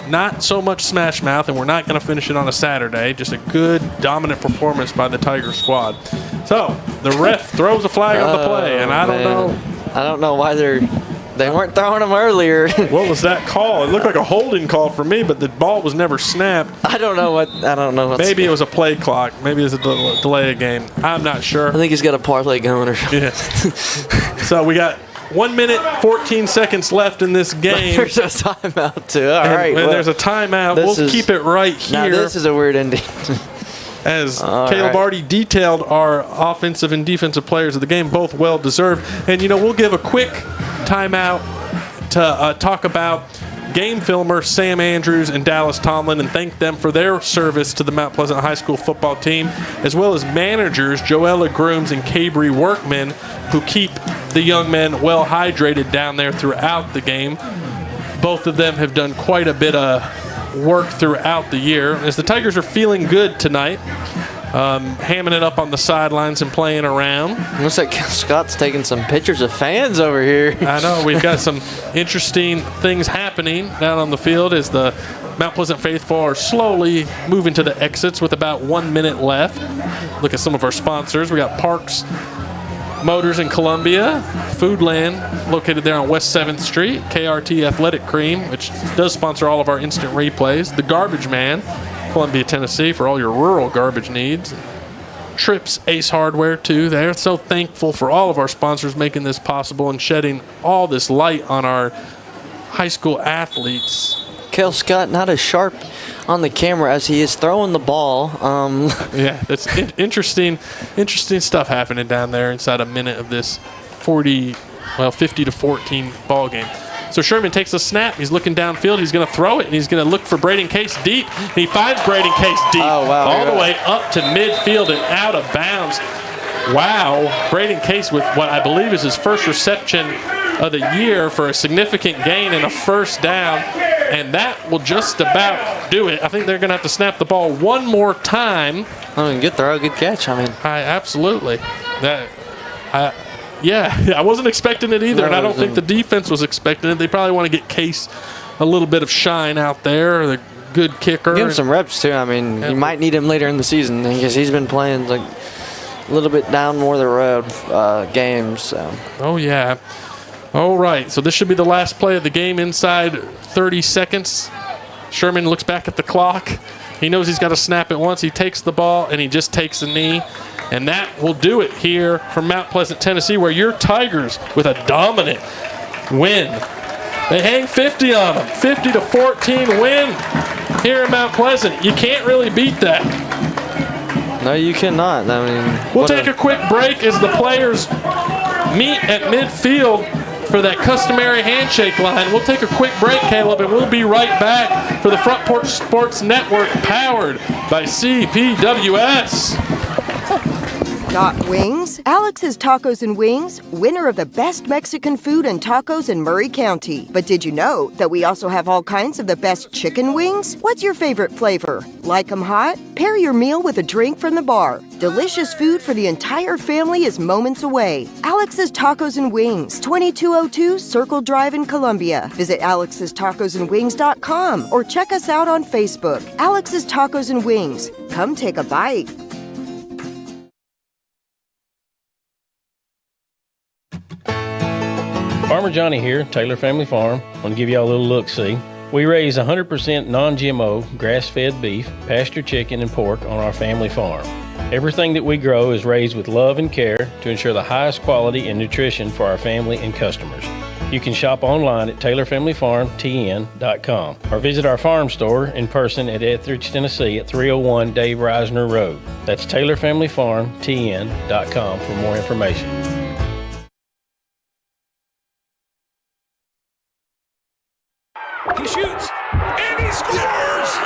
not so much smash mouth, and we're not going to finish it on a Saturday. Just a good, dominant performance by the Tiger squad. So the ref throws a flag on the play, and I don't know why they weren't throwing them earlier. What was that call? It looked like a holding call for me, but the ball was never snapped. I don't know. Maybe it was a play clock. Maybe it was a delay of game. I'm not sure. I think he's got a parlay going or something. Yeah. So we got 1 minute, 14 seconds left in this game. There's a timeout, too. All right. There's a timeout. We'll keep it right here. Now, this is a weird ending. As Caleb already detailed our offensive and defensive players of the game, both well-deserved. And, we'll give a quick timeout to talk about game filmer Sam Andrews and Dallas Tomlin and thank them for their service to the Mount Pleasant High School football team, as well as managers Joella Grooms and Cabry Workman, who keep the young men well hydrated down there throughout the game. Both of them have done quite a bit of work throughout the year, as the Tigers are feeling good tonight, hamming it up on the sidelines and playing around. Looks like Scott's taking some pictures of fans over here. I know, we've got some interesting things happening down on the field as the Mount Pleasant faithful are slowly moving to the exits with about 1 minute left. Look at some of our sponsors. We got Parks Motors in Columbia, Foodland located there on West 7th Street, KRT Athletic Cream, which does sponsor all of our instant replays, The Garbage Man, Columbia, Tennessee, for all your rural garbage needs. Trips Ace Hardware, too. They're so thankful for all of our sponsors making this possible and shedding all this light on our high school athletes. Cale Scott, not as sharp on the camera as he is throwing the ball. Yeah, that's interesting stuff happening down there inside a minute of this 50-14 ball game. So Sherman takes a snap. He's looking downfield. He's going to throw it, and he's going to look for Braden Case deep. He finds Braden Case deep, all the way up to midfield and out of bounds. Wow, Braden Case with what I believe is his first reception of the year for a significant gain and a first down, and that will just about do it. I think they're going to have to snap the ball one more time. Good throw, good catch. Absolutely. I wasn't expecting it either, and I don't think the defense was expecting it. They probably want to get Case a little bit of shine out there, the good kicker. Give him some reps, too. You might need him later in the season because he's been playing a little bit down more the road games. So. Oh, yeah. All right, so this should be the last play of the game inside 30 seconds. Sherman looks back at the clock. He knows he's got to snap it once. He takes the ball, and he just takes a knee. And that will do it here from Mount Pleasant, Tennessee, where your Tigers, with a dominant win, they hang 50 on them. 50-14 win here in Mount Pleasant. You can't really beat that. No, you cannot. We'll take a quick break as the players meet at midfield for that customary handshake line. We'll take a quick break, Caleb, and we'll be right back for the Front Porch Sports Network, powered by CPWS. Got wings? Alex's Tacos and Wings, winner of the best Mexican food and tacos in Murray County. But did you know that we also have all kinds of the best chicken wings? What's your favorite flavor? Like 'em hot? Pair your meal with a drink from the bar. Delicious food for the entire family is moments away. Alex's Tacos and Wings, 2202 Circle Drive in Columbia. Visit alexstacosandwings.com or check us out on Facebook. Alex's Tacos and Wings. Come take a bite. Farmer Johnny here, Taylor Family Farm. I want to give y'all a little look-see. We raise 100% non-GMO, grass-fed beef, pasture chicken, and pork on our family farm. Everything that we grow is raised with love and care to ensure the highest quality and nutrition for our family and customers. You can shop online at TaylorFamilyFarmTN.com or visit our farm store in person at Etheridge, Tennessee at 301 Dave Reisner Road. That's TaylorFamilyFarmTN.com for more information. He shoots, and he scores!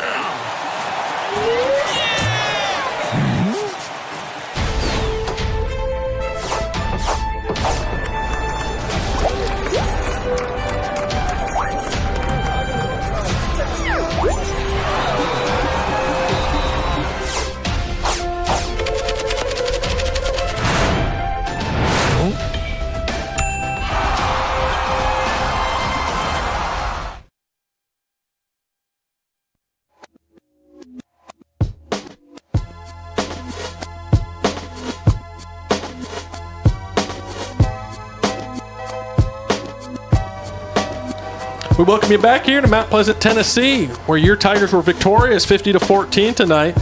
We welcome you back here to Mount Pleasant, Tennessee, where your Tigers were victorious 50-14 tonight.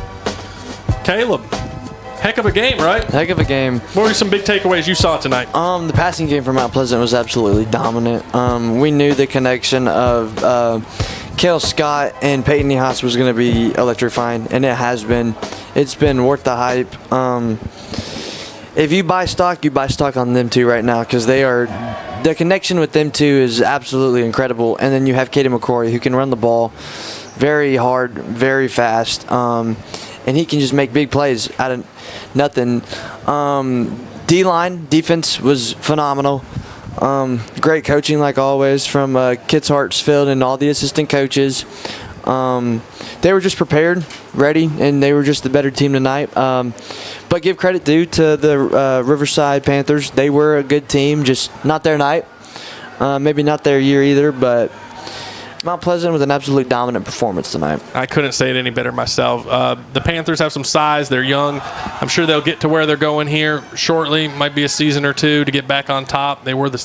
Caleb, heck of a game, right? Heck of a game. What were some big takeaways you saw tonight? The passing game for Mount Pleasant was absolutely dominant. We knew the connection of Cale Scott and Peyton Niehaus was going to be electrifying, and it has been. It's been worth the hype. If you buy stock on them two right now because the connection with them two is absolutely incredible. And then you have Kaden McCrory who can run the ball very hard, very fast, and he can just make big plays out of nothing. D-line defense was phenomenal. Great coaching like always from Kits Hartsfield and all the assistant coaches. They were just prepared, ready, and they were just the better team tonight. But give credit due to the Riverside Panthers. They were a good team, just not their night. Maybe not their year either, but Mount Pleasant with an absolutely dominant performance tonight. I couldn't say it any better myself. The Panthers have some size. They're young. I'm sure they'll get to where they're going here shortly. Might be a season or two to get back on top. They were the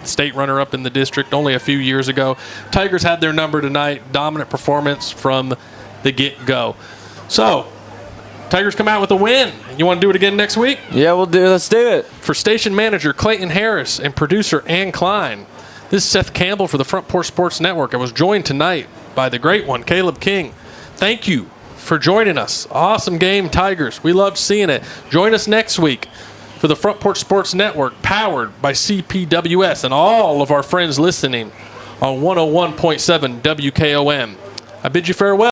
state runner-up in the district only a few years ago. Tigers had their number tonight. Dominant performance from the get-go. So, Tigers come out with a win. You want to do it again next week? Yeah, let's do it. For station manager Clayton Harris and producer Ann Klein, this is Seth Campbell for the Front Porch Sports Network. I was joined tonight by the great one, Caleb King. Thank you for joining us. Awesome game, Tigers. We loved seeing it. Join us next week for the Front Porch Sports Network, powered by CPWS and all of our friends listening on 101.7 WKOM. I bid you farewell.